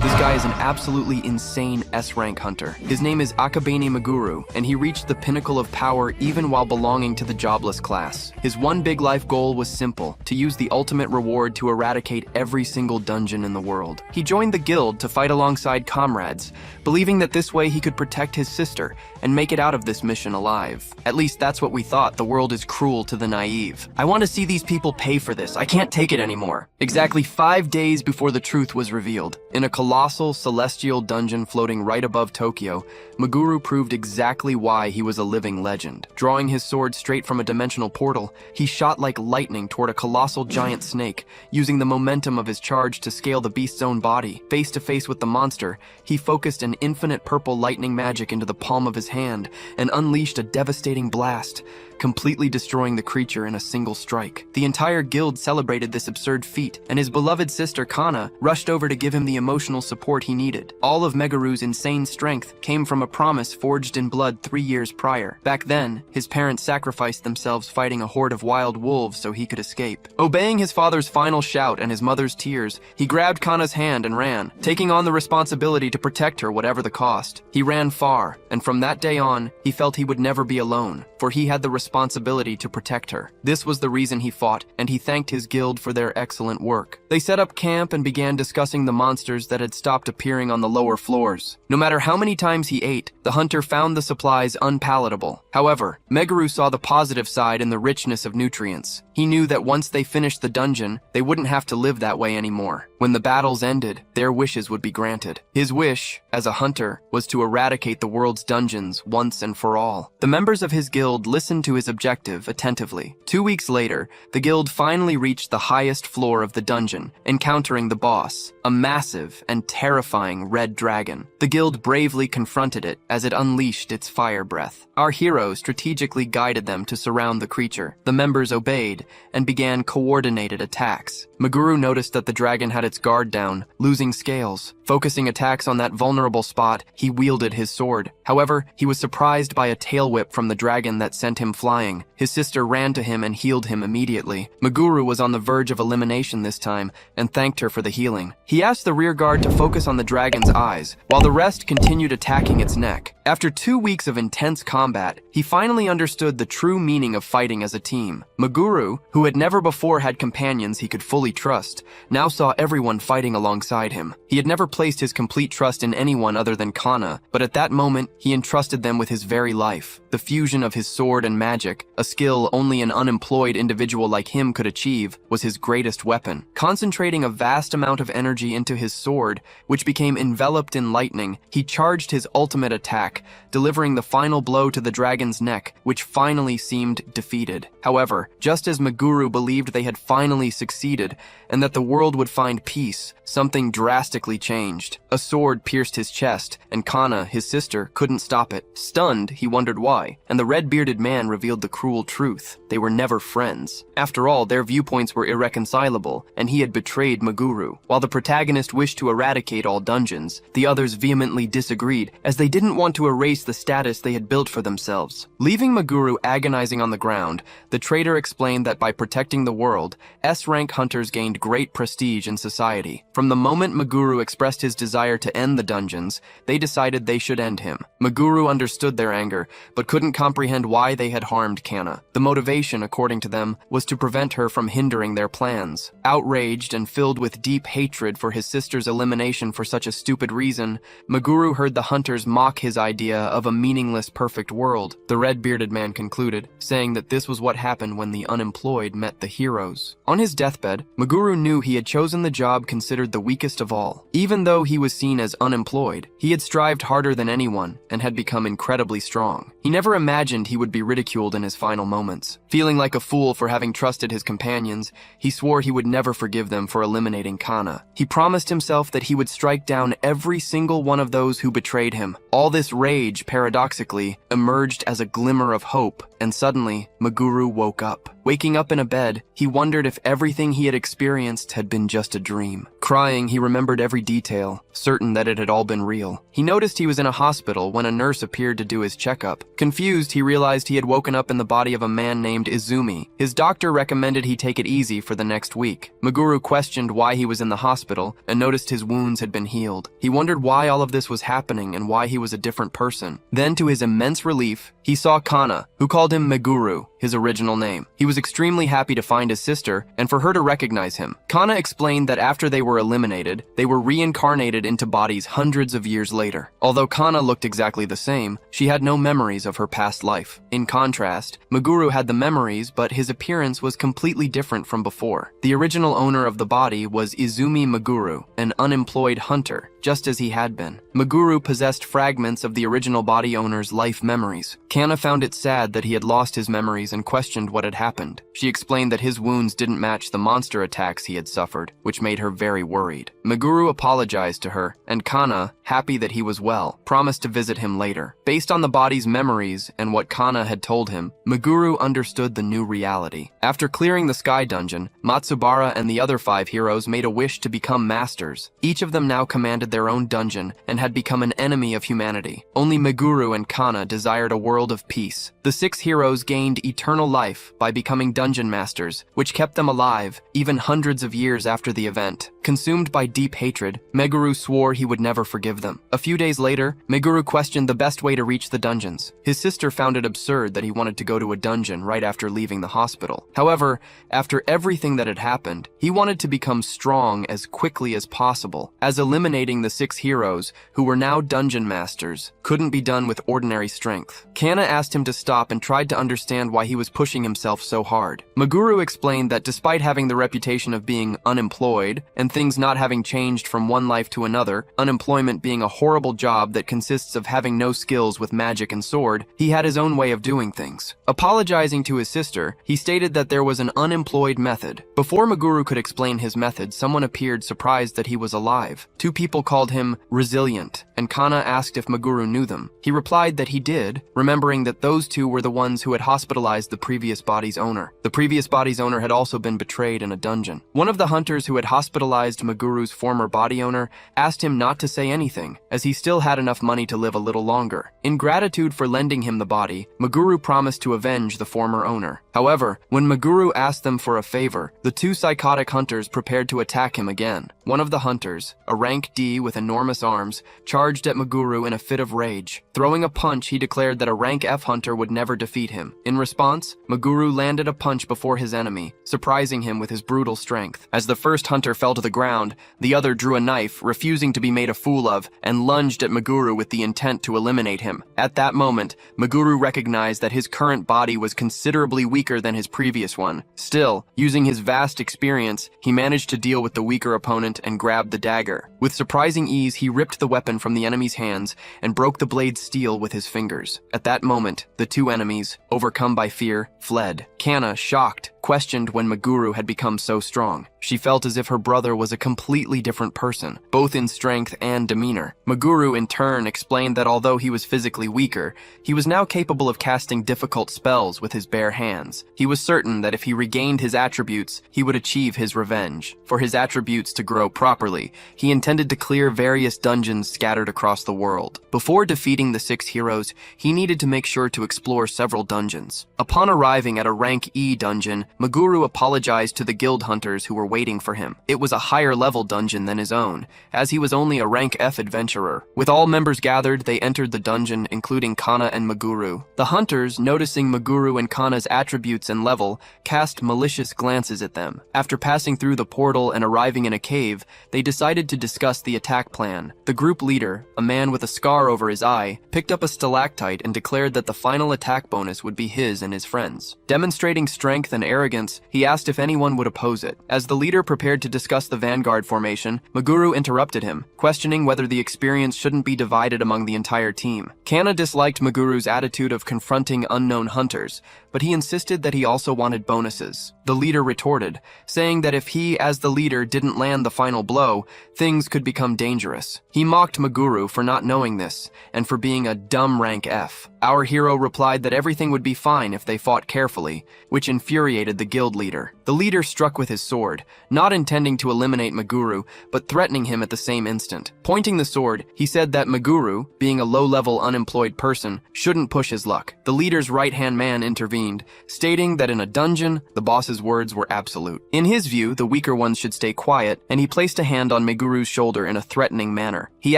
This guy is an absolutely insane S-rank hunter. His name is Akabane Maguru, and he reached the pinnacle of power even while belonging to the jobless class. His one big life goal was simple: to use the ultimate reward to eradicate every single dungeon in the world. He joined the guild to fight alongside comrades, believing that this way he could protect his sister and make it out of this mission alive. At least that's what we thought. The world is cruel to the naive. I want to see these people pay for this. I can't take it anymore. Exactly 5 days before the truth was revealed, in a colossal celestial dungeon floating right above Tokyo, Maguru proved exactly why he was a living legend. Drawing his sword straight from a dimensional portal, he shot like lightning toward a colossal giant snake, using the momentum of his charge to scale the beast's own body. Face to face with the monster, he focused an infinite purple lightning magic into the palm of his hand and unleashed a devastating blast, completely destroying the creature in a single strike. The entire guild celebrated this absurd feat, and his beloved sister Kana rushed over to give him the emotional support he needed. All of Meguru's insane strength came from a promise forged in blood 3 years prior. Back then, his parents sacrificed themselves fighting a horde of wild wolves so he could escape. Obeying his father's final shout and his mother's tears, he grabbed Kana's hand and ran, taking on the responsibility to protect her whatever the cost. He ran far, and from that day on, he felt he would never be alone, for he had the responsibility to protect her. This was the reason he fought, and he thanked his guild for their excellent work. They set up camp and began discussing the monsters that had stopped appearing on the lower floors. No matter how many times he ate, the hunter found the supplies unpalatable. However, Meguru saw the positive side in the richness of nutrients. He knew that once they finished the dungeon, they wouldn't have to live that way anymore. When the battles ended, their wishes would be granted. His wish, as a hunter, was to eradicate the world's dungeons once and for all. The members of his guild listened to his objective attentively. 2 weeks later, the guild finally reached the highest floor of the dungeon, encountering the boss, a massive and terrifying red dragon. The guild bravely confronted it as it unleashed its fire breath. Our hero strategically guided them to surround the creature. The members obeyed and began coordinated attacks. Maguru noticed that the dragon had its guard down, losing scales. Focusing attacks on that vulnerable spot, he wielded his sword. However, he was surprised by a tail whip from the dragon that sent him flying. His sister ran to him and healed him immediately. Maguru was on the verge of elimination this time and thanked her for the healing. He asked the rear guard to focus on the dragon's eyes, while the rest continued attacking its neck. After 2 weeks of intense combat, he finally understood the true meaning of fighting as a team. Maguru, who had never before had companions he could fully trust, now saw everyone fighting alongside him. He had never placed his complete trust in anyone other than Kana, but at that moment, he entrusted them with his very life. The fusion of his sword and magic, a skill only an unemployed individual like him could achieve, was his greatest weapon. Concentrating a vast amount of energy into his sword, which became enveloped in lightning, he charged his ultimate attack, delivering the final blow to the dragon's neck, which finally seemed defeated. However, just as Maguru believed they had finally succeeded, and that the world would find peace, something drastically changed. A sword pierced his chest, and Kana, his sister, couldn't stop it. Stunned, he wondered why, and the red-bearded man revealed the cruel truth. They were never friends. After all, their viewpoints were irreconcilable, and he had betrayed Maguru. While the protagonist wished to eradicate all dungeons, the others vehemently disagreed, as they didn't want to erase the status they had built for themselves. Leaving Maguru agonizing on the ground, the traitor explained that by protecting the world, S-rank hunters gained great prestige in society. From the moment Maguru expressed his desire to end the dungeons, they decided they should end him. Maguru understood their anger, but couldn't comprehend why they had harmed Kana. The motivation, according to them, was to prevent her from hindering their plans. Outraged and filled with deep hatred for his sister's elimination for such a stupid reason, Maguru heard the hunters mock his idea of a meaningless perfect world. The red-bearded man concluded, saying that this was what happened when the unemployed met the heroes. On his deathbed, Maguru knew he had chosen the job considered the weakest of all. Even though he was seen as unemployed, he had strived harder than anyone and had become incredibly strong. He never imagined he would be ridiculed in his final moments. Feeling like a fool for having trusted his companions, he swore he would never forgive them for eliminating Kana. He promised himself that he would strike down every single one of those who betrayed him. All this rage, paradoxically, emerged as a glimmer of hope, and suddenly, Maguru woke up. Waking up in a bed, he wondered if everything he had experienced had been just a dream. Crying, he remembered every detail, certain that it had all been real. He noticed he was in a hospital when a nurse appeared to do his checkup. Confused, he realized he had woken up in the body of a man named Izumi. His doctor recommended he take it easy for the next week. Meguru questioned why he was in the hospital and noticed his wounds had been healed. He wondered why all of this was happening and why he was a different person. Then, to his immense relief, he saw Kana, who called him Meguru, his original name. He was extremely happy to find his sister and for her to recognize him. Kana explained that after they were eliminated, they were reincarnated into bodies hundreds of years later. Although Kana looked exactly the same, she had no memories of her past life. In contrast, Meguru had the memories, but his appearance was completely different from before. The original owner of the body was Izumi Meguru, an unemployed hunter, just as he had been. Meguru possessed fragments of the original body owner's life memories. Kana found it sad that he had lost his memories and questioned what had happened. She explained that his wounds didn't match the monster attacks he had suffered, which made her very worried. Meguru apologized to her, and Kana, happy that he was well, promised to visit him later. Based on the body's memories and what Kana had told him, Meguru understood the new reality. After clearing the Sky Dungeon, Matsubara and the other 5 heroes made a wish to become masters. Each of them now commanded their own dungeon and had become an enemy of humanity. Only Meguru and Kana desired a world of peace. The 6 heroes gained eternal life by becoming dungeon masters, which kept them alive even hundreds of years after the event. Consumed by deep hatred, Meguru swore he would never forgive them. A few days later, Meguru questioned the best way to reach the dungeons. His sister found it absurd that he wanted to go to a dungeon right after leaving the hospital. However, after everything that had happened, he wanted to become strong as quickly as possible, as eliminating the 6 heroes, who were now dungeon masters, couldn't be done with ordinary strength. Kana asked him to stop and tried to understand why he was pushing himself so hard. Meguru explained that despite having the reputation of being unemployed, and things not having changed from one life to another, unemployment being a horrible job that consists of having no skills with magic and sword, he had his own way of doing things. Apologizing to his sister, he stated that there was an unemployed method. Before Meguru could explain his method, someone appeared surprised that he was alive. 2 people called him resilient, and Kana asked if Meguru knew them. He replied that he did, remembering that those 2 were the ones who had hospitalized the previous body's owner. The previous body's owner had also been betrayed in a dungeon. One of the hunters who had hospitalized Meguru's former body owner asked him not to say anything, as he still had enough money to live a little longer. In gratitude for lending him the body, Meguru promised to avenge the former owner. However, when Meguru asked them for a favor, the 2 psychotic hunters prepared to attack him again. One of the hunters, a rank D with enormous arms, charged at Meguru in a fit of rage. Throwing a punch, he declared that a rank F hunter would never defeat him. In response, Meguru landed a punch before his enemy, surprising him with his brutal strength. As the first hunter fell to the ground, the other drew a knife, refusing to be made a fool of, and lunged at Meguru with the intent to eliminate him. At that moment, Meguru recognized that his current body was considerably weaker than his previous one. Still, using his vast experience, he managed to deal with the weaker opponent and grabbed the dagger. With surprising ease, he ripped the weapon from the enemy's hands and broke the blade's steel with his fingers. At that moment, the 2 enemies, overcome by fear, fled. Kana, shocked, questioned when Meguru had become so strong. She felt as if her brother was a completely different person, both in strength and demeanor. Meguru, in turn, explained that although he was physically weaker, he was now capable of casting difficult spells with his bare hands. He was certain that if he regained his attributes, he would achieve his revenge. For his attributes to grow properly, he intended to clear various dungeons scattered across the world. Before defeating the 6 heroes, he needed to make sure to explore several dungeons. Upon arriving at a rank E dungeon, Meguru apologized to the guild hunters who were waiting for him. It was a higher level dungeon than his own, as he was only a rank F adventurer. With all members gathered, they entered the dungeon, including Kana and Meguru. The hunters, noticing Meguru and Kana's attributes and level, cast malicious glances at them. After passing through the portal and arriving in a cave, they decided to discuss the attack plan. The group leader, a man with a scar over his eye, picked up a stalactite and declared that the final attack bonus would be his and his friends. Demonstrating strength and arrogance, he asked if anyone would oppose it. As the leader prepared to discuss the vanguard formation, Meguru interrupted him. questioning whether the experience shouldn't be divided among the entire team. Kana disliked Maguru's attitude of confronting unknown hunters, but he insisted that he also wanted bonuses. The leader retorted, saying that if he, as the leader, didn't land the final blow, things could become dangerous. He mocked Maguru for not knowing this, and for being a dumb rank F. Our hero replied that everything would be fine if they fought carefully, which infuriated the guild leader. The leader struck with his sword, not intending to eliminate Maguru, but threatening him at the same instant. Pointing the sword, he said that Maguru, being a low-level unemployed person, shouldn't push his luck. The leader's right-hand man intervened, stating that in a dungeon, the boss's words were absolute. In his view, the weaker ones should stay quiet, and he placed a hand on Maguru's shoulder in a threatening manner. He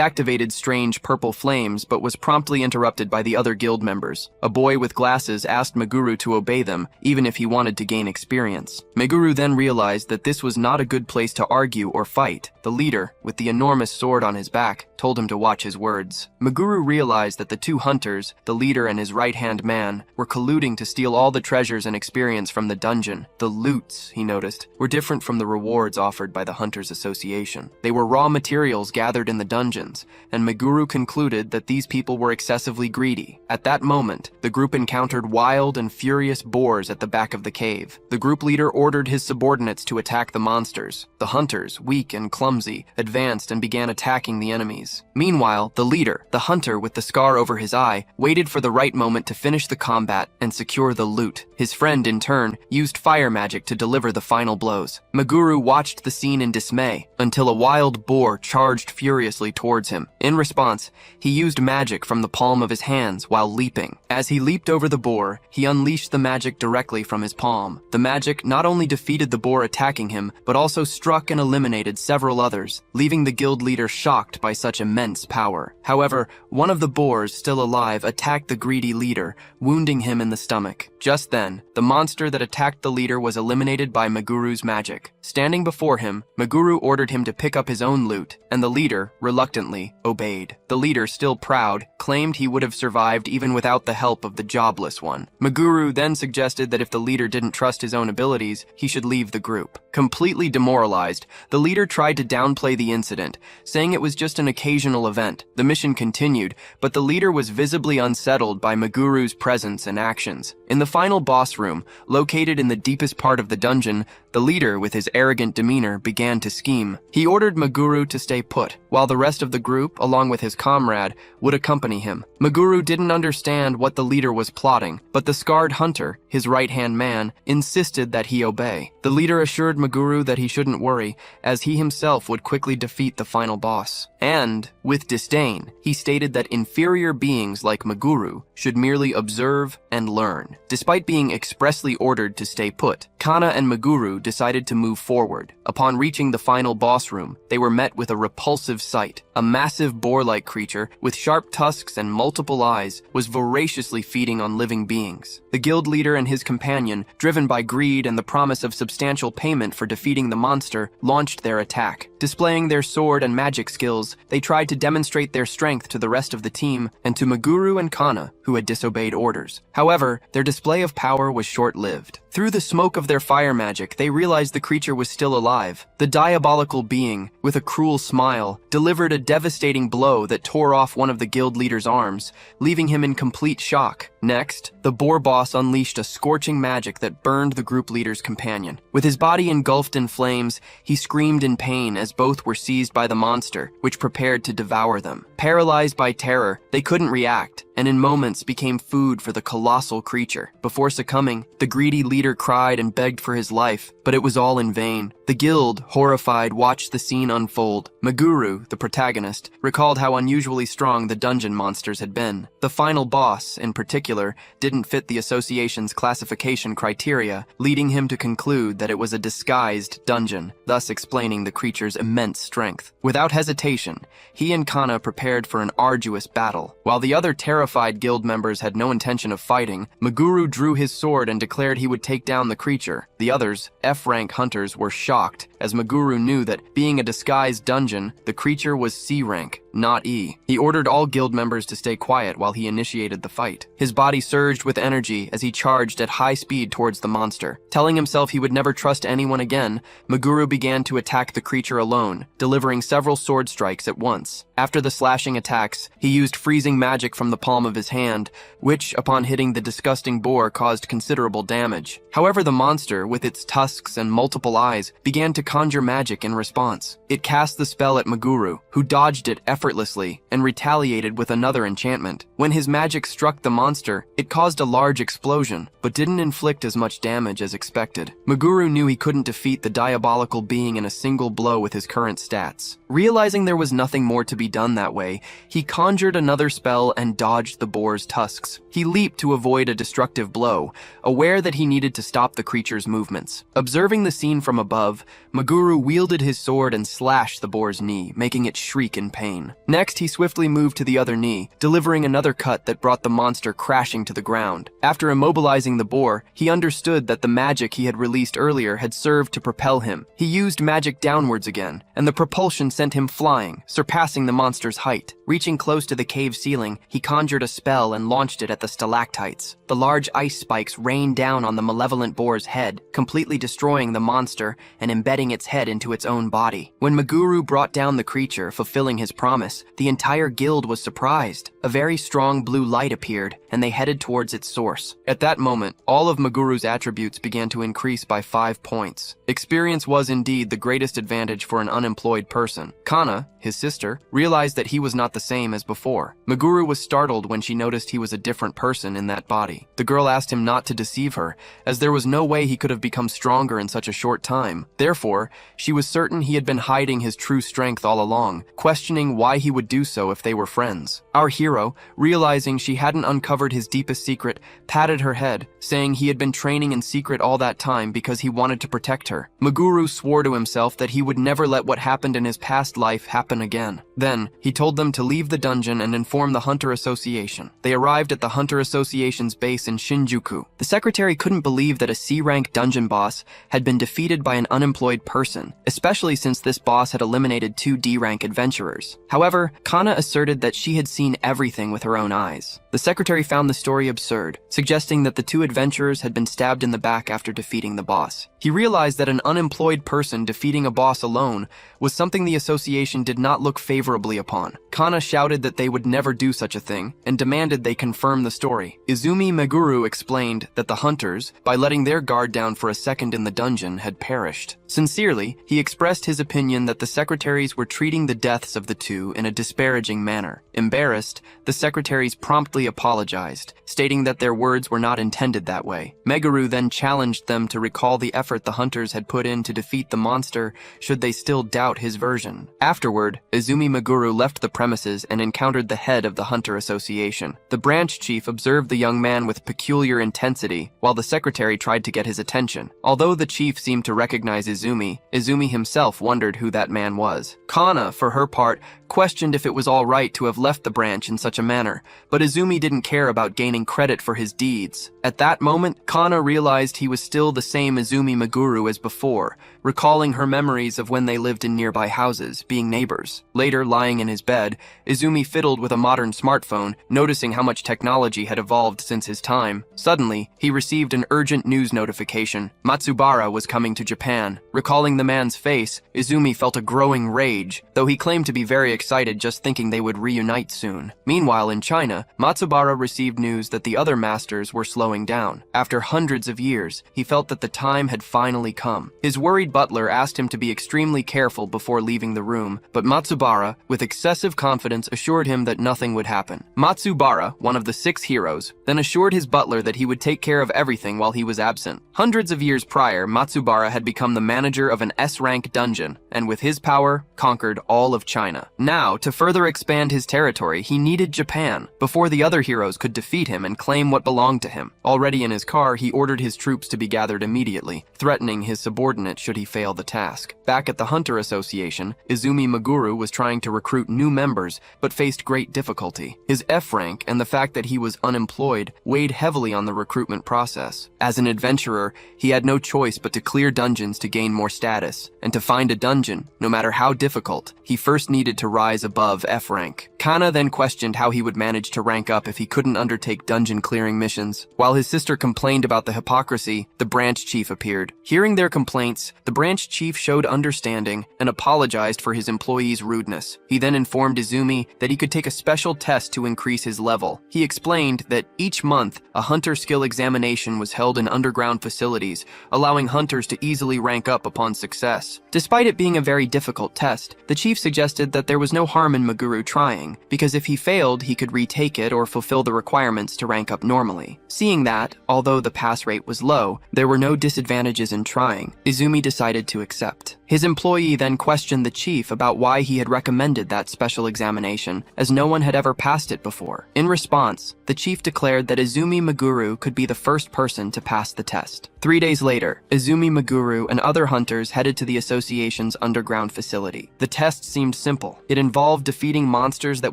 activated strange purple flames, but was promptly interrupted by the other guild members. A boy with glasses asked Maguru to obey them, even if he wanted to gain experience. Maguru then realized that this was not a good place to argue or fight. The leader, with the enormous sword on his back, told him to watch his words. Maguru realized that the two hunters, the leader and his right-hand man, were colluding to steal all the treasures and experience from the dungeon. The loots, he noticed, were different from the rewards offered by the Hunters Association. They were raw materials gathered in the dungeons, and Maguru concluded that these people were excessively greedy. At that moment, the group encountered wild and furious boars at the back of the cave. The group leader ordered his subordinates to attack the monsters. The hunters, weak and clumsy, advanced and began attacking the enemies. Meanwhile, the leader, the hunter with the scar over his eye, waited for the right moment to finish the combat and secure the loot. His friend, in turn, used fire magic to deliver the final blows. Maguru watched the scene in dismay until a wild boar charged furiously towards him. In response, he used magic from the palm of his hands while leaping. As he leaped over the boar, he unleashed the magic directly from his palm. The magic not only defeated the boar attacking him, but also struck and eliminated several others, leaving the guild leader shocked by such immense power. However, one of the boars, still alive, attacked the greedy leader, wounding him in the stomach. Just then, the monster that attacked the leader was eliminated by Maguru's magic. Standing before him, Maguru ordered him to pick up his own loot, and the leader, reluctantly, obeyed. The leader, still proud, claimed he would have survived even without the help of the jobless one. Maguru then suggested that if the leader didn't trust his own abilities, he should leave the group. Completely demoralized, the leader tried to downplay the incident, saying it was just an occasional event. The mission continued, but the leader was visibly unsettled by Maguru's presence and actions. In the final boss room, located in the deepest part of the dungeon, the leader, with his arrogant demeanor, began to scheme. He ordered Maguru to stay put, while the rest of the group, along with his comrade, would accompany him. Maguru didn't understand what the leader was plotting, but the scarred hunter, his right-hand man, insisted that he obey. The leader assured Maguru that he shouldn't worry, as he himself would quickly defeat the final boss. And, with disdain, he stated that inferior beings like Maguru should merely observe and learn. Despite being expressly ordered to stay put, Kana and Maguru decided to move forward. Upon reaching the final boss room, they were met with a repulsive sight. A massive boar-like creature with sharp tusks and multiple eyes was voraciously feeding on living beings. The guild leader and his companion, driven by greed and the promise of substantial payment for defeating the monster, launched their attack. Displaying their sword and magic skills, they tried to demonstrate their strength to the rest of the team and to Maguru and Kana, who had disobeyed orders. However, their display of power was short-lived. Through the smoke of their fire magic, they realized the creature was still alive. The diabolical being, with a cruel smile, delivered a devastating blow that tore off one of the guild leader's arms, leaving him in complete shock. Next, the boar boss unleashed a scorching magic that burned the group leader's companion. With his body engulfed in flames, he screamed in pain as both were seized by the monster, which prepared to devour them. Paralyzed by terror, they couldn't react, and in moments became food for the colossal creature. Before succumbing, the greedy leader cried and begged for his life, but it was all in vain. The guild, horrified, watched the scene unfold. Maguru, the protagonist, recalled how unusually strong the dungeon monsters had been. The final boss, in particular, didn't fit the association's classification criteria, leading him to conclude that it was a disguised dungeon, thus explaining the creature's immense strength. Without hesitation, he and Kana prepared prepared for an arduous battle. While the other terrified guild members had no intention of fighting, Maguru drew his sword and declared he would take down the creature. The others, F-rank hunters, were shocked, as Maguru knew that, being a disguised dungeon, the creature was C-rank, not E. He ordered all guild members to stay quiet while he initiated the fight. His body surged with energy as he charged at high speed towards the monster. Telling himself he would never trust anyone again, Maguru began to attack the creature alone, delivering several sword strikes at once. After the slashing attacks, he used freezing magic from the palm of his hand, which, upon hitting the disgusting boar, caused considerable damage. However, the monster, with its tusks and multiple eyes, began to conjure magic in response. It cast the spell at Maguru, who dodged it effortlessly and retaliated with another enchantment. When his magic struck the monster, it caused a large explosion, but didn't inflict as much damage as expected. Maguru knew he couldn't defeat the diabolical being in a single blow with his current stats. Realizing there was nothing more to be done that way, he conjured another spell and dodged the boar's tusks. He leaped to avoid a destructive blow, aware that he needed to stop the creature's movements. Observing the scene from above, Maguru wielded his sword and slashed the boar's knee, making it shriek in pain. Next, he swiftly moved to the other knee, delivering another cut that brought the monster crashing to the ground. After immobilizing the boar, he understood that the magic he had released earlier had served to propel him. He used magic downwards again, and the propulsion sent him flying, surpassing the monster's height. Reaching close to the cave ceiling, he conjured a spell and launched it at the stalactites. The large ice spikes rained down on the malevolent boar's head, completely destroying the monster and embedding its head into its own body. When Maguru brought down the creature, fulfilling his promise, the entire guild was surprised. A very strong blue light appeared, and they headed towards its source. At that moment, all of Maguru's attributes began to increase by 5 points. Experience was indeed the greatest advantage for an unemployed person. Kana, his sister, realized that he was not the same as before. Maguru was startled when she noticed he was a different person in that body. The girl asked him not to deceive her, as there was no way he could have become stronger in such a short time. Therefore, she was certain he had been hiding his true strength all along, questioning why he would do so if they were friends. Our hero, realizing she hadn't uncovered his deepest secret, patted her head, saying he had been training in secret all that time because he wanted to protect her. Maguru swore to himself that he would never let what happened in his past life happen again. Then, he told them to leave the dungeon and inform the Hunter Association. They arrived at the Hunter Association's base in Shinjuku. The secretary couldn't believe that a C-rank dungeon boss had been defeated by an unemployed person, especially since this boss had eliminated 2 D-rank adventurers. However, Kana asserted that she had seen everything with her own eyes. The secretary found the story absurd, suggesting that the 2 adventurers had been stabbed in the back after defeating the boss. He realized that an unemployed person defeating a boss alone was something the association did not look favorably upon. Kana shouted that they would never do such a thing, and demanded they confirm the story. Izumi Maguru explained that the hunters, by letting their guard down for a second in the dungeon, had perished. Sincerely, he expressed his opinion that the secretaries were treating the deaths of the 2 in a disparaging manner. Embarrassed, the secretaries promptly apologized, stating that their words were not intended that way. Meguru then challenged them to recall the effort the hunters had put in to defeat the monster should they still doubt his version. Afterward, Izumi Maguru left the premises and encountered the head of the Hunter Association. The branch chief observed the young man with peculiar intensity, while the secretary tried to get his attention. Although the chief seemed to recognize Izumi himself wondered who that man was. Kana, for her part, questioned if it was all right to have left the branch in such a manner, but Izumi didn't care about gaining credit for his deeds. At that moment, Kana realized he was still the same Izumi Maguru as before, recalling her memories of when they lived in nearby houses, being neighbors. Later, lying in his bed, Izumi fiddled with a modern smartphone, noticing how much technology had evolved since his time. Suddenly, he received an urgent news notification. Matsubara was coming to Japan. Recalling the man's face, Izumi felt a growing rage, though he claimed to be very excited just thinking they would reunite soon. Meanwhile, in China, Matsubara received news that the other masters were slowing down. After hundreds of years, he felt that the time had finally come. His worried butler asked him to be extremely careful before leaving the room, but Matsubara, with excessive confidence, assured him that nothing would happen. Matsubara, one of the 6 heroes, then assured his butler that he would take care of everything while he was absent. Hundreds of years prior, Matsubara had become the manager of an S-rank dungeon, and with his power, conquered all of China. Now, to further expand his territory, he needed Japan before the other heroes could defeat him and claim what belonged to him. Already in his car, he ordered his troops to be gathered immediately, threatening his subordinate should he fail the task. Back at the Hunter Association, Izumi Maguru was trying to recruit new members, but faced great difficulty. His F rank and the fact that he was unemployed weighed heavily on the recruitment process. As an adventurer, he had no choice but to clear dungeons to gain more status, and to find a dungeon, no matter how difficult, he first needed to rise above F rank. Kana then questioned how he would manage to rank up if he couldn't undertake dungeon clearing missions. While his sister complained about the hypocrisy, the branch chief appeared. Hearing their complaints, the branch chief showed understanding and apologized for his employees' rudeness. He then informed Izumi that he could take a special test to increase his level. He explained that each month, a hunter skill examination was held in underground facilities, allowing hunters to easily rank up upon success. Despite it being a very difficult test, the chief suggested that there was no harm in Maguru trying, because if he failed, he could retake it or fulfill the requirements to rank up normally. Seeing that, although the pass rate was low, there were no disadvantages in trying, Izumi decided to accept. His employee then questioned the chief about why he had recommended that special examination, as no one had ever passed it before. In response, the chief declared that Izumi Maguru could be the first person to pass the test. 3 days later, Izumi Maguru and other hunters headed to the association's underground facility. The test seemed simple. It involved defeating monsters that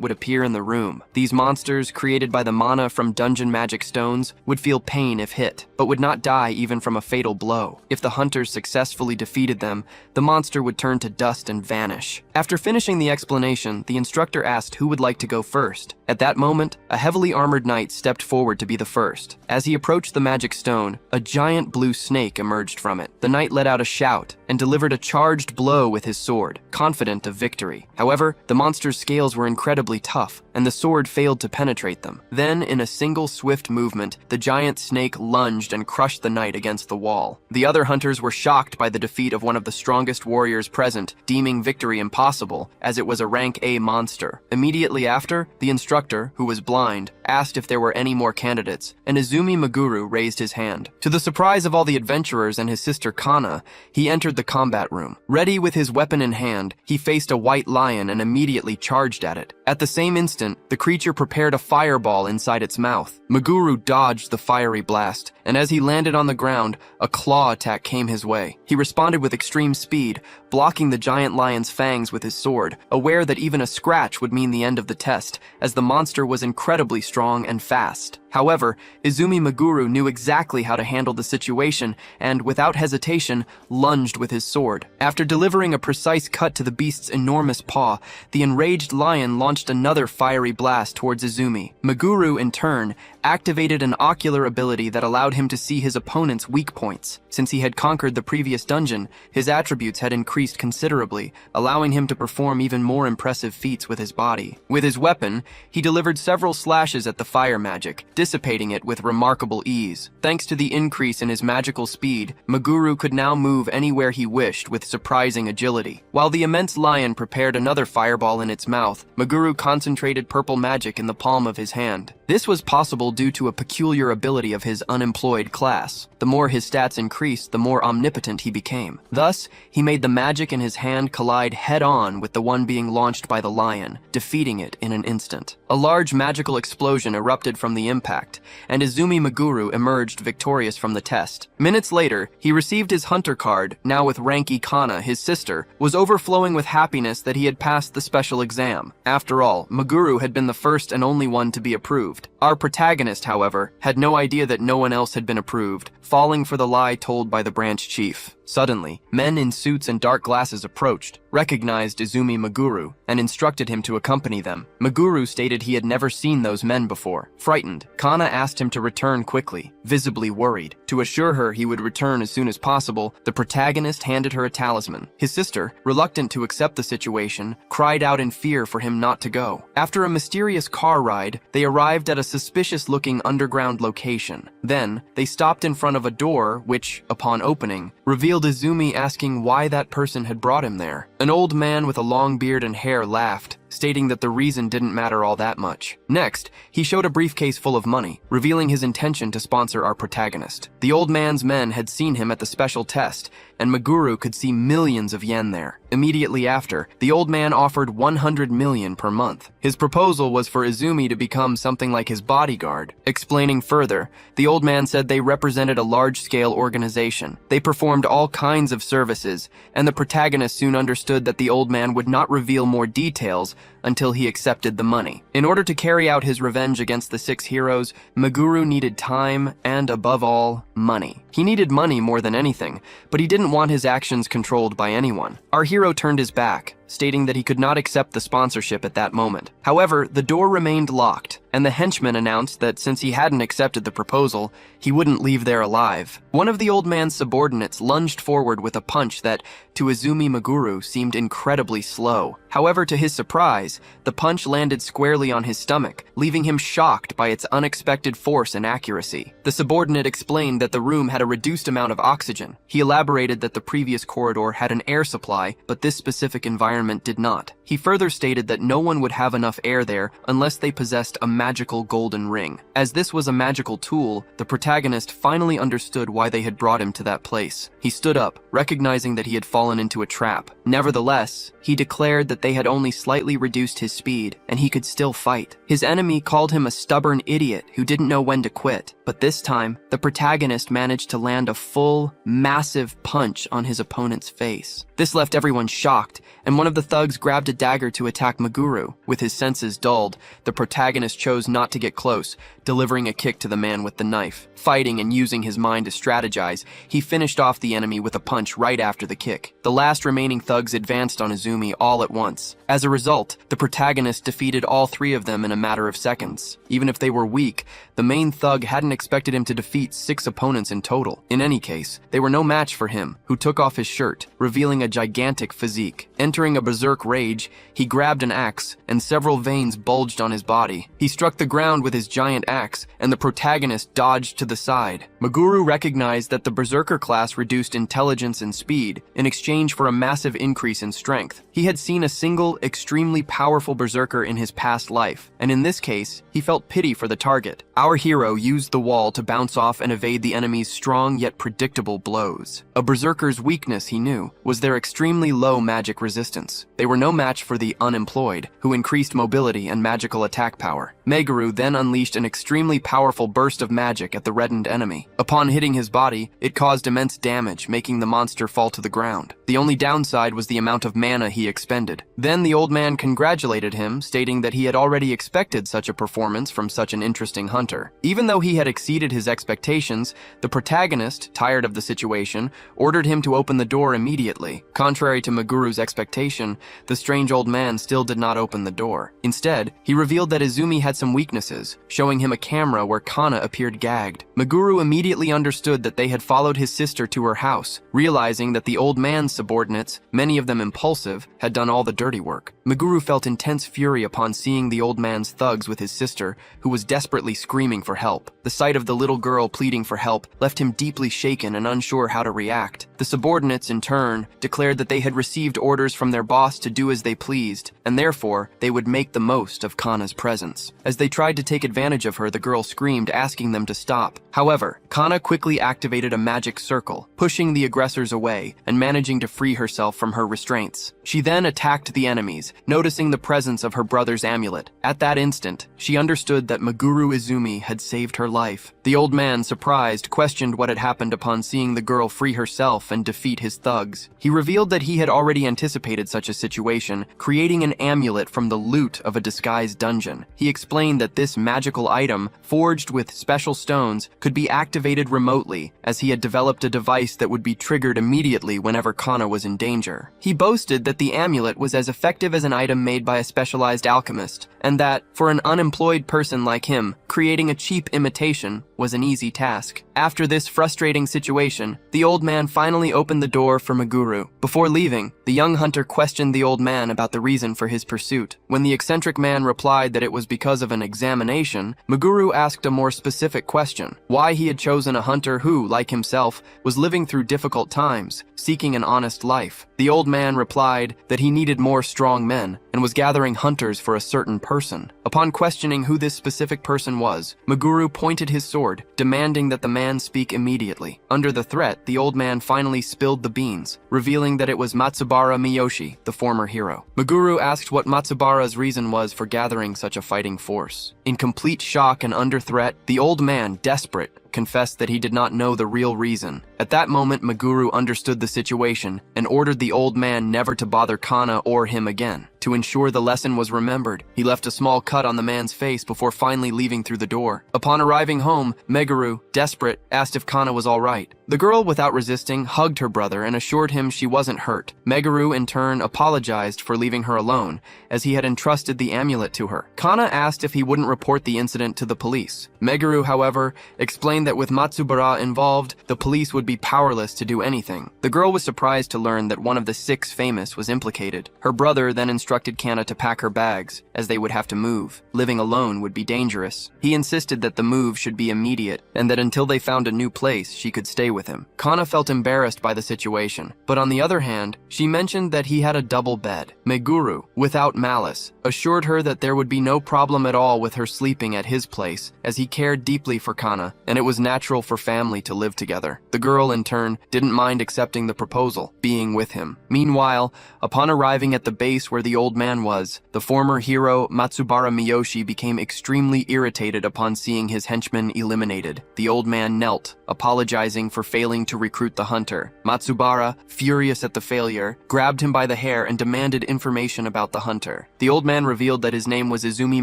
would appear in the room. These monsters, created by the mana from dungeon magic stones, would feel pain if hit, but would not die even from a fatal blow. If the hunters successfully defeated them, the monster would turn to dust and vanish. After finishing the explanation, the instructor asked who would like to go first. At that moment, a heavily armored knight stepped forward to be the first. As he approached the magic stone, a giant blue snake emerged from it. The knight let out a shout and delivered a charged blow with his sword, confident of victory. However, the monster's scales were incredibly tough, and the sword failed to penetrate them. Then, in a single swift movement, the giant snake lunged and crushed the knight against the wall. The other hunters were shocked by the defeat of one of the strongest warriors present, deeming victory impossible, as it was a rank A monster. Immediately after, the instructor, who was blind, asked if there were any more candidates, and Izumi Maguru raised his hand. To the surprise of all the adventurers and his sister Kana, he entered the combat room. Ready with his weapon in hand, he faced a white lion and immediately charged at it. At the same instant, the creature prepared a fireball inside its mouth. Maguru dodged the fiery blast, and as he landed on the ground, a claw attack came his way. He responded with extreme speed, blocking the giant lion's fangs with his sword, aware that even a scratch would mean the end of the test, as the monster was incredibly strong and fast. However, Izumi Maguru knew exactly how to handle the situation and, without hesitation, lunged with his sword. After delivering a precise cut to the beast's enormous paw, the enraged lion launched another fiery blast towards Izumi. Maguru, in turn, activated an ocular ability that allowed him to see his opponent's weak points. Since he had conquered the previous dungeon, his attributes had increased considerably, allowing him to perform even more impressive feats with his body. With his weapon, he delivered several slashes at the fire magic, dissipating it with remarkable ease. Thanks to the increase in his magical speed, Maguru could now move anywhere he wished with surprising agility. While the immense lion prepared another fireball in its mouth, Maguru concentrated purple magic in the palm of his hand. This was possible due to a peculiar ability of his unemployed class. The more his stats increased, the more omnipotent he became. Thus, he made the magic in his hand collide head-on with the one being launched by the lion, defeating it in an instant. A large magical explosion erupted from the impact, and Izumi Maguru emerged victorious from the test. Minutes later, he received his hunter card, now with Ranky Kana, his sister, was overflowing with happiness that he had passed the special exam. After all, Maguru had been the first and only one to be approved. Our protagonist, however, had no idea that no one else had been approved, falling for the lie told by the branch chief. Suddenly, men in suits and dark glasses approached, recognized Izumi Maguru, and instructed him to accompany them. Maguru stated he had never seen those men before. Frightened, Kana asked him to return quickly, visibly worried. To assure her he would return as soon as possible, the protagonist handed her a talisman. His sister, reluctant to accept the situation, cried out in fear for him not to go. After a mysterious car ride, they arrived at a suspicious-looking underground location. Then, they stopped in front of a door which, upon opening, revealed Izumi asking why that person had brought him there. An old man with a long beard and hair laughed, stating that the reason didn't matter all that much. Next, he showed a briefcase full of money, revealing his intention to sponsor our protagonist. The old man's men had seen him at the special test, and Maguru could see millions of yen there. Immediately after, the old man offered 100 million per month. His proposal was for Izumi to become something like his bodyguard. Explaining further, the old man said they represented a large-scale organization. They performed all kinds of services, and the protagonist soon understood that the old man would not reveal more details until he accepted the money. In order to carry out his revenge against the 6 heroes, Meguru needed time and, above all, money. He needed money more than anything, but he didn't want his actions controlled by anyone. Our hero turned his back, stating that he could not accept the sponsorship at that moment. However, the door remained locked, and the henchman announced that since he hadn't accepted the proposal, he wouldn't leave there alive. One of the old man's subordinates lunged forward with a punch that, to Izumi Meguru, seemed incredibly slow. However, to his surprise, the punch landed squarely on his stomach, leaving him shocked by its unexpected force and accuracy. The subordinate explained that the room had a reduced amount of oxygen. He elaborated that the previous corridor had an air supply, but this specific environment did not. He further stated that no one would have enough air there unless they possessed a magical golden ring. As this was a magical tool, the protagonist finally understood why they had brought him to that place. He stood up, recognizing that he had fallen into a trap. Nevertheless, he declared that they had only slightly reduced his speed, and he could still fight. His enemy called him a stubborn idiot who didn't know when to quit. But this time, the protagonist managed to land a full, massive punch on his opponent's face. This left everyone shocked, and one of the thugs grabbed a dagger to attack Meguru. With his senses dulled, the protagonist chose not to get close, delivering a kick to the man with the knife. Fighting and using his mind to strategize, he finished off the enemy with a punch right after the kick. The last remaining thugs advanced on Izumi all at once. As a result, the protagonist defeated all 3 of them in a matter of seconds. Even if they were weak, the main thug hadn't expected him to defeat 6 opponents in total. In any case, they were no match for him, who took off his shirt, revealing a gigantic physique. Entering a berserk rage, he grabbed an axe, and several veins bulged on his body. He struck the ground with his giant axe, and the protagonist dodged to the side. Meguru recognized that the berserker class reduced intelligence and speed in exchange for a massive increase in strength. He had seen a single, extremely powerful berserker in his past life, and in this case, he felt pity for the target. Our hero used the wall to bounce off and evade the enemy's strong yet predictable blows. A berserker's weakness, he knew, was their extremely low magic resistance. They were no match for the unemployed, who increased mobility and magical attack power. Meguru then unleashed an extremely powerful burst of magic at the reddened enemy. Upon hitting his body, it caused immense damage, making the monster fall to the ground. The only downside was the amount of mana he expended. Then the old man congratulated him, stating that he had already expected such a performance from such an interesting hunter. Even though he had exceeded his expectations, the protagonist, tired of the situation, ordered him to open the door immediately. Contrary to Meguru's expectation, the strange old man still did not open the door. Instead, he revealed that Izumi had some weaknesses, showing him a camera where Kana appeared gagged. Meguru immediately understood that they had followed his sister to her house, realizing that the old man's subordinates, many of them impulsive, had done all the dirty work. Meguru felt intense fury upon seeing the old man's thugs with his sister, who was desperately screaming for help. The sight of the little girl pleading for help left him deeply shaken and unsure how to react. The subordinates, in turn, declared that they had received orders from their boss to do as they pleased, and therefore, they would make the most of Kana's presence. As they tried to take advantage of her, the girl screamed, asking them to stop. However, Kana quickly activated a magic circle, pushing the aggressors away and managing to free herself from her restraints. She then attacked the enemies, noticing the presence of her brother's amulet. At that instant, she understood that Meguru Izumi had saved her life. The old man, surprised, questioned what had happened upon seeing the girl free herself and defeat his thugs. He revealed that he had already anticipated such a situation, creating an amulet from the loot of a disguised dungeon. He explained that this magical item, forged with special stones, could be activated remotely, as he had developed a device that would be triggered immediately whenever Kana was in danger. He boasted that the amulet was as effective as an item made by a specialized alchemist, and that, for an unemployed person like him, creating a cheap imitation was an easy task. After this frustrating situation, the old man finally opened the door for Meguru. Before leaving, the young hunter questioned the old man about the reason for his pursuit. When the eccentric man replied that it was because of an examination, Meguru asked a more specific question: why he had chosen a hunter who, like himself, was living through difficult times, seeking an honest life. The old man replied that he needed more strong men and was gathering hunters for a certain person. Upon questioning who this specific person was, Meguru pointed his sword sword, demanding that the man speak immediately. Under the threat, the old man finally spilled the beans, revealing that it was Matsubara Miyoshi, the former hero. Meguru asked what Matsubara's reason was for gathering such a fighting force. In complete shock and under threat, the old man, desperate, confessed that he did not know the real reason. At that moment, Meguru understood the situation and ordered the old man never to bother Kana or him again. To ensure the lesson was remembered, he left a small cut on the man's face before finally leaving through the door. Upon arriving home, Meguru, desperate, asked if Kana was all right. The girl, without resisting, hugged her brother and assured him she wasn't hurt. Meguru, in turn, apologized for leaving her alone, as he had entrusted the amulet to her. Kana asked if he wouldn't report the incident to the police. Meguru, however, explained that with Matsubara involved, the police would be powerless to do anything. The girl was surprised to learn that one of the 6 famous was implicated. Her brother then instructed Kana to pack her bags, as they would have to move. Living alone would be dangerous. He insisted that the move should be immediate, and that until they found a new place, she could stay with him. Kana felt embarrassed by the situation, but on the other hand, she mentioned that he had a double bed. Meguru, without malice, assured her that there would be no problem at all with her sleeping at his place, as he cared deeply for Kana, and it was natural for family to live together. The girl, in turn, didn't mind accepting the proposal, being with him. Meanwhile, upon arriving at the base where the old man was, the former hero Matsubara Miyoshi became extremely irritated upon seeing his henchmen eliminated. The old man knelt, apologizing for failing to recruit the hunter. Matsubara, furious at the failure, grabbed him by the hair and demanded information about the hunter. The old man revealed that his name was Izumi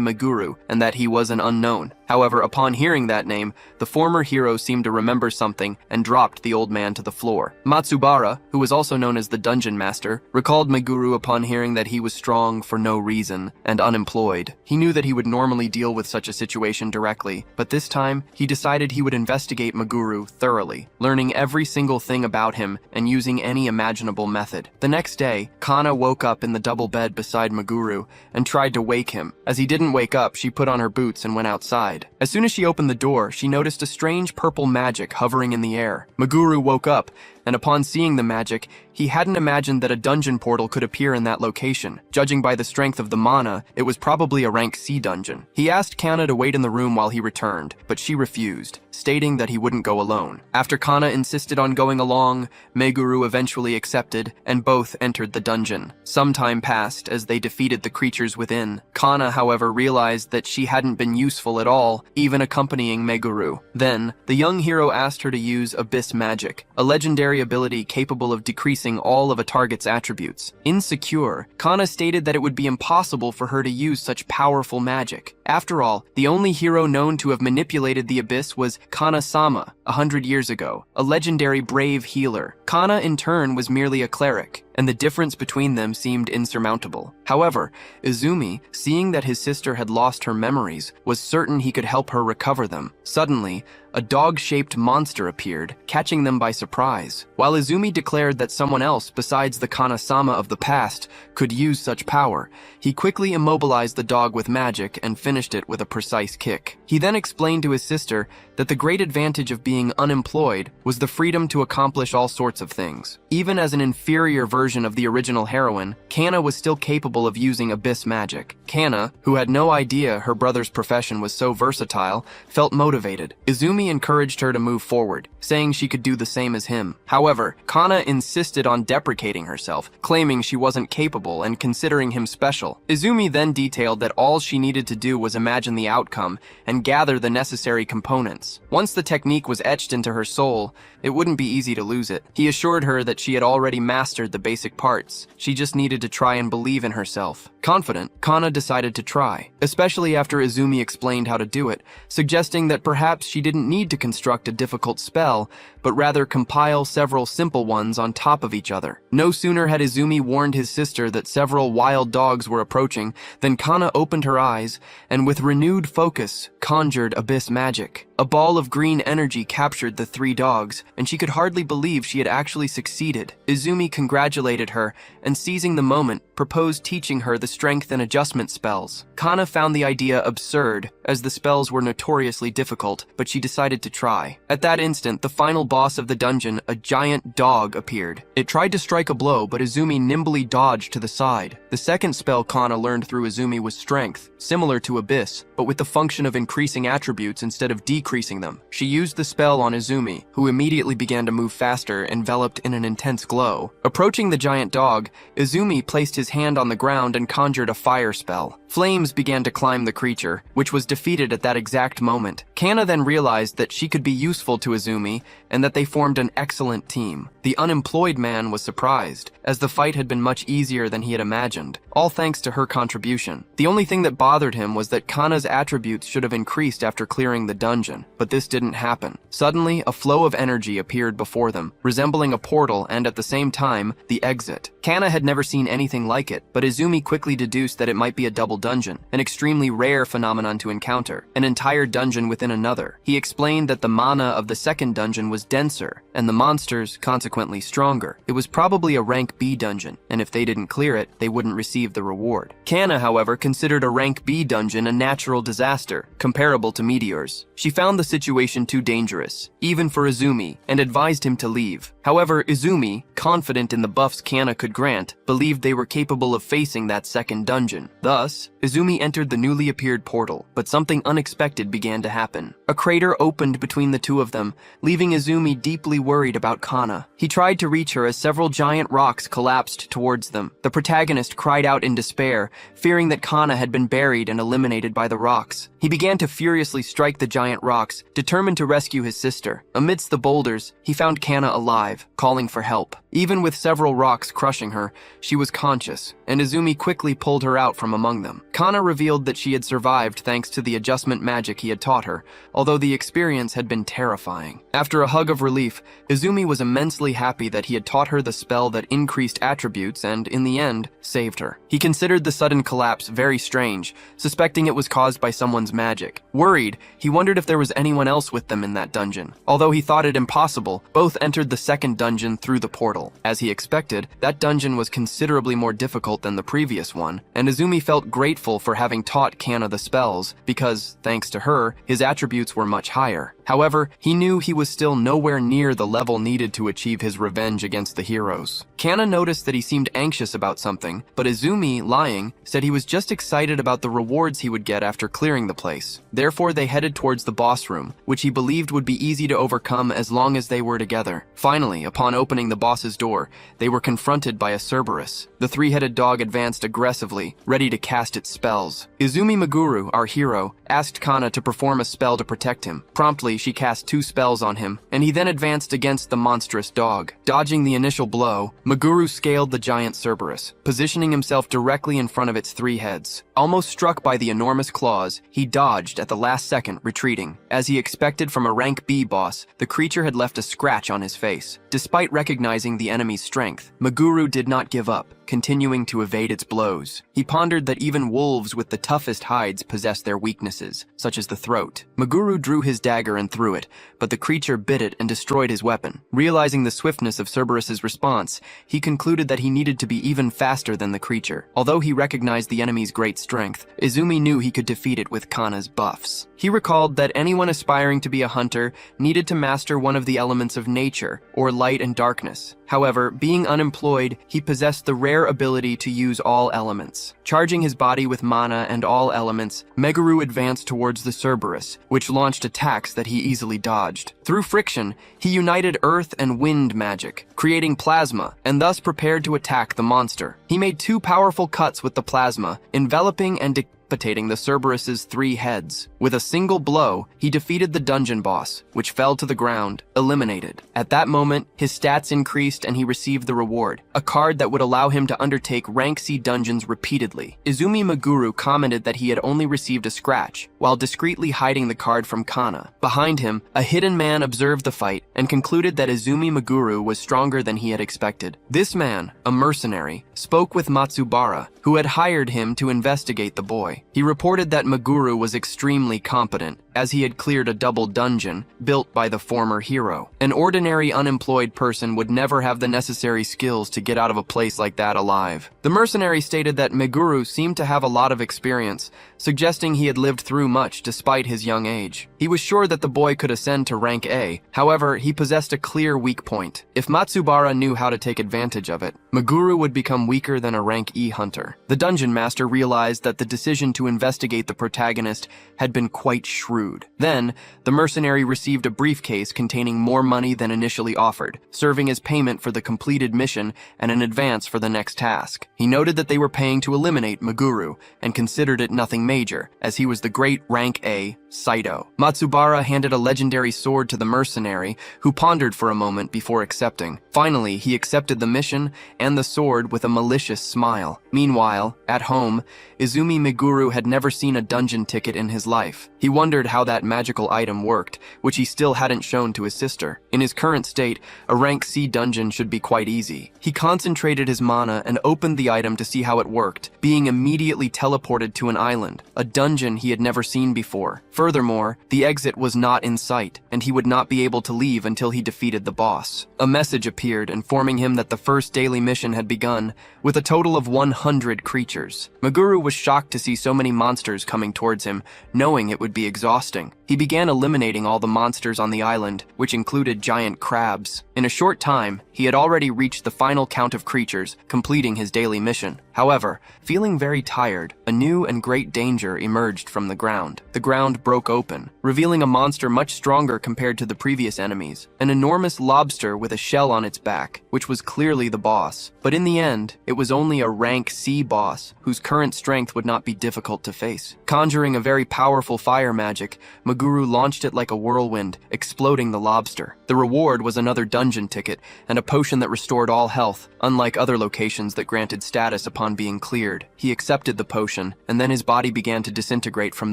Meguru and that he was an unknown. However, upon hearing that name, the former hero seemed to remember something and dropped the old man to the floor. Matsubara, who was also known as the Dungeon Master, recalled Meguru upon hearing that he was strong for no reason and unemployed. He knew that he would normally deal with such a situation directly, but this time, he decided he would investigate Meguru thoroughly, learning every single thing about him and using any imaginable method. The next day, Kana woke up in the double bed beside Meguru and tried to wake him. As he didn't wake up, she put on her boots and went outside. As soon as she opened the door, she noticed a strange purple magic hovering in the air. Meguru woke up, and upon seeing the magic, he hadn't imagined that a dungeon portal could appear in that location. Judging by the strength of the mana, it was probably a rank C dungeon. He asked Kana to wait in the room while he returned, but she refused, stating that he wouldn't go alone. After Kana insisted on going along, Meguru eventually accepted, and both entered the dungeon. Some time passed as they defeated the creatures within. Kana, however, realized that she hadn't been useful at all, even accompanying Meguru. Then, the young hero asked her to use Abyss Magic, a legendary ability capable of decreasing all of a target's attributes. Insecure, Kana stated that it would be impossible for her to use such powerful magic. After all, the only hero known to have manipulated the Abyss was Kana-sama, 100 years ago, a legendary brave healer. Kana, in turn, was merely a cleric, and the difference between them seemed insurmountable. However, Izumi, seeing that his sister had lost her memories, was certain he could help her recover them. Suddenly, a dog-shaped monster appeared, catching them by surprise. While Izumi declared that someone else besides the Kana-sama of the past could use such power, he quickly immobilized the dog with magic and finished it with a precise kick. He then explained to his sister that the great advantage of being unemployed was the freedom to accomplish all sorts of things. Even as an inferior version of the original heroine, Kana was still capable of using Abyss Magic. Kana, who had no idea her brother's profession was so versatile, felt motivated. Izumi encouraged her to move forward, saying she could do the same as him. However, Kana insisted on deprecating herself, claiming she wasn't capable and considering him special. Izumi then detailed that all she needed to do was imagine the outcome and gather the necessary components. Once the technique was etched into her soul, it wouldn't be easy to lose it. He assured her that she had already mastered the basic parts. She just needed to try and believe in herself. Confident, Kana decided to try, especially after Izumi explained how to do it, suggesting that perhaps she didn't need to construct a difficult spell, but rather compile several simple ones on top of each other. No sooner had Izumi warned his sister that several wild dogs were approaching than Kana opened her eyes and with renewed focus conjured Abyss Magic. A ball of green energy captured the 3 dogs, and she could hardly believe she had actually succeeded. Izumi congratulated her, and seizing the moment, proposed teaching her the strength and adjustment spells. Kana found the idea absurd, as the spells were notoriously difficult, but she decided to try. At that instant, the final boss of the dungeon, a giant dog, appeared. It tried to strike a blow, but Izumi nimbly dodged to the side. The second spell Kana learned through Izumi was Strength, similar to Abyss, but with the function of increasing attributes instead of decreasing them. She used the spell on Izumi, who immediately began to move faster, enveloped in an intense glow. Approaching the giant dog, Izumi placed his hand on the ground and conjured a fire spell. Flames began to climb the creature, which was defeated at that exact moment. Kana then realized that she could be useful to Izumi and that they formed an excellent team. The unemployed man was surprised, as the fight had been much easier than he had imagined, all thanks to her contribution. The only thing that bothered him was that Kana's attributes should have increased after clearing the dungeon, but this didn't happen. Suddenly, a flow of energy appeared before them, resembling a portal and, at the same time, the exit. Kana had never seen anything like it, but Izumi quickly deduced that it might be a double dungeon, an extremely rare phenomenon to encounter, an entire dungeon within another. He explained that the mana of the second dungeon was denser, and the monsters, consequently, stronger. It was probably a rank B dungeon, and if they didn't clear it, they wouldn't receive the reward. Kana, however, considered a rank B dungeon a natural disaster, comparable to meteors. She found the situation too dangerous, even for Izumi, and advised him to leave. However, Izumi, confident in the buffs Kana could grant, believed they were capable of facing that second dungeon. Thus, Izumi entered the newly appeared portal, but something unexpected began to happen. A crater opened between the two of them, leaving Izumi deeply worried about Kana. He tried to reach her as several giant rocks collapsed towards them. The protagonist cried out in despair, fearing that Kana had been buried and eliminated by the rocks. He began to furiously strike the giant rocks, determined to rescue his sister. Amidst the boulders, he found Kana alive, calling for help. Even with several rocks crushing her, she was conscious, and Izumi quickly pulled her out from among them. Kana revealed that she had survived thanks to the adjustment magic he had taught her, although the experience had been terrifying. After a hug of relief, Izumi was immensely happy that he had taught her the spell that increased attributes and, in the end, saved her. He considered the sudden collapse very strange, suspecting it was caused by someone's magic. Worried, he wondered if there was anyone else with them in that dungeon. Although he thought it impossible, both entered the second dungeon through the portal. As he expected, that dungeon was considerably more difficult than the previous one, and Izumi felt grateful for having taught Kana the spells, because, thanks to her, his attributes were much higher. However, he knew he was still nowhere near the level needed to achieve his revenge against the heroes. Kana noticed that he seemed anxious about something, but Izumi, lying, said he was just excited about the rewards he would get after clearing the place. Therefore, they headed towards the boss room, which he believed would be easy to overcome as long as they were together. Finally, upon opening the boss's door, they were confronted by a Cerberus. The three-headed dog advanced aggressively, ready to cast its spells. Izumi Meguru, our hero, asked Kana to perform a spell to protect him. Promptly, she cast 2 spells on him, and he then advanced against the monstrous dog. Dodging the initial blow, Meguru scaled the giant Cerberus, positioning himself directly in front of its 3 heads. Almost struck by the enormous claws, he dodged at the last second, retreating. As he expected from a rank B boss, the creature had left a scratch on his face. Despite recognizing the enemy's strength, Meguru did not give up, continuing to evade its blows. He pondered that even wolves with the toughest hides possess their weaknesses, such as the throat. Meguru drew his dagger and threw it, but the creature bit it and destroyed his weapon. Realizing the swiftness of Cerberus's response, he concluded that he needed to be even faster than the creature. Although he recognized the enemy's great strength, Izumi knew he could defeat it with Kana's buffs. He recalled that anyone aspiring to be a hunter needed to master one of the elements of nature, or light and darkness. However, being unemployed, he possessed the rare ability to use all elements. Charging his body with mana and all elements, Meguru advanced towards the Cerberus, which launched attacks that he easily dodged. Through friction, he united earth and wind magic, creating plasma, and thus prepared to attack the monster. He made 2 powerful cuts with the plasma, enveloping and decapitating the Cerberus's 3 heads. With a single blow, he defeated the dungeon boss, which fell to the ground, eliminated. At that moment, his stats increased and he received the reward, a card that would allow him to undertake rank C dungeons repeatedly. Izumi Meguru commented that he had only received a scratch, while discreetly hiding the card from Kana. Behind him, a hidden man observed the fight and concluded that Izumi Meguru was stronger than he had expected. This man, a mercenary, spoke with Matsubara, who had hired him to investigate the boy. He reported that Meguru was extremely competent, as he had cleared a double dungeon built by the former hero. An ordinary unemployed person would never have the necessary skills to get out of a place like that alive. The mercenary stated that Meguru seemed to have a lot of experience, suggesting he had lived through much despite his young age. He was sure that the boy could ascend to rank A. However, he possessed a clear weak point. If Matsubara knew how to take advantage of it, Meguru would become weaker than a rank E hunter. The dungeon master realized that the decision to investigate the protagonist had been quite shrewd. Then, the mercenary received a briefcase containing more money than initially offered, serving as payment for the completed mission and an advance for the next task. He noted that they were paying to eliminate Meguru and considered it nothing major, as he was the great rank A Saito. Matsubara handed a legendary sword to the mercenary, who pondered for a moment before accepting. Finally, he accepted the mission and the sword with a malicious smile. Meanwhile, at home, Izumi Meguru had never seen a dungeon ticket in his life. He wondered how that magical item worked, which he still hadn't shown to his sister. In his current state, a rank C dungeon should be quite easy. He concentrated his mana and opened the item to see how it worked, being immediately teleported to an island, a dungeon he had never seen before. Furthermore, the exit was not in sight, and he would not be able to leave until he defeated the boss. A message appeared informing him that the first daily mission had begun, with a total of 100 creatures. Meguru was shocked to see so many monsters coming towards him, knowing it would be exhausting. He began eliminating all the monsters on the island, which included giant crabs. In a short time, he had already reached the final count of creatures, completing his daily mission. However, feeling very tired, a new and great danger emerged from the ground. The ground broke open, revealing a monster much stronger compared to the previous enemies, an enormous lobster with a shell on its back, which was clearly the boss. But in the end, it was only a rank C boss, whose current strength would not be difficult to face. Conjuring a very powerful fire magic, Meguru launched it like a whirlwind, exploding the lobster. The reward was another dungeon ticket and a potion that restored all health, unlike other locations that granted status upon being cleared. He accepted the potion, and then his body began to disintegrate from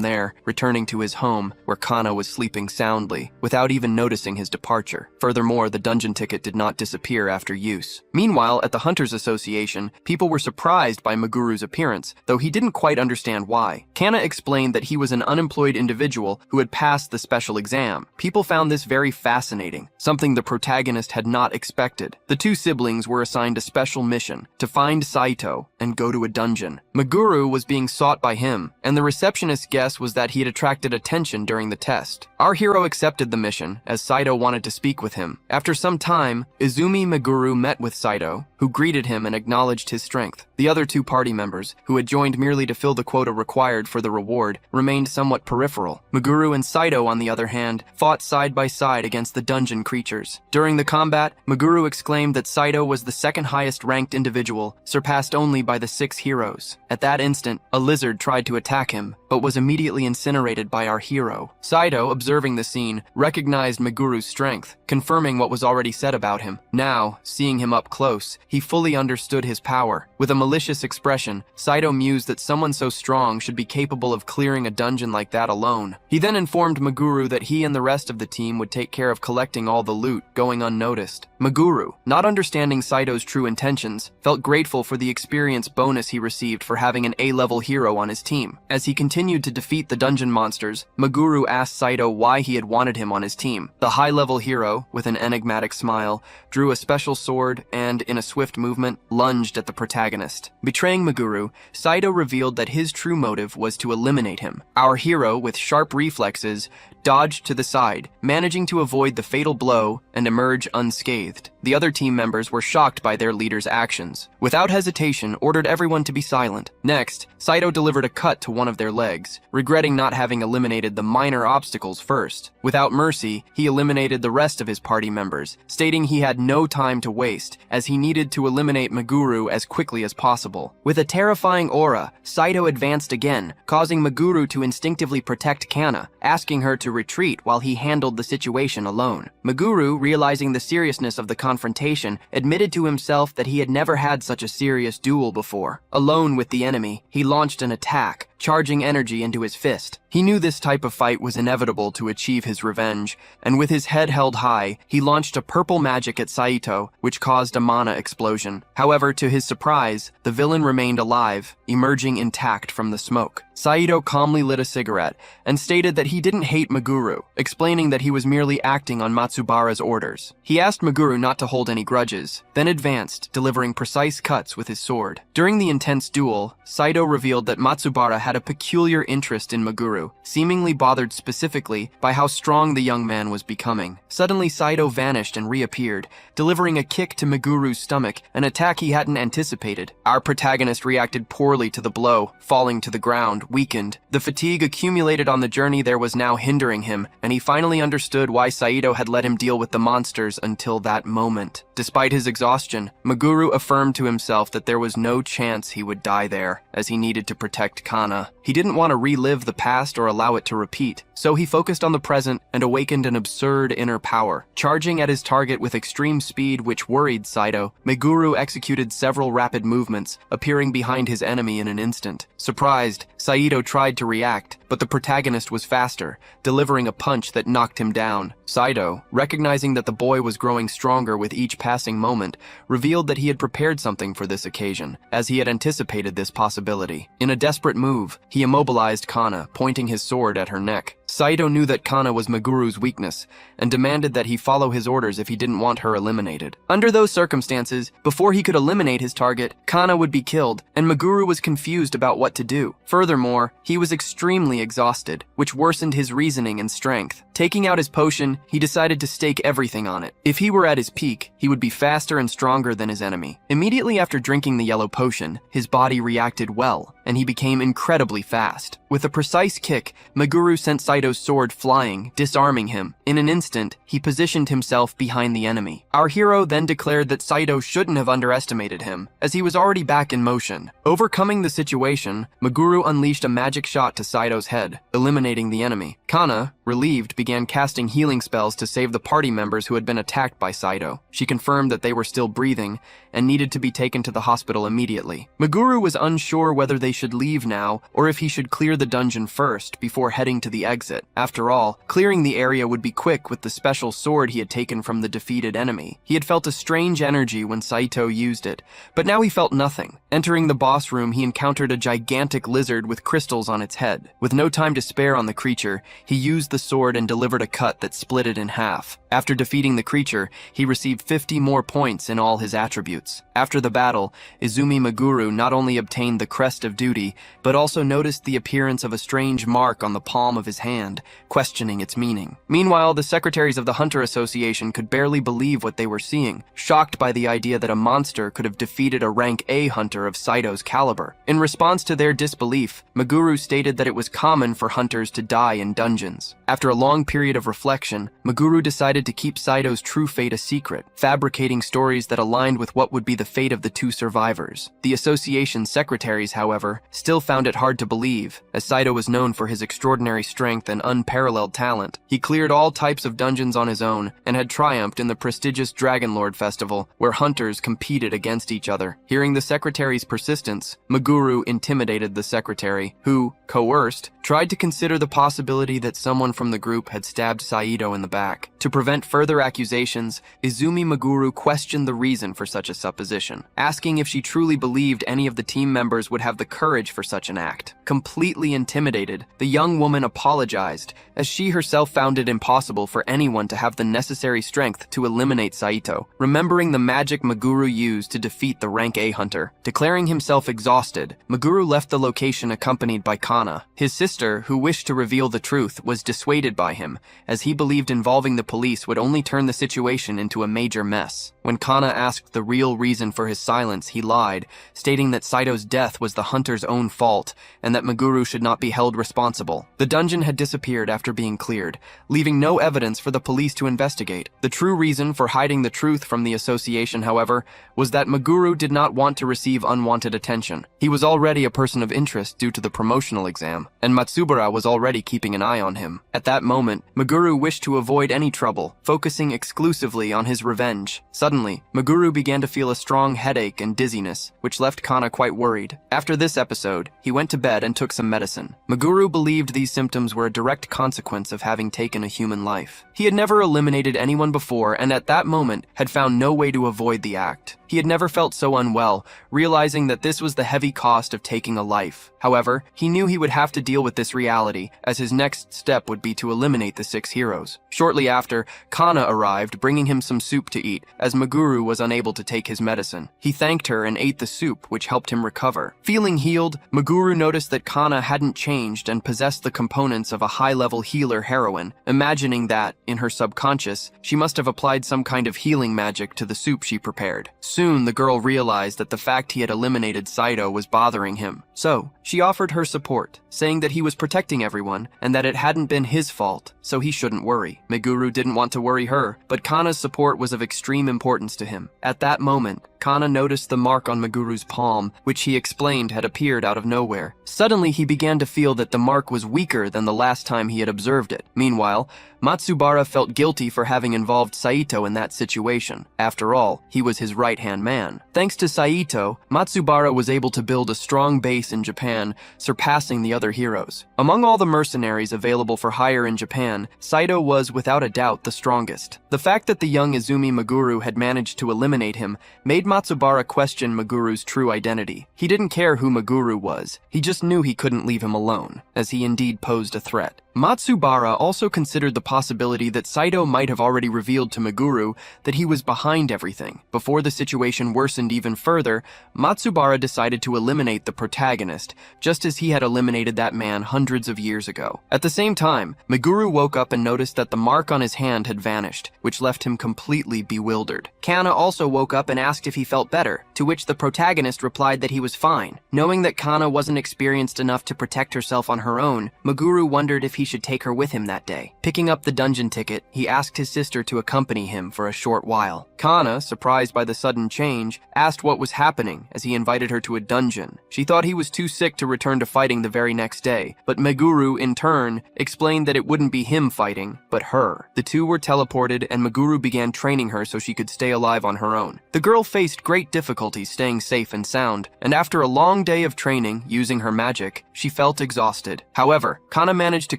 there, returning to his home, where Kana was sleeping soundly, without even noticing his departure. Furthermore, the dungeon ticket did not disappear after use. Meanwhile, at the Hunters Association, people were surprised by Meguru's appearance, though he didn't quite understand why. Kana explained that he was an unemployed individual who had passed the special exam. People found this very fascinating, something the protagonist had not expected. The two siblings were assigned a special mission, to find Saito and go to a dungeon. Meguru was being sought by him, and the receptionist's guess was that he had attracted attention during the test. Our hero accepted the mission, as Saito wanted to speak with him. After some time, Izumi Meguru met with Saito, who greeted him and acknowledged his strength. The other two party members, who had joined merely to fill the quota required for the reward, remained somewhat peripheral. Meguru and Saito, on the other hand, fought side by side against the dungeon creatures. During the combat, Meguru exclaimed that Saito was the second highest ranked individual, surpassed only by the 6 heroes. At that instant, a lizard tried to attack him, but was immediately incinerated by our hero. Saito, observing the scene, recognized Meguru's strength, confirming what was already said about him. Now, seeing him up close, he fully understood his power. With a malicious expression, Saito mused that someone so strong should be capable of clearing a dungeon like that alone. He then informed Meguru that he and the rest of the team would take care of collecting all the loot, going unnoticed. Meguru, not understanding Saito's true intentions, felt grateful for the experience bonus he received for having an A-level hero on his team. As he continued to defeat the dungeon monsters, Meguru asked Saito why he had wanted him on his team. The high-level hero, with an enigmatic smile, drew a special sword and, in a swift movement, lunged at the protagonist. Betraying Meguru, Saito revealed that his true motive was to eliminate him. Our hero, with sharp reflexes, dodged to the side, managing to avoid the fatal blow and emerge unscathed. The other team members were shocked by their leader's actions. Without hesitation, ordered everyone to be silent. Next, Saito delivered a cut to one of their legs, regretting not having eliminated the minor obstacles first. Without mercy, he eliminated the rest of his party members, stating he had no time to waste, as he needed to eliminate Meguru as quickly as possible. With a terrifying aura, Saito advanced again, causing Meguru to instinctively protect Kana, asking her to retreat while he handled the situation alone. Meguru, realizing the seriousness of the confrontation, admitted to himself that he had never had such a serious duel before. Alone with the enemy, he launched an attack, charging energy into his fist. He knew this type of fight was inevitable to achieve his revenge, and with his head held high, he launched a purple magic at Saito, which caused a mana explosion. However, to his surprise, the villain remained alive, emerging intact from the smoke. Saito calmly lit a cigarette and stated that he didn't hate Meguru, explaining that he was merely acting on Matsubara's orders. He asked Meguru not to hold any grudges, then advanced, delivering precise cuts with his sword. During the intense duel, Saito revealed that Matsubara had a peculiar interest in Meguru, seemingly bothered specifically by how strong the young man was becoming. Suddenly, Saito vanished and reappeared, delivering a kick to Meguru's stomach, an attack he hadn't anticipated. Our protagonist reacted poorly to the blow, falling to the ground, weakened. The fatigue accumulated on the journey there was now hindering him, and he finally understood why Saito had let him deal with the monsters until that moment. Despite his exhaustion, Meguru affirmed to himself that there was no chance he would die there, as he needed to protect Kana. He didn't want to relive the past or allow it to repeat, so he focused on the present and awakened an absurd inner power. Charging at his target with extreme speed which worried Saito, Meguru executed several rapid movements, appearing behind his enemy in an instant. Surprised, Saito tried to react, but the protagonist was faster, delivering a punch that knocked him down. Saito, recognizing that the boy was growing stronger with each passing moment, revealed that he had prepared something for this occasion, as he had anticipated this possibility. In a desperate move, he immobilized Kana, pointing his sword at her neck. Saito knew that Kana was Meguru's weakness, and demanded that he follow his orders if he didn't want her eliminated. Under those circumstances, before he could eliminate his target, Kana would be killed, and Meguru was confused about what to do. Furthermore, he was extremely exhausted, which worsened his reasoning and strength. Taking out his potion, he decided to stake everything on it. If he were at his peak, he would be faster and stronger than his enemy. Immediately after drinking the yellow potion, his body reacted well, and he became incredibly fast. With a precise kick, Meguru sent Saito's sword flying, disarming him. In an instant, he positioned himself behind the enemy. Our hero then declared that Saito shouldn't have underestimated him, as he was already back in motion. Overcoming the situation, Meguru unleashed a magic shot to Saito's head, eliminating the enemy. Kana, relieved, began casting healing spells to save the party members who had been attacked by Saito. She confirmed that they were still breathing and needed to be taken to the hospital immediately. Meguru was unsure whether they should leave now or if he should clear the dungeon first before heading to the exit. After all, clearing the area would be quick with the special sword he had taken from the defeated enemy. He had felt a strange energy when Saito used it, but now he felt nothing. Entering the boss room, he encountered a gigantic lizard with crystals on its head. With no time to spare on the creature, he used the sword and delivered a cut that split it in half. After defeating the creature, he received 50 more points in all his attributes. After the battle, Izumi Meguru not only obtained the Crest of Duty, but also noticed the appearance of a strange mark on the palm of his hand, questioning its meaning. Meanwhile, the secretaries of the Hunter Association could barely believe what they were seeing, shocked by the idea that a monster could have defeated a rank A hunter of Saito's caliber. In response to their disbelief, Meguru stated that it was common for hunters to die in dungeons. After a long period of reflection, Meguru decided to keep Saito's true fate a secret, fabricating stories that aligned with what would be the fate of the two survivors. The association's secretaries, however, still found it hard to believe, as Saito was known for his extraordinary strength and unparalleled talent. He cleared all types of dungeons on his own and had triumphed in the prestigious Dragonlord Festival, where hunters competed against each other. Hearing the secretary's persistence, Meguru intimidated the secretary, who, coerced, tried to consider the possibility that someone from the group had stabbed Saito in the back. To prevent further accusations, Izumi Meguru questioned the reason for such a supposition, asking if she truly believed any of the team members would have the courage for such an act. Completely intimidated, the young woman apologized, as she herself found it impossible for anyone to have the necessary strength to eliminate Saito, remembering the magic Meguru used to defeat the rank A hunter. Declaring himself exhausted, Meguru left the location accompanied by Kana. His sister, who wished to reveal the truth, was dissuaded by him, as he believed involving the police would only turn the situation into a major mess. When Kana asked the real reason for his silence, he lied, stating that Saito's death was the hunter's own fault and that Meguru should not be held responsible. The dungeon had disappeared after being cleared, leaving no evidence for the police to investigate. The true reason for hiding the truth from the association, however, was that Meguru did not want to receive unwanted attention. He was already a person of interest due to the promotional exam, and Matsubara was already keeping an eye on him. At that moment, moment, Meguru wished to avoid any trouble, focusing exclusively on his revenge. Suddenly, Meguru began to feel a strong headache and dizziness, which left Kana quite worried. After this episode, he went to bed and took some medicine. Meguru believed these symptoms were a direct consequence of having taken a human life. He had never eliminated anyone before and at that moment had found no way to avoid the act. He had never felt so unwell, realizing that this was the heavy cost of taking a life. However, he knew he would have to deal with this reality, as his next step would be to eliminate the 6 heroes. Shortly after, Kana arrived, bringing him some soup to eat, as Meguru was unable to take his medicine. He thanked her and ate the soup, which helped him recover. Feeling healed, Meguru noticed that Kana hadn't changed and possessed the components of a high-level healer heroine, imagining that, in her subconscious, she must have applied some kind of healing magic to the soup she prepared. Soon, the girl realized that the fact he had eliminated Saito was bothering him. So, she offered her support, saying that he was protecting everyone and that it hadn't been his fault, so he shouldn't worry. Meguru didn't want to worry her, but Kana's support was of extreme importance to him. At that moment, Kana noticed the mark on Meguru's palm, which he explained had appeared out of nowhere. Suddenly, he began to feel that the mark was weaker than the last time he had observed it. Meanwhile, Matsubara felt guilty for having involved Saito in that situation. After all, he was his right-hand man. Thanks to Saito, Matsubara was able to build a strong base in Japan, surpassing the other heroes. Among all the mercenaries available for hire in Japan, Saito was without a doubt the strongest. The fact that the young Izumi Meguru had managed to eliminate him made Matsubara question Meguru's true identity. He didn't care who Meguru was, he just knew he couldn't leave him alone, as he indeed posed a threat. Matsubara also considered the possibility that Saito might have already revealed to Meguru that he was behind everything. Before the situation worsened even further, Matsubara decided to eliminate the protagonist, just as he had eliminated that man hundreds of years ago. At the same time, Meguru woke up and noticed that the mark on his hand had vanished, which left him completely bewildered. Kana also woke up and asked if he felt better, to which the protagonist replied that he was fine. Knowing that Kana wasn't experienced enough to protect herself on her own, Meguru wondered if he should take her with him that day. Picking up the dungeon ticket, he asked his sister to accompany him for a short while. Kana, surprised by the sudden change, asked what was happening as he invited her to a dungeon. She thought he was too sick to return to fighting the very next day, but Meguru, in turn, explained that it wouldn't be him fighting, but her. The two were teleported and Meguru began training her so she could stay alive on her own. The girl faced great difficulties staying safe and sound, and after a long day of training using her magic, she felt exhausted. However, Kana managed to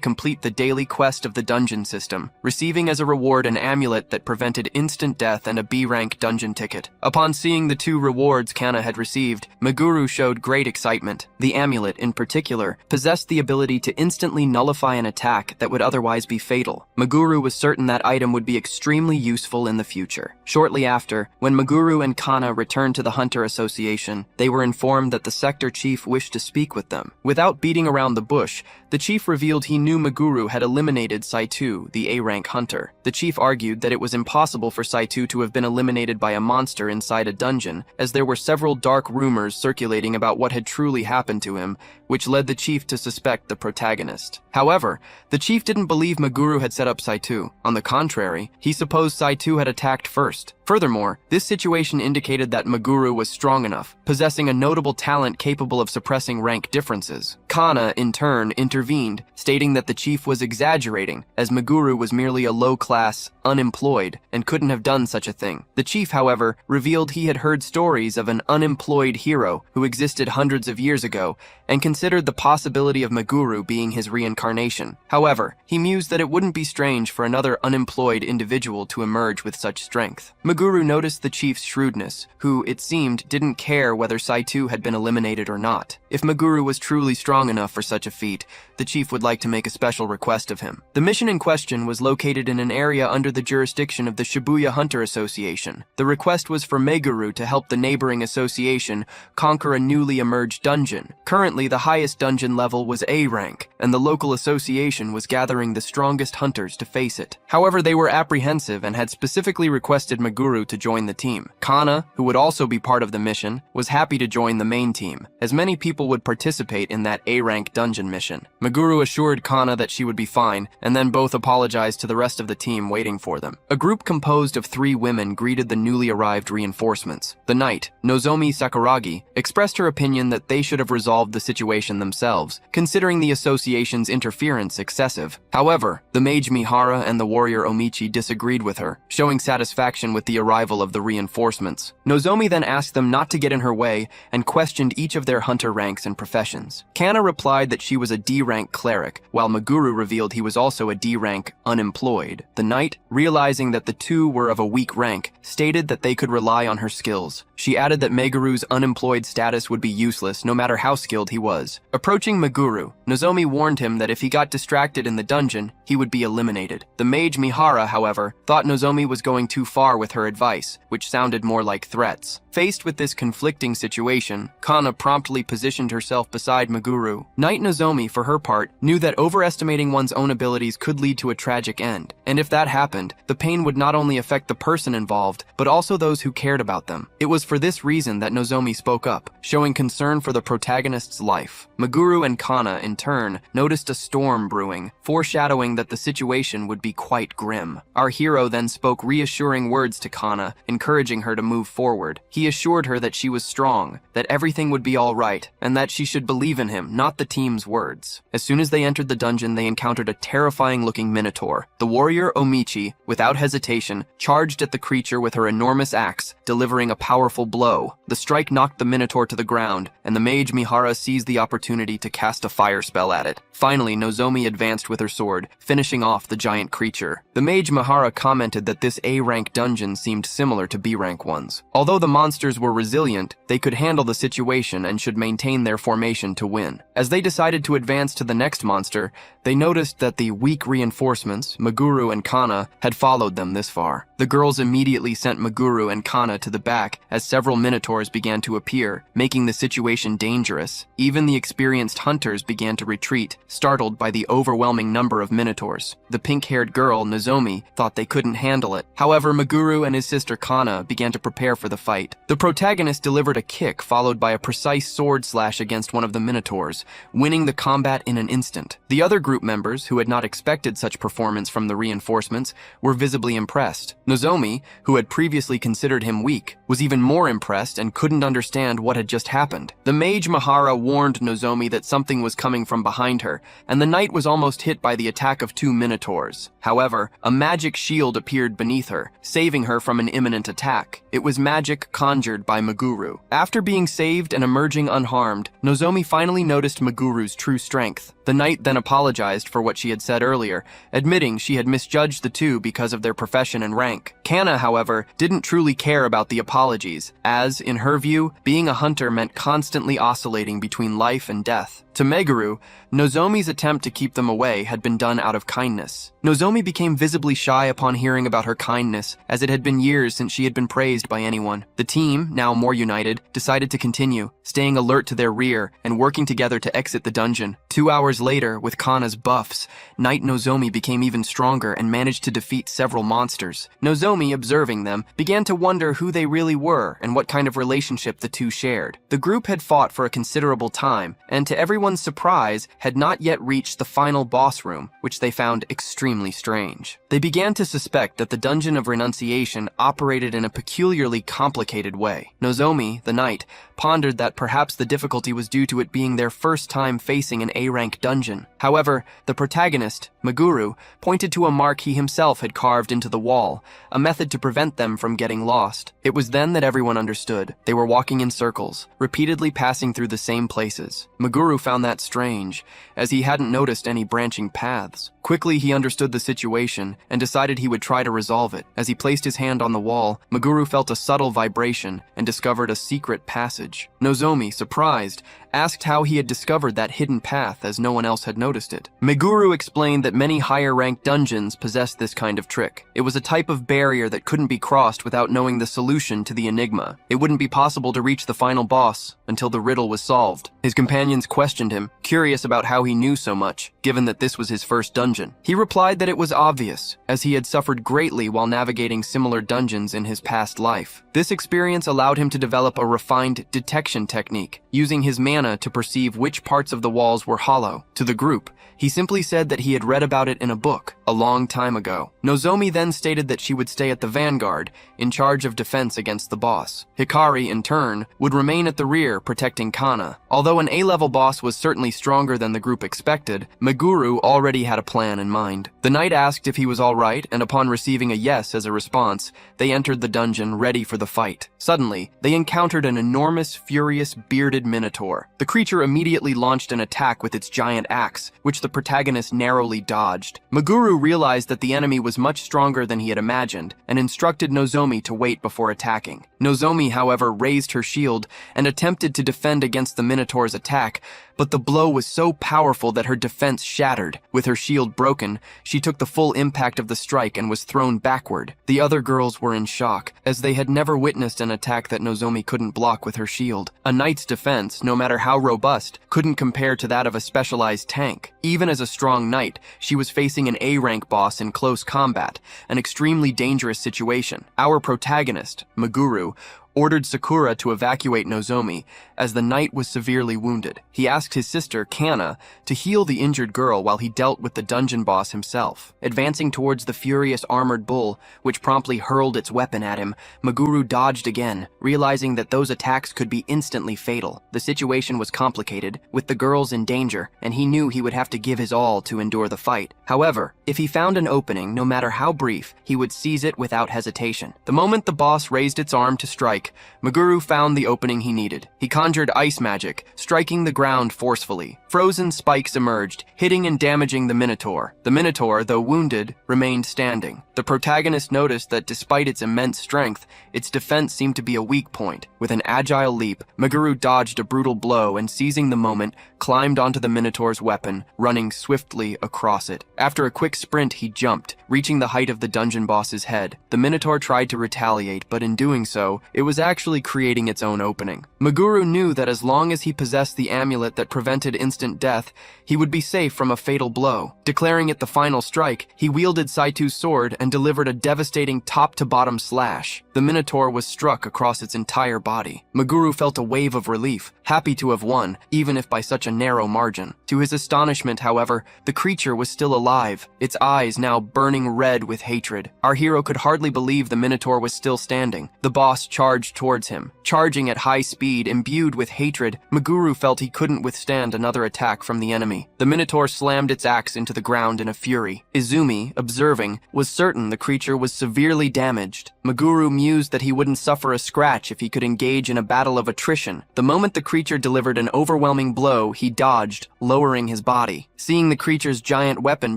complete the daily quest of the dungeon system, receiving as a reward an amulet that prevented instant death and a B-rank dungeon ticket. Upon seeing the 2 rewards Kana had received, Meguru showed great excitement. The amulet, in particular, possessed the ability to instantly nullify an attack that would otherwise be fatal. Meguru was certain that item would be extremely useful in the future. Shortly after, when Meguru and Kana returned to the Hunter Association, they were informed that the sector chief wished to speak with them. Without beating around the bush, the chief revealed he knew Meguru had eliminated Saitu, the A-rank hunter. The chief argued that it was impossible for Saitu to have been eliminated by a monster inside a dungeon, as there were several dark rumors circulating about what had truly happened to him, which led the chief to suspect the protagonist. However, the chief didn't believe Meguru had set up Saitu. On the contrary, he supposed Saitu had attacked first. Furthermore, this situation indicated that Meguru was strong enough, possessing a notable talent capable of suppressing rank differences. Kana, in turn, intervened, stating that the chief was exaggerating, as Meguru was merely a low-class, unemployed, and couldn't have done such a thing. The chief, however, revealed he had heard stories of an unemployed hero who existed hundreds of years ago, and considered the possibility of Meguru being his reincarnation. However, he mused that it wouldn't be strange for another unemployed individual to emerge with such strength. Meguru noticed the chief's shrewdness, who, it seemed, didn't care whether Saitu had been eliminated or not. If Meguru was truly strong enough for such a feat, the chief would like to make a special request of him. The mission in question was located in an area under the jurisdiction of the Shibuya Hunter Association. The request was for Meguru to help the neighboring association conquer a newly emerged dungeon. Currently, the highest dungeon level was A rank, and the local association was gathering the strongest hunters to face it. However, they were apprehensive and had specifically requested Meguru to join the team. Kana, who would also be part of the mission, was happy to join the main team, as many people would participate in that A-rank dungeon mission. Meguru assured Kana that she would be fine, and then both apologized to the rest of the team waiting for them. A group composed of 3 women greeted the newly arrived reinforcements. The knight, Nozomi Sakuragi, expressed her opinion that they should have resolved the situation themselves, considering the association's interference excessive. However, the mage Mihara and the warrior Omichi disagreed with her, showing satisfaction with the arrival of the reinforcements. Nozomi then asked them not to get in her way and questioned each of their hunter ranks and professions. Kana replied that she was a D-rank cleric, while Meguru revealed he was also a D-rank unemployed. The knight, realizing that the two were of a weak rank, stated that they could rely on her skills. She added that Meguru's unemployed status would be useless no matter how skilled he was. Approaching Meguru, Nozomi warned him that if he got distracted in the dungeon, he would be eliminated. The mage Mihara, however, thought Nozomi was going too far with her advice, which sounded more like threats. Faced with this conflicting situation, Kana promptly positioned herself beside Meguru. Knight Nozomi, for her part, knew that overestimating one's own abilities could lead to a tragic end, and if that happened, the pain would not only affect the person involved, but also those who cared about them. It was for this reason that Nozomi spoke up, showing concern for the protagonist's life. Meguru and Kana, in turn, noticed a storm brewing, foreshadowing that the situation would be quite grim. Our hero then spoke reassuring words to Kana, encouraging her to move forward. He assured her that she was strong, that everything would be all right, and that she should believe in him, not the team's words. As soon as they entered the dungeon, they encountered a terrifying-looking minotaur. The warrior Omichi, without hesitation, charged at the creature with her enormous axe, delivering a powerful blow. The strike knocked the minotaur to the ground, and the mage Mihara seized the opportunity to cast a fire spell at it. Finally, Nozomi advanced with her sword, finishing off the giant creature. The mage Mihara commented that this A-rank dungeon seemed similar to B-rank ones. Although the monsters were resilient, they could handle the situation and should maintain their formation to win. As they decided to advance to the next monster, they noticed that the weak reinforcements, Meguru and Kana, had followed them this far. The girls immediately sent Meguru and Kana to the back as several minotaurs began to appear, making the situation dangerous. Even the experienced hunters began to retreat, startled by the overwhelming number of minotaurs. The pink-haired girl, Nozomi, thought they couldn't handle it. However, Meguru and his sister Kana began to prepare for the fight. The protagonist delivered a kick followed by a precise sword slash against one of the minotaurs, winning the combat in an instant. The other group members, who had not expected such performance from the reinforcements, were visibly impressed. Nozomi, who had previously considered him weak, was even more impressed and couldn't understand what had just happened. The mage Mihara warned Nozomi that something was coming from behind her, and the knight was almost hit by the attack of two minotaurs. However, a magic shield appeared beneath her, saving her from an imminent attack. It was magic conjured by Meguru. After being saved and emerging unharmed, Nozomi finally noticed Meguru's true strength. The knight then apologized for what she had said earlier, admitting she had misjudged the two because of their profession and rank. Kana, however, didn't truly care about the apologies, as, in her view, being a hunter meant constantly oscillating between life and death. To Meguru, Nozomi's attempt to keep them away had been done out of kindness. Nozomi became visibly shy upon hearing about her kindness, as it had been years since she had been praised by anyone. The team, now more united, decided to continue, staying alert to their rear and working together to exit the dungeon. 2 hours later, with Kana's buffs, Knight Nozomi became even stronger and managed to defeat several monsters. Nozomi, observing them, began to wonder who they really were and what kind of relationship the two shared. The group had fought for a considerable time, and to everyone's surprise, had not yet reached the final boss room, which they found extremely strange. They began to suspect that the Dungeon of Renunciation operated in a peculiarly complicated way. Nozomi, the knight, pondered that perhaps the difficulty was due to it being their first time facing an A-rank dungeon. However, the protagonist, Meguru, pointed to a mark he himself had carved into the wall, a method to prevent them from getting lost. It was then that everyone understood. They were walking in circles, repeatedly passing through the same places. Meguru found that strange, as he hadn't noticed any branching paths. Quickly, he understood the situation and decided he would try to resolve it. As he placed his hand on the wall, Meguru felt a subtle vibration and discovered a secret passage. Nozomi, surprised, asked how he had discovered that hidden path as no one else had noticed it. Meguru explained that many higher-ranked dungeons possessed this kind of trick. It was a type of barrier that couldn't be crossed without knowing the solution to the enigma. It wouldn't be possible to reach the final boss until the riddle was solved. His companions questioned him, curious about how he knew so much, given that this was his first dungeon. He replied that it was obvious, as he had suffered greatly while navigating similar dungeons in his past life. This experience allowed him to develop a refined detection technique, using his mana to perceive which parts of the walls were hollow. To the group, he simply said that he had read about it in a book a long time ago. Nozomi then stated that she would stay at the vanguard, in charge of defense against the boss. Hikari, in turn, would remain at the rear, protecting Kana. Although an A-level boss was certainly stronger than the group expected, Meguru already had a plan in mind. The knight asked if he was alright, and upon receiving a yes as a response, they entered the dungeon ready for the fight. Suddenly, they encountered an enormous, furious, bearded minotaur. The creature immediately launched an attack with its giant axe, which the protagonist narrowly dodged. Meguru realized that the enemy was much stronger than he had imagined, and instructed Nozomi to wait before attacking. Nozomi, however, raised her shield and attempted to defend against the minotaur's attack, but the blow was so powerful that her defense shattered. With her shield broken, she took the full impact of the strike and was thrown backward. The other girls were in shock, as they had never witnessed an attack that Nozomi couldn't block with her shield. A knight's defense, no matter how robust, couldn't compare to that of a specialized tank. Even as a strong knight, she was facing an A-rank boss in close combat, an extremely dangerous situation. Our protagonist, Meguru, ordered Sakura to evacuate Nozomi, as the knight was severely wounded. He asked his sister, Kana, to heal the injured girl while he dealt with the dungeon boss himself. Advancing towards the furious armored bull, which promptly hurled its weapon at him, Meguru dodged again, realizing that those attacks could be instantly fatal. The situation was complicated, with the girls in danger, and he knew he would have to give his all to endure the fight. However, if he found an opening, no matter how brief, he would seize it without hesitation. The moment the boss raised its arm to strike, Meguru found the opening he needed. He conjured ice magic, striking the ground forcefully. Frozen spikes emerged, hitting and damaging the Minotaur. The Minotaur, though wounded, remained standing. The protagonist noticed that despite its immense strength, its defense seemed to be a weak point. With an agile leap, Meguru dodged a brutal blow and, seizing the moment, climbed onto the Minotaur's weapon, running swiftly across it. After a quick sprint, he jumped, reaching the height of the dungeon boss's head. The Minotaur tried to retaliate, but in doing so, it was actually creating its own opening. Meguru knew that as long as he possessed the amulet that prevented instant death, he would be safe from a fatal blow. Declaring it the final strike, he wielded Saitu's sword and delivered a devastating top-to-bottom slash. The Minotaur was struck across its entire body. Meguru felt a wave of relief, happy to have won, even if by such a narrow margin. To his astonishment, however, the creature was still alive, its eyes now burning red with hatred. Our hero could hardly believe the Minotaur was still standing. The boss charged towards him. Charging at high speed, imbued with hatred, Meguru felt he couldn't withstand another attack from the enemy. The Minotaur slammed its axe into the ground in a fury. Izumi, observing, was certain the creature was severely damaged. Meguru mused that he wouldn't suffer a scratch if he could engage in a battle of attrition. The moment the creature delivered an overwhelming blow, he dodged, lowering his body. Seeing the creature's giant weapon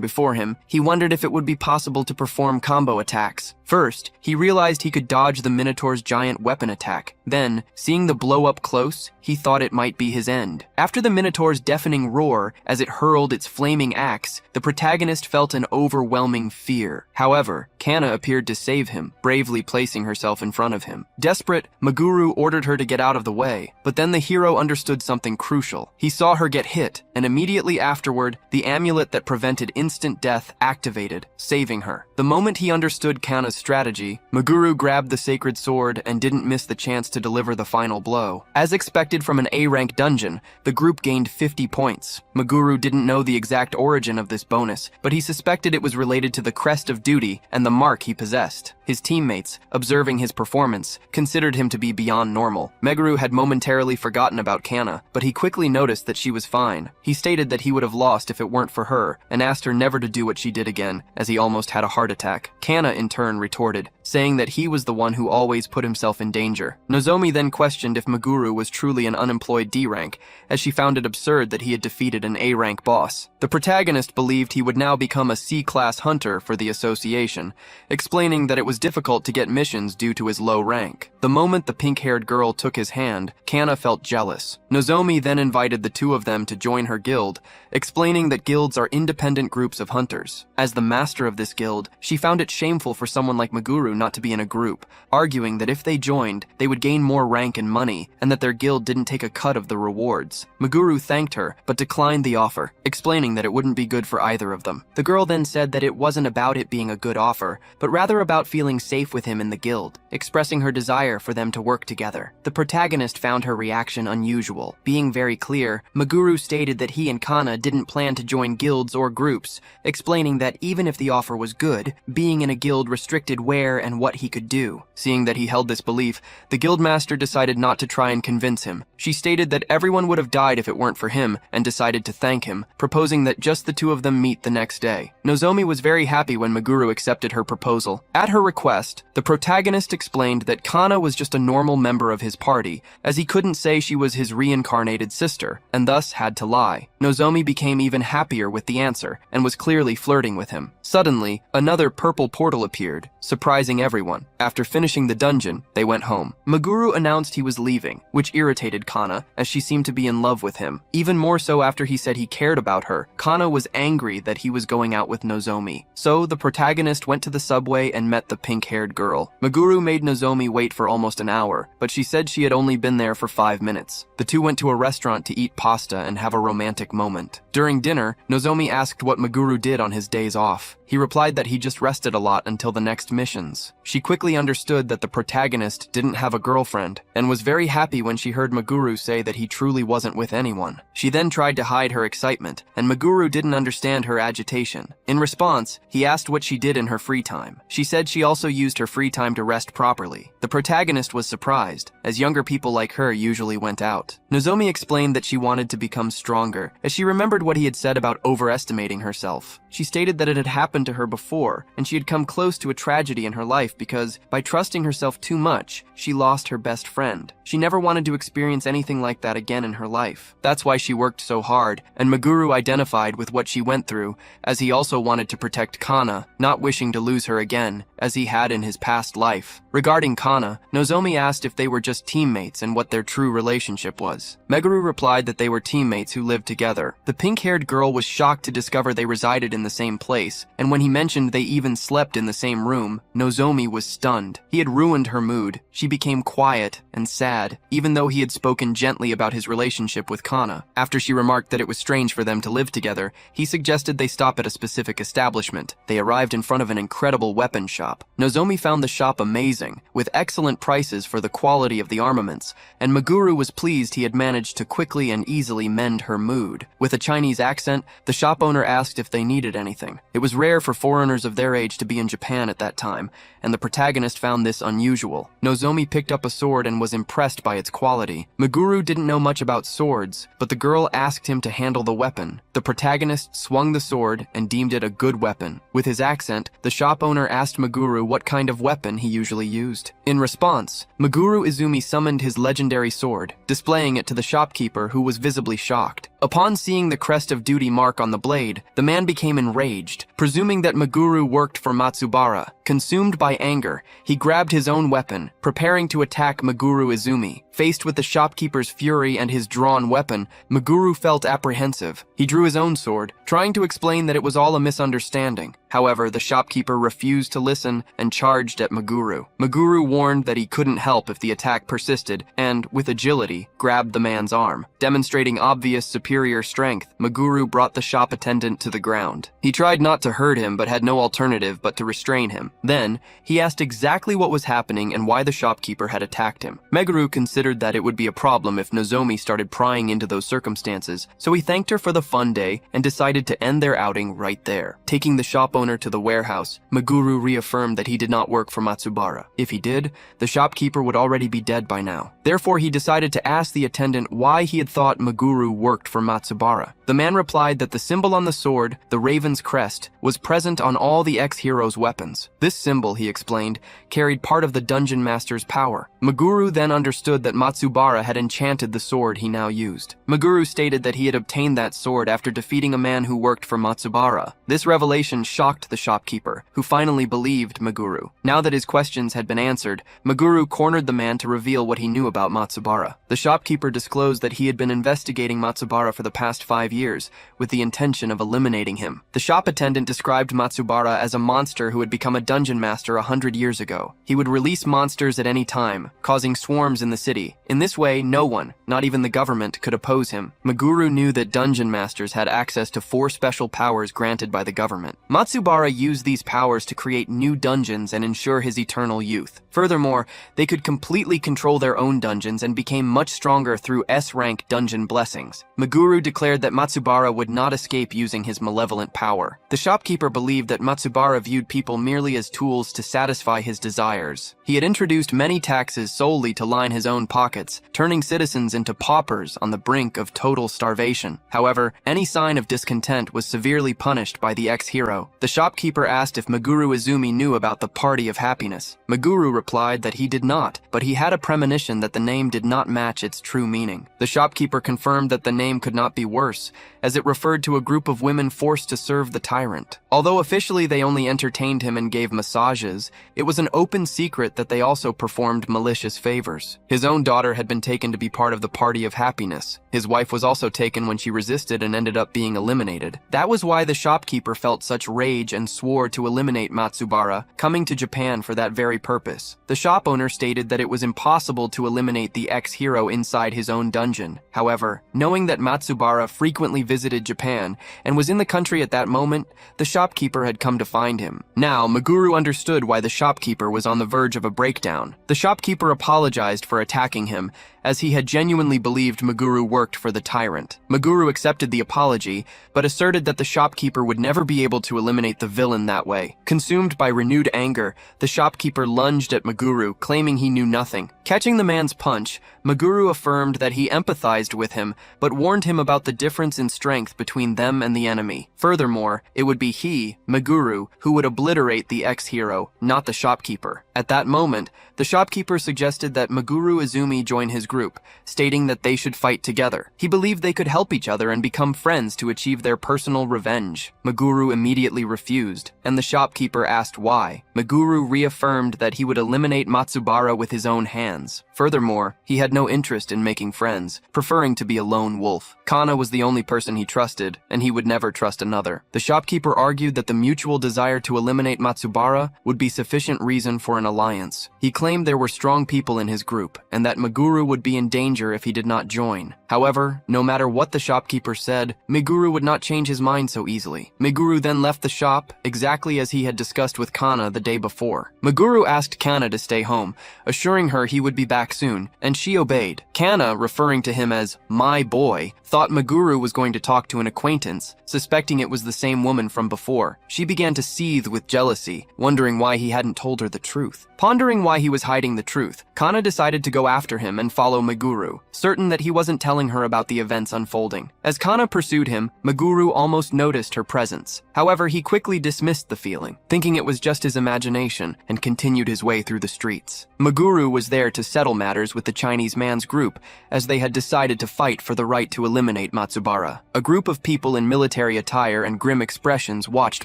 before him, he wondered if it would be possible to perform combo attacks. First, he realized he could dodge the Minotaur's giant weapon attack. Then, seeing the blow up close, he thought it might be his end. After the Minotaur's deafening roar as it hurled its flaming axe, the protagonist felt an overwhelming fear. However, Kana appeared to save him, bravely placing herself in front of him. Desperate, Meguru ordered her to get out of the way, but then the hero understood something crucial. He saw her get hit, and immediately afterward, the amulet that prevented instant death activated, saving her. The moment he understood Kana's strategy, Meguru grabbed the sacred sword and didn't miss the chance to deliver the final blow. As expected from an A-rank dungeon, the group gained 50 points. Meguru didn't know the exact origin of this bonus, but he suspected it was related to the crest of duty and the mark he possessed. His teammates, observing his performance, considered him to be beyond normal. Meguru had momentarily forgotten about Kana, but he quickly noticed that she was fine. He stated that he would have lost if it weren't for her, and asked her never to do what she did again, as he almost had a heart attack. Kana, in turn, retorted, saying that he was the one who always put himself in danger. Nozomi then questioned if Meguru was truly an unemployed D-rank, as she found it absurd that he had defeated an A-rank boss. The protagonist believed he would now become a C-class hunter for the association, explaining that it was difficult to get missions due to his low rank. The moment the pink-haired girl took his hand, Kana felt jealous. Nozomi then invited the two of them to join her guild, explaining that guilds are independent groups of hunters. As the master of this guild, she found it shameful for someone like Meguru not to be in a group, arguing that if they joined, they would gain more rank and money, and that their guild didn't take a cut of the rewards. Meguru thanked her, but declined the offer, explaining that it wouldn't be good for either of them. The girl then said that it wasn't about it being a good offer, but rather about feeling safe with him in the guild, expressing her desire for them to work together. The protagonist found her reaction unusual. Being very clear, Meguru stated that he and Kana didn't plan to join guilds or groups, explaining that even if the offer was good, being in a guild restricted where and what he could do. Seeing that he held this belief, the guildmaster decided not to try and convince him. She stated that everyone would have died if it weren't for him, and decided to thank him, proposing that just the two of them meet the next day. Nozomi was very happy when Meguru accepted her proposal. At her request, the protagonist explained that Kana was just a normal member of his party, as he couldn't say she was his reincarnated sister, and thus had to lie. Nozomi became even happier with the answer, and was clearly flirting with him. Suddenly, another purple portal appeared, surprising everyone. After finishing the dungeon, they went home. Meguru announced he was leaving, which irritated Kana, as she seemed to be in love with him. Even more so after he said he cared about her. Kana was angry that he was going out with Nozomi. So, the protagonist went to the subway and met the pink-haired girl. Meguru made Nozomi wait for almost an hour, but she said she had only been there for 5 minutes. The two went to a restaurant to eat pasta and have a romantic moment. During dinner, Nozomi asked what Meguru did on his days off. He replied that he just rested a lot until the next missions. She quickly understood that the protagonist didn't have a girlfriend, and was very happy when she heard Meguru say that he truly wasn't with anyone. She then tried to hide her excitement, and Meguru didn't understand her agitation. In response, he asked what she did in her free time. She said she also used her free time to rest properly. The protagonist was surprised, as younger people like her usually went out. Nozomi explained that she wanted to become stronger, as she remembered what he had said about overestimating herself. She stated that it had happened to her before, and she had come close to a tragedy in her life because, by trusting herself too much, she lost her best friend. She never wanted to experience anything like that again in her life. That's why she worked so hard, and Meguru identified with what she went through, as he also wanted to protect Kana, not wishing to lose her again, as he had in his past life. Regarding Kana, Nozomi asked if they were just teammates and what their true relationship was. Meguru replied that they were teammates who lived together. The pink-haired girl was shocked to discover they resided in the same place, and when he mentioned they even slept in the same room, Nozomi was stunned. He had ruined her mood. She became quiet and sad, even though he had spoken gently about his relationship with Kana. After she remarked that it was strange for them to live together, he suggested they stop at a specific establishment. They arrived in front of an incredible weapon shop. Nozomi found the shop amazing, with excellent prices for the quality of the armaments, and Meguru was pleased he had managed to quickly and easily mend her mood. With a Chinese accent, the shop owner asked if they needed anything. It was rare for foreigners of their age to be in Japan at that time, and the protagonist found this unusual. Nozomi picked up a sword and was impressed by its quality. Meguru didn't know much about swords, but the girl asked him to handle the weapon. The protagonist swung the sword and deemed it a good weapon. With his accent, the shop owner asked Meguru what kind of weapon he usually used. In response, Meguru Izumi summoned his legendary sword, displaying it to the shopkeeper, who was visibly shocked. Upon seeing the crest of duty mark on the blade, the man became enraged, presuming that Meguru worked for Matsubara. Consumed by anger, he grabbed his own weapon, preparing to attack Meguru Izumi. Faced with the shopkeeper's fury and his drawn weapon, Meguru felt apprehensive. He drew his own sword, trying to explain that it was all a misunderstanding. However, the shopkeeper refused to listen and charged at Meguru. Meguru warned that he couldn't help if the attack persisted and, with agility, grabbed the man's arm. Demonstrating obvious superior strength, Meguru brought the shop attendant to the ground. He tried not to hurt him but had no alternative but to restrain him. Then, he asked exactly what was happening and why the shopkeeper had attacked him. Meguru considered that it would be a problem if Nozomi started prying into those circumstances, so he thanked her for the fun day and decided to end their outing right there. Taking the shop owner to the warehouse, Meguru reaffirmed that he did not work for Matsubara. If he did, the shopkeeper would already be dead by now. Therefore, he decided to ask the attendant why he had thought Meguru worked for Matsubara. The man replied that the symbol on the sword, the raven's crest, was present on all the ex-heroes' weapons. This symbol, he explained, carried part of the dungeon master's power. Meguru then understood that Matsubara had enchanted the sword he now used. Meguru stated that he had obtained that sword after defeating a man who worked for Matsubara. This revelation shocked the shopkeeper, who finally believed Meguru. Now that his questions had been answered, Meguru cornered the man to reveal what he knew about Matsubara. The shopkeeper disclosed that he had been investigating Matsubara for the past 5 years, with the intention of eliminating him. The shop attendant described Matsubara as a monster who had become a dungeon master 100 years ago. He would release monsters at any time, causing swarms in the city. In this way, no one, not even the government, could oppose him. Meguru knew that dungeon masters had access to 4 special powers granted by the government. Matsubara used these powers to create new dungeons and ensure his eternal youth. Furthermore, they could completely control their own dungeons and became much stronger through S-rank dungeon blessings. Meguru declared that Matsubara would not escape using his malevolent power. The shopkeeper believed that Matsubara viewed people merely as tools to satisfy his desires. He had introduced many taxes solely to line his own pockets, turning citizens into paupers on the brink of total starvation. However, any sign of discontent was severely punished by the ex-hero. The shopkeeper asked if Meguru Izumi knew about the Party of Happiness. Meguru replied that he did not, but he had a premonition that the name did not match its true meaning. The shopkeeper confirmed that the name could not be worse, as it referred to a group of women forced to serve the tyrant. Although officially they only entertained him and gave massages, it was an open secret that they also performed malicious favors. His own daughter had been taken to be part of the Party of Happiness. His wife was also taken when she resisted and ended up being eliminated. That was why the shopkeeper felt such rage and swore to eliminate Matsubara, coming to Japan for that very purpose. The shop owner stated that it was impossible to eliminate the ex-hero inside his own dungeon. However, knowing that Matsubara frequently visited Japan and was in the country at that moment, the shopkeeper had come to find him. Now, Meguru understood why the shopkeeper was on the verge of a breakdown. The shopkeeper apologized for attacking him, as he had genuinely believed Meguru worked for the tyrant. Meguru accepted the apology, but asserted that the shopkeeper would never be able to eliminate the villain that way. Consumed by renewed anger, the shopkeeper lunged at Meguru, claiming he knew nothing. Catching the man's punch, Meguru affirmed that he empathized with him, but warned him about the difference in strength between them and the enemy. Furthermore, it would be he, Meguru, who would obliterate the ex-hero, not the shopkeeper. At that moment, the shopkeeper suggested that Meguru Izumi join his group, stating that they should fight together. He believed they could help each other and become friends to achieve their personal revenge. Meguru immediately refused, and the shopkeeper asked why. Meguru reaffirmed that he would eliminate Matsubara with his own hands. Furthermore, he had no interest in making friends, preferring to be a lone wolf. Kana was the only person he trusted, and he would never trust another. The shopkeeper argued that the mutual desire to eliminate Matsubara would be sufficient reason for an alliance. He claimed there were strong people in his group, and that Meguru would be in danger if he did not join. However, no matter what the shopkeeper said, Meguru would not change his mind so easily. Meguru then left the shop, exactly as he had discussed with Kana the day before. Meguru asked Kana to stay home, assuring her he would be back soon, and she obeyed. Kana, referring to him as "my boy," thought Meguru was going to talk to an acquaintance, suspecting it was the same woman from before. She began to seethe with jealousy, wondering why he hadn't told her the truth. Pondering why he was hiding the truth, Kana decided to go after him and follow Meguru, certain that he wasn't telling her about the events unfolding. As Kana pursued him, Meguru almost noticed her presence. However, he quickly dismissed the feeling, thinking it was just his imagination, and continued his way through the streets. Meguru was there to settle matters with the Chinese man's group, as they had decided to fight for the right to eliminate Matsubara. A group of people in military attire and grim expressions watched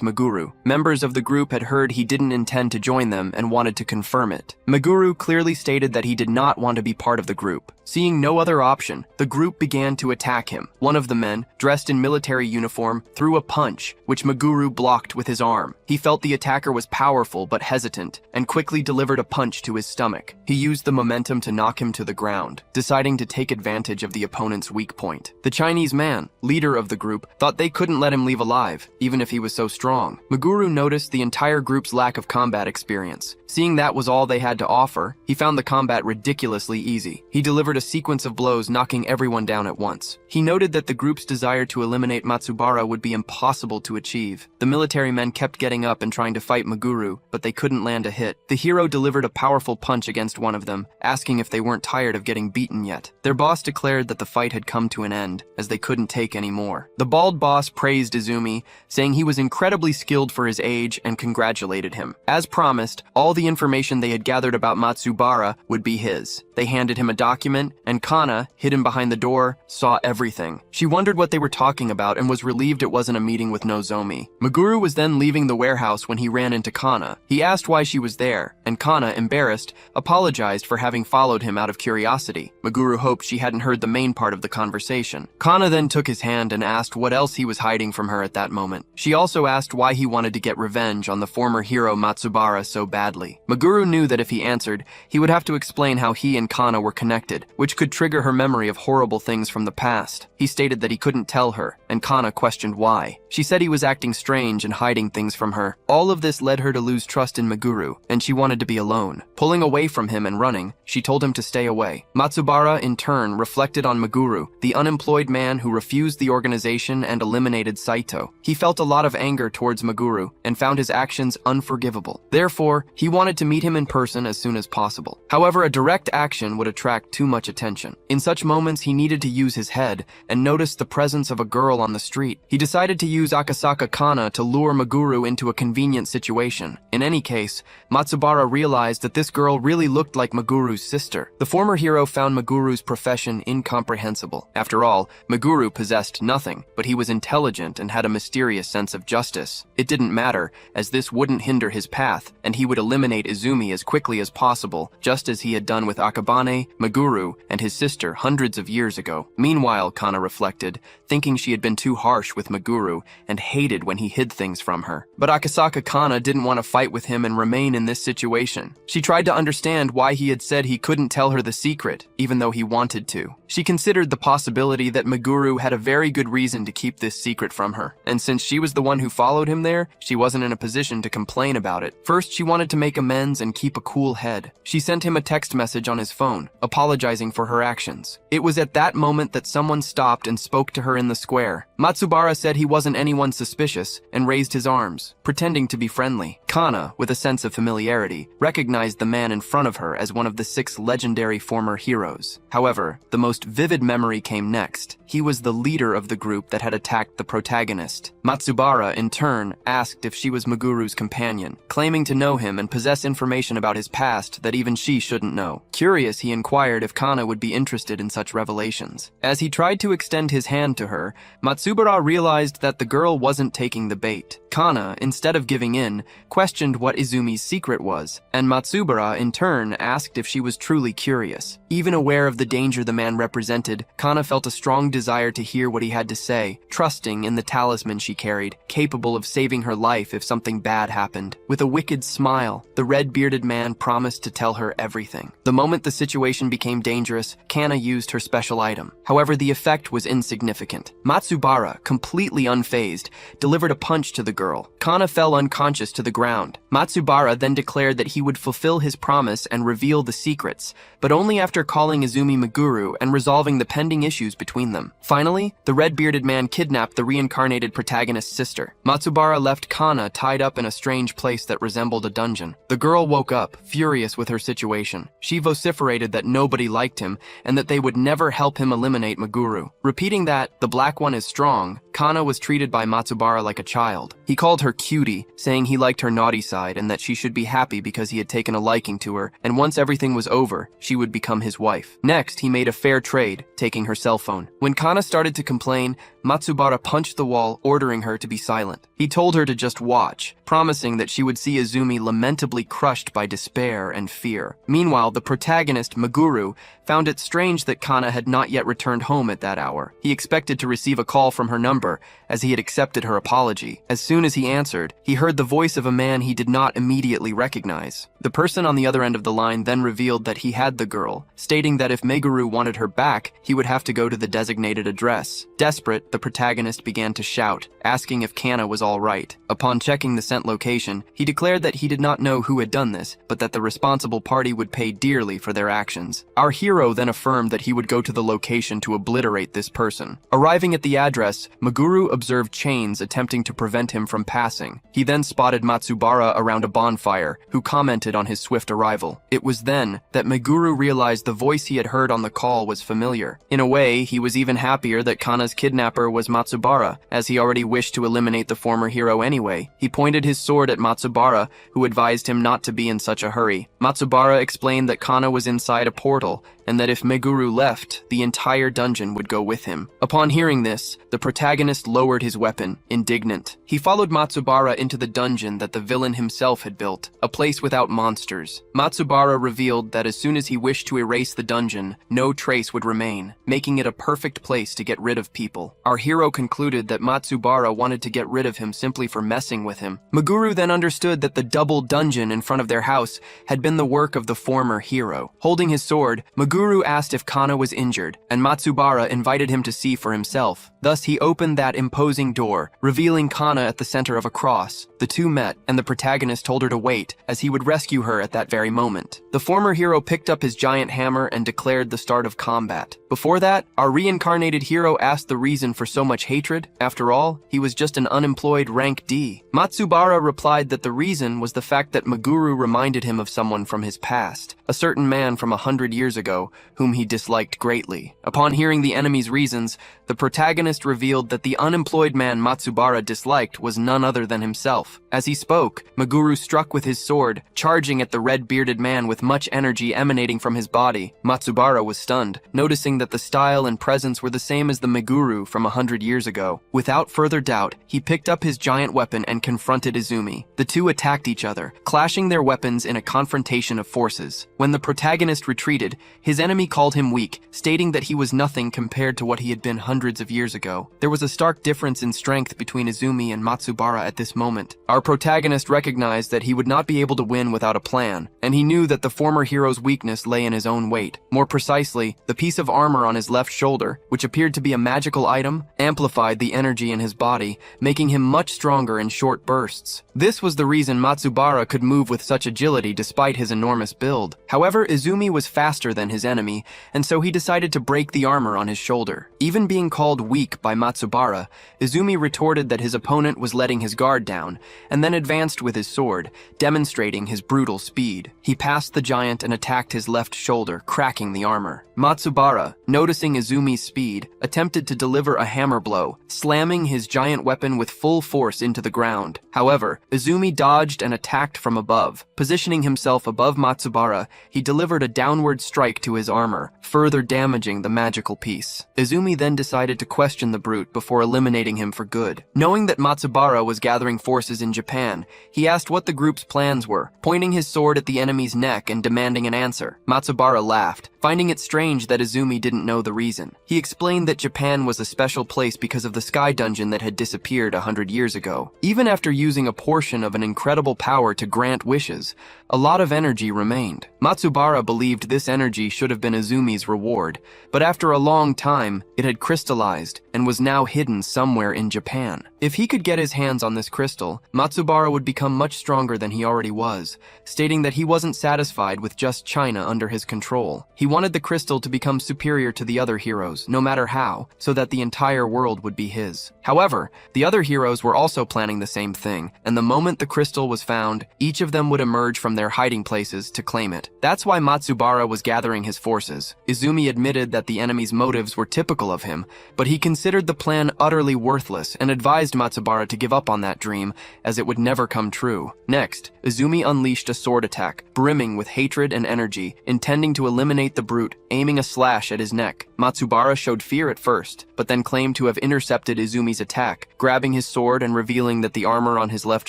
Meguru. Members of the group had heard he didn't intend to join them and wanted to confirm it. Meguru clearly stated that he did not want to be part of the group. Seeing no other option, the group began to attack him. One of the men, dressed in military uniform, threw a punch, which Meguru blocked with his arm. He felt the attacker was powerful but hesitant, and quickly delivered a punch to his stomach. He used the momentum to knock him to the ground, deciding to take advantage of the opponent's weak point. The Chinese man, leader of the group, thought they couldn't let him leave alive, even if he was so strong. Meguru noticed the entire group's lack of combat experience. Seeing that was all they had to offer, he found the combat ridiculously easy. He delivered delivered a sequence of blows, knocking everyone down at once. He noted that the group's desire to eliminate Matsubara would be impossible to achieve. The military men kept getting up and trying to fight Meguru, but they couldn't land a hit. The hero delivered a powerful punch against one of them, asking if they weren't tired of getting beaten yet. Their boss declared that the fight had come to an end, as they couldn't take any more. The bald boss praised Izumi, saying he was incredibly skilled for his age and congratulated him. As promised, all the information they had gathered about Matsubara would be his. They handed him a document, and Kana, hidden behind the door, saw everything. She wondered what they were talking about and was relieved it wasn't a meeting with Nozomi. Meguru was then leaving the warehouse when he ran into Kana. He asked why she was there, and Kana, embarrassed, apologized for having followed him out of curiosity. Meguru hoped she hadn't heard the main part of the conversation. Kana then took his hand and asked what else he was hiding from her at that moment. She also asked why he wanted to get revenge on the former hero Matsubara so badly. Meguru knew that if he answered, he would have to explain how he and Kana were connected, which could trigger her memory of horrible things from the past. He stated that he couldn't tell her, and Kana questioned why. She said he was acting strange and hiding things from her. All of this led her to lose trust in Meguru, and she wanted to be alone. Pulling away from him and running, she told him to stay away. Matsubara, in turn, reflected on Meguru, the unemployed man who refused the organization and eliminated Saito. He felt a lot of anger towards Meguru and found his actions unforgivable. Therefore, he wanted to meet him in person as soon as possible. However, a direct action would attract too much attention. In such moments, he needed to use his head and noticed the presence of a girl on the street. He decided to use Akasaka Kana to lure Meguru into a convenient situation. In any case, Matsubara realized that this girl really looked like Meguru's sister. The former hero found Meguru's profession incomprehensible. After all, Meguru possessed nothing, but he was intelligent and had a mysterious sense of justice. It didn't matter, as this wouldn't hinder his path, and he would eliminate Izumi as quickly as possible, just as he had done with Akabane, Meguru, and his sister hundreds of years ago. Meanwhile, Kana reflected, thinking she had been too harsh with Meguru and hated when he hid things from her. But Akasaka Kana didn't want to fight with him and remain in this situation. She tried to understand why he had said he couldn't tell her the secret, even though he wanted to. She considered the possibility that Meguru had a very good reason to keep this secret from her, and since she was the one who followed him there, she wasn't in a position to complain about it. First, she wanted to make amends and keep a cool head. She sent him a text message on his phone, apologizing for her actions. It was at that moment that someone stopped and spoke to her in the square. Matsubara said he wasn't anyone suspicious and raised his arms, pretending to be friendly. Kana, with a sense of familiarity, recognized the man in front of her as one of the 6 legendary former heroes. However, the most vivid memory came next. He was the leader of the group that had attacked the protagonist. Matsubara, in turn, asked if she was Meguru's companion, claiming to know him and possess information about his past that even she shouldn't know. Curious, he inquired if Kana would be interested in such revelations. As he tried to extend his hand to her, Matsubara realized that the girl wasn't taking the bait. Kana, instead of giving in, questioned what Izumi's secret was, and Matsubara, in turn, asked if she was truly curious. Even aware of the danger the man represented, Kana felt a strong desire to hear what he had to say, trusting in the talisman she carried, capable of saving her life if something bad happened. With a wicked smile, the red-bearded man promised to tell her everything. The moment the situation became dangerous, Kana used her special item. However, the effect was insignificant. Matsubara, completely unfazed, delivered a punch to the girl. Kana fell unconscious to the ground. Matsubara then declared that he would fulfill his promise and reveal the secrets, but only after calling Izumi Meguru and resolving the pending issues between them. Finally, the red-bearded man kidnapped the reincarnated protagonist's sister. Matsubara left Kana tied up in a strange place that resembled a dungeon. The girl woke up, furious with her situation. She vociferated that nobody liked him and that they would never help him eliminate Meguru. Repeating that, the Black One is strong, Kana was treated by Matsubara like a child. He called her cutie, saying he liked her naughty side and that she should be happy because he had taken a liking to her, and once everything was over, she would become his wife. Next, he made a fair trade, taking her cell phone. When Kana started to complain, Matsubara punched the wall, ordering her to be silent. He told her to just watch, promising that she would see Izumi lamentably crushed by despair and fear. Meanwhile, the protagonist, Meguru, found it strange that Kana had not yet returned home at that hour. He expected to receive a call from her number, as he had accepted her apology. As soon as he answered, he heard the voice of a man man he did not immediately recognize. The person on the other end of the line then revealed that he had the girl, stating that if Meguru wanted her back, he would have to go to the designated address. Desperate, the protagonist began to shout, asking if Kana was all right. Upon checking the sent location, he declared that he did not know who had done this, but that the responsible party would pay dearly for their actions. Our hero then affirmed that he would go to the location to obliterate this person. Arriving at the address, Meguru observed chains attempting to prevent him from passing. He then spotted Matsubara around a bonfire, who commented on his swift arrival. It was then that Meguru realized the voice he had heard on the call was familiar. In a way, he was even happier that Kana's kidnapper was Matsubara, as he already wished to eliminate the former hero anyway. He pointed his sword at Matsubara, who advised him not to be in such a hurry. Matsubara explained that Kana was inside a portal, and that if Meguru left, the entire dungeon would go with him. Upon hearing this, the protagonist lowered his weapon, indignant. He followed Matsubara into the dungeon that the villain himself had built, a place without monsters. Matsubara revealed that as soon as he wished to erase the dungeon, no trace would remain, making it a perfect place to get rid of people. Our hero concluded that Matsubara wanted to get rid of him simply for messing with him. Meguru then understood that the double dungeon in front of their house had been the work of the former hero. Holding his sword, Meguru asked if Kana was injured, and Matsubara invited him to see for himself. Thus, he opened that imposing door, revealing Kana at the center of a cross. The two met, and the protagonist told her to wait, as he would rescue her at that very moment. The former hero picked up his giant hammer and declared the start of combat. Before that, our reincarnated hero asked the reason for so much hatred. After all, he was just an unemployed rank D. Matsubara replied that the reason was the fact that Meguru reminded him of someone from his past, a certain man from 100 years ago, whom he disliked greatly. Upon hearing the enemy's reasons, the protagonist revealed that the unemployed man Matsubara disliked was none other than himself. As he spoke, Meguru struck with his sword, charging at the red-bearded man with much energy emanating from his body. Matsubara was stunned, noticing that the style and presence were the same as the Meguru from 100 years ago. Without further doubt, he picked up his giant weapon and confronted Izumi. The two attacked each other, clashing their weapons in a confrontation of forces. When the protagonist retreated, his enemy called him weak, stating that he was nothing compared to what he had been hundreds of years ago. There was a stark difference in strength between Izumi and Matsubara at this moment. Our protagonist recognized that he would not be able to win without a plan, and he knew that the former hero's weakness lay in his own weight. More precisely, the piece of armor on his left shoulder, which appeared to be a magical item, amplified the energy in his body, making him much stronger in short bursts. This was the reason Matsubara could move with such agility despite his enormous build. However, Izumi was faster than his enemy, and so he decided to break the armor on his shoulder. Even being called weak by Matsubara, Izumi retorted that his opponent was letting his guard down, and then advanced with his sword, demonstrating his brutal speed. He passed the giant and attacked his left shoulder, cracking the armor. Matsubara, noticing Izumi's speed, attempted to deliver a hammer blow, slamming his giant weapon with full force into the ground. However, Izumi dodged and attacked from above. Positioning himself above Matsubara, he delivered a downward strike to his armor, further damaging the magical piece. Izumi then decided to question the brute before eliminating him for good. Knowing that Matsubara was gathering forces in Japan, he asked what the group's plans were, pointing his sword at the enemy's neck and demanding an answer. Matsubara laughed, finding it strange that Izumi didn't know the reason. He explained that Japan was a special place because of the sky dungeon that had disappeared 100 years ago. Even after using a portion of an incredible power to grant wishes, a lot of energy remained. Matsubara believed this energy should have been Izumi's reward, but after a long time, it had crystallized and was now hidden somewhere in Japan. If he could get his hands on this crystal, Matsubara would become much stronger than he already was, stating that he wasn't satisfied with just China under his control. He wanted the crystal to become superior to the other heroes, no matter how, so that the entire world would be his. However, the other heroes were also planning the same thing, and the moment the crystal was found, each of them would emerge from their hiding places to claim it. That's why Matsubara was gathering his forces. Izumi admitted that the enemy's motives were typical of him, but he considered the plan utterly worthless and advised Matsubara to give up on that dream, as it would never come true. Next, Izumi unleashed a sword attack, brimming with hatred and energy, intending to eliminate the brute, aiming a slash at his neck. Matsubara showed fear at first, but then claimed to have intercepted Izumi's attack, grabbing his sword and revealing that the armor on his left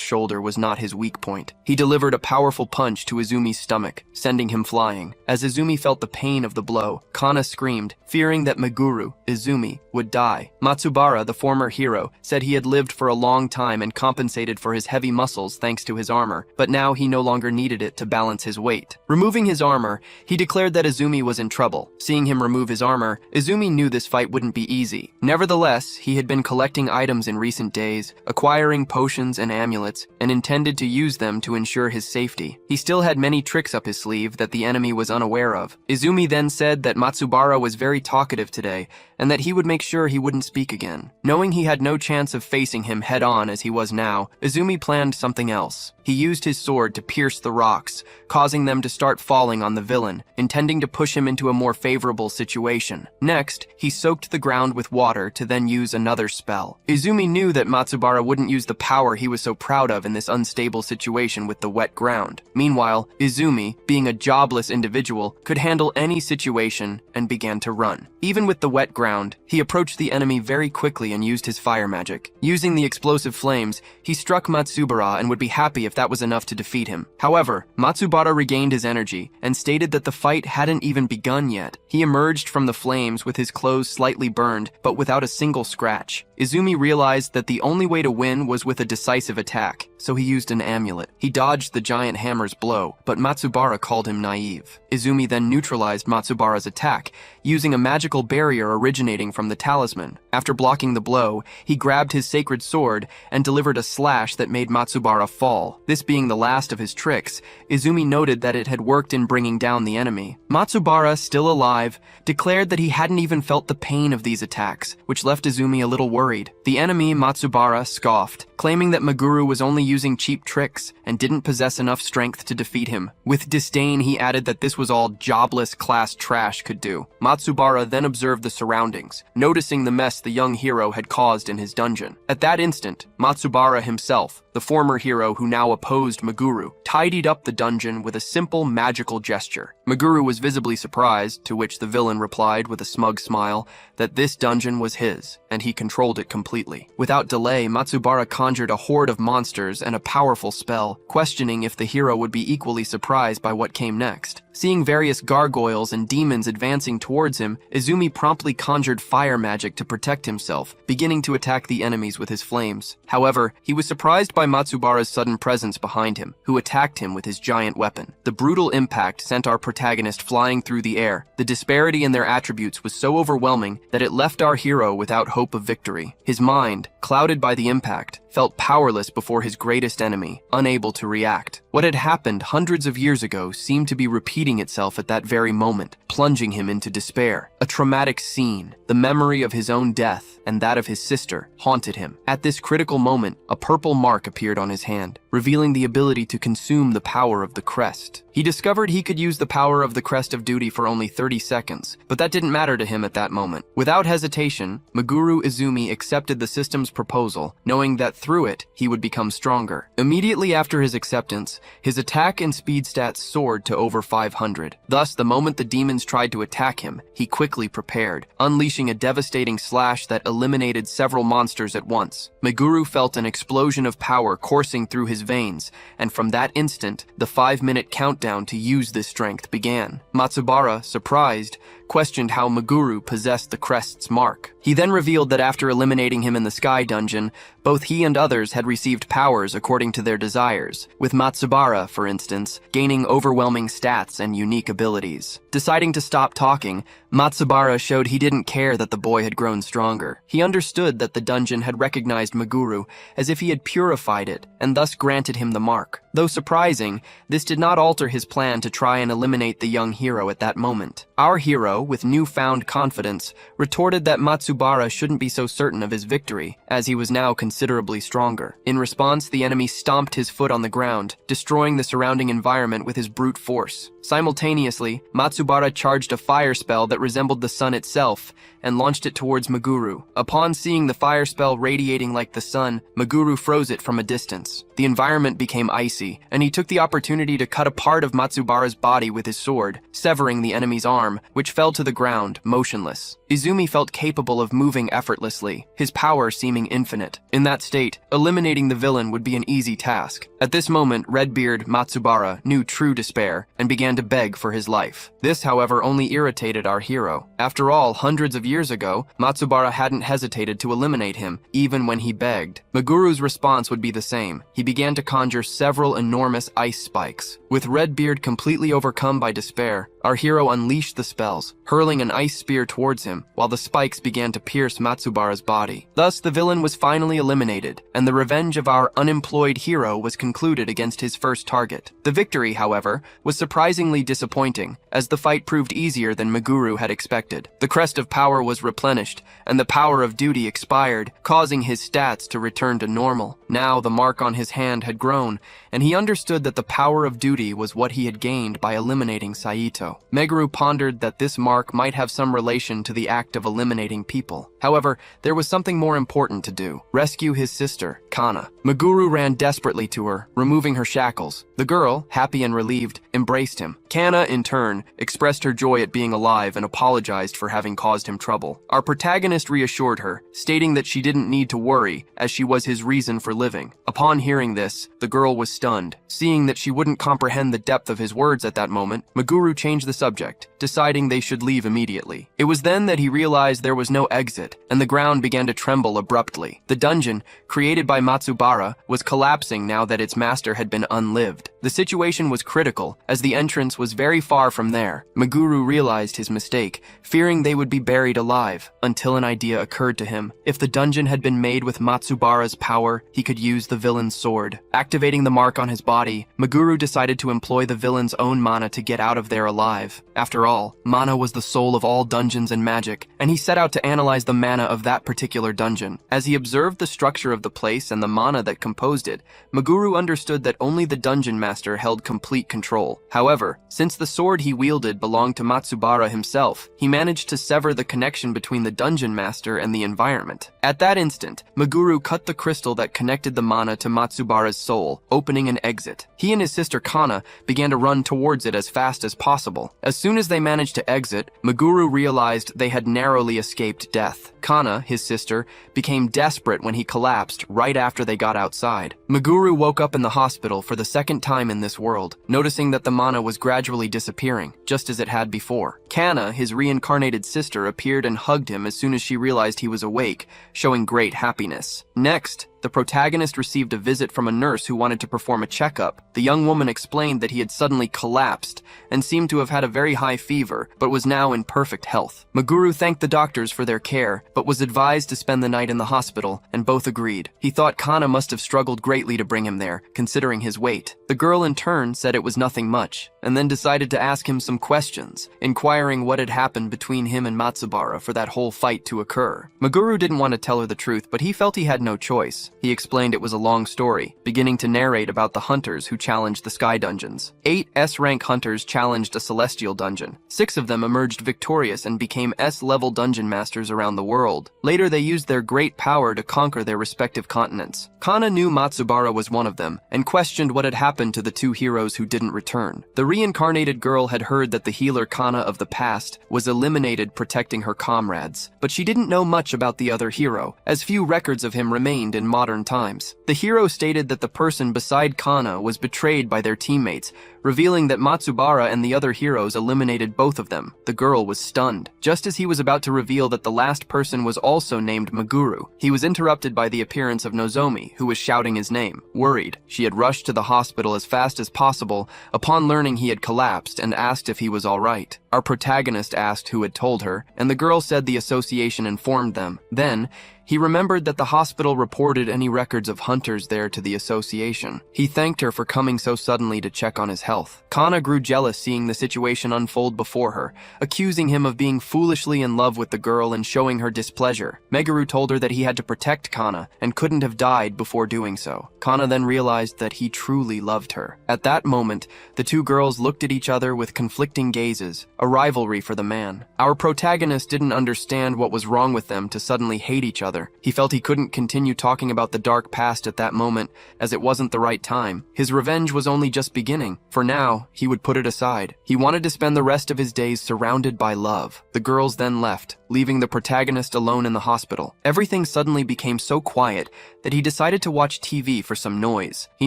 shoulder was not his weak point. He delivered a powerful punch to Izumi's stomach, sending him flying. As Izumi felt the pain of the blow, Kana screamed, fearing that Meguru, Izumi, would die. Matsubara, the former hero, said he had lived for a long time and compensated for his heavy muscles thanks to his armor, but now he no longer needed it to balance his weight. Removing his armor, he declared that Izumi was in trouble. Seeing him remove his armor, Izumi knew this fight wouldn't be easy. Nevertheless, he had been collecting items in recent days, acquiring potions and amulets, and intended to use them to ensure his safety. He still had many tricks up his sleeve that the enemy was unaware of. Izumi then said that Matsubara was very talkative today, and that he would make sure he wouldn't speak again. Knowing he had no chance of facing him head-on as he was now, Izumi planned something else. He used his sword to pierce the rocks, causing them to start falling on the villain, intending to push him into a more favorable situation. Next, he soaked the ground with water to then use another spell. Izumi knew that Matsubara wouldn't use the power he was so proud of in this unstable situation with the wet ground. Meanwhile, Izumi, being a jobless individual, could handle any situation and began to run. Even with the wet ground, he approached the enemy very quickly and used his fire magic. Using the explosive flames, he struck Matsubara and would be happy if that was enough to defeat him. However, Matsubara regained his energy and stated that the fight hadn't even begun yet. He emerged from the flames with his clothes slightly burned, but without a single scratch. Izumi realized that the only way to win was with a decisive attack, so he used an amulet. He dodged the giant hammer's blow, but Matsubara called him naive. Izumi then neutralized Matsubara's attack, using a magical barrier originating from the talisman. After blocking the blow, he grabbed his sacred sword and delivered a slash that made Matsubara fall. This being the last of his tricks, Izumi noted that it had worked in bringing down the enemy. Matsubara, still alive, declared that he hadn't even felt the pain of these attacks, which left Izumi a little worried. The enemy, Matsubara, scoffed, claiming that Meguru was only using cheap tricks and didn't possess enough strength to defeat him. With disdain, he added that this was all jobless class trash could do. Matsubara then observed the surroundings, noticing the mess the young hero had caused in his dungeon. At that instant, Matsubara himself, the former hero who now opposed Meguru, tidied up the dungeon with a simple magical gesture. Meguru was visibly surprised, to which the villain replied with a smug smile that this dungeon was his, and he controlled it completely. Without delay, Matsubara conjured a horde of monsters and a powerful spell, questioning if the hero would be equally surprised by what came next. Seeing various gargoyles and demons advancing towards him, Izumi promptly conjured fire magic to protect himself, beginning to attack the enemies with his flames. However, he was surprised by Matsubara's sudden presence behind him, who attacked him with his giant weapon. The brutal impact sent our protagonist flying through the air. The disparity in their attributes was so overwhelming that it left our hero without hope of victory. His mind, clouded by the impact, felt powerless before his greatest enemy, unable to react. What had happened hundreds of years ago seemed to be repeating itself at that very moment, plunging him into despair. A traumatic scene, the memory of his own death and that of his sister, haunted him. At this critical moment, a purple mark appeared on his hand, revealing the ability to consume the power of the crest. He discovered he could use the power of the crest of duty for only 30 seconds, but that didn't matter to him at that moment. Without hesitation, Meguru Izumi accepted the system's proposal, knowing that through it, he would become stronger. Immediately after his acceptance, his attack and speed stats soared to over 500. Thus, the moment the demons tried to attack him, he quickly prepared, unleashing a devastating slash that eliminated several monsters at once. Meguru felt an explosion of power coursing through his veins, and from that instant, the 5-minute countdown to use this strength began. Matsubara, surprised, questioned how Meguru possessed the crest's mark. He then revealed that after eliminating him in the Sky Dungeon, both he and others had received powers according to their desires, with Matsubara, for instance, gaining overwhelming stats and unique abilities. Deciding to stop talking, Matsubara showed he didn't care that the boy had grown stronger. He understood that the dungeon had recognized Meguru as if he had purified it, and thus granted him the mark. Though surprising, this did not alter his plan to try and eliminate the young hero at that moment. Our hero, with newfound confidence, retorted that Matsubara shouldn't be so certain of his victory, as he was now considerably stronger. In response, the enemy stomped his foot on the ground, destroying the surrounding environment with his brute force. Simultaneously, Matsubara charged a fire spell that resembled the sun itself and launched it towards Meguru. Upon seeing the fire spell radiating like the sun, Meguru froze it from a distance. The environment became icy icy, and he took the opportunity to cut a part of Matsubara's body with his sword, severing the enemy's arm, which fell to the ground, motionless. Izumi felt capable of moving effortlessly, his power seeming infinite. In that state, eliminating the villain would be an easy task. At this moment, Redbeard Matsubara knew true despair and began to beg for his life. This, however, only irritated our hero. After all, hundreds of years ago, Matsubara hadn't hesitated to eliminate him, even when he begged. Maguru's response would be the same. He began to conjure several enormous ice spikes. With Redbeard completely overcome by despair, our hero unleashed the spells, hurling an ice spear towards him, while the spikes began to pierce Matsubara's body. Thus, the villain was finally eliminated, and the revenge of our unemployed hero was concluded against his first target. The victory, however, was surprisingly disappointing, as the fight proved easier than Maguru had expected. The crest of power was replenished, and the power of duty expired, causing his stats to return to normal. Now, the mark on his hand had grown, and he understood that the power of duty was what he had gained by eliminating Saito. Meguru pondered that this mark might have some relation to the act of eliminating people. However, there was something more important to do: rescue his sister, Kana. Meguru ran desperately to her, removing her shackles. The girl, happy and relieved, embraced him. Kana, in turn, expressed her joy at being alive and apologized for having caused him trouble. Our protagonist reassured her, stating that she didn't need to worry, as she was his reason for living. Upon hearing this, the girl was stunned. Seeing that she wouldn't comprehend the depth of his words at that moment, Meguru changed the subject, deciding they should leave immediately. It was then that he realized there was no exit, and the ground began to tremble abruptly. The dungeon, created by Matsubara, was collapsing now that its master had been unlived. The situation was critical, as the entrance was very far from there. Meguru realized his mistake, fearing they would be buried alive, until an idea occurred to him. If the dungeon had been made with Matsubara's power, he could use the villain's sword. Activating the mark on his body, Meguru decided to employ the villain's own mana to get out of there alive. After all, mana was the soul of all dungeons and magic, and he set out to analyze the mana of that particular dungeon. As he observed the structure of the place and the mana that composed it, Meguru understood that only the dungeon master held complete control. However, since the sword he wielded belonged to Matsubara himself, he managed to sever the connection between the dungeon master and the environment. At that instant, Meguru cut the crystal that connected the mana to Matsubara's soul, opening an exit. He and his sister Kana began to run towards it as fast as possible. As soon as they managed to exit, Meguru realized they had narrowly escaped death. Kana, his sister, became desperate when he collapsed right after they got outside. Meguru woke up in the hospital for the second time in this world, noticing that the mana was gradually disappearing, just as it had before. Kana, his reincarnated sister, appeared and hugged him as soon as she realized he was awake, showing great happiness. Next, the protagonist received a visit from a nurse who wanted to perform a checkup. The young woman explained that he had suddenly collapsed and seemed to have had a very high fever, but was now in perfect health. Meguru thanked the doctors for their care, but was advised to spend the night in the hospital, and both agreed. He thought Kana must have struggled greatly to bring him there, considering his weight. The girl in turn said it was nothing much, and then decided to ask him some questions, inquiring what had happened between him and Matsubara for that whole fight to occur. Meguru didn't want to tell her the truth, but he felt he had no choice. He explained it was a long story, beginning to narrate about the hunters who challenged the sky dungeons. 8 S-rank hunters challenged a celestial dungeon. 6 of them emerged victorious and became S-level dungeon masters around the world. Later, they used their great power to conquer their respective continents. Kana knew Matsubara was one of them, and questioned what had happened to the 2 heroes who didn't return. The reincarnated girl had heard that the healer Kana of the past was eliminated protecting her comrades, but she didn't know much about the other hero, as few records of him remained in modern times. The hero stated that the person beside Kana was betrayed by their teammates, revealing that Matsubara and the other heroes eliminated both of them. The girl was stunned. Just as he was about to reveal that the last person was also named Meguru, he was interrupted by the appearance of Nozomi, who was shouting his name. Worried, she had rushed to the hospital as fast as possible upon learning he had collapsed and asked if he was all right. Our protagonist asked who had told her, and the girl said the association informed them. Then, he remembered that the hospital reported any records of hunters there to the association. He thanked her for coming so suddenly to check on his health. Kana grew jealous seeing the situation unfold before her, accusing him of being foolishly in love with the girl and showing her displeasure. Meguru told her that he had to protect Kana and couldn't have died before doing so. Kana then realized that he truly loved her. At that moment, the two girls looked at each other with conflicting gazes, a rivalry for the man. Our protagonist didn't understand what was wrong with them to suddenly hate each other. He felt he couldn't continue talking about the dark past at that moment, as it wasn't the right time. His revenge was only just beginning. For now, he would put it aside. He wanted to spend the rest of his days surrounded by love. The girls then left, leaving the protagonist alone in the hospital. Everything suddenly became so quiet that he decided to watch TV for some noise. He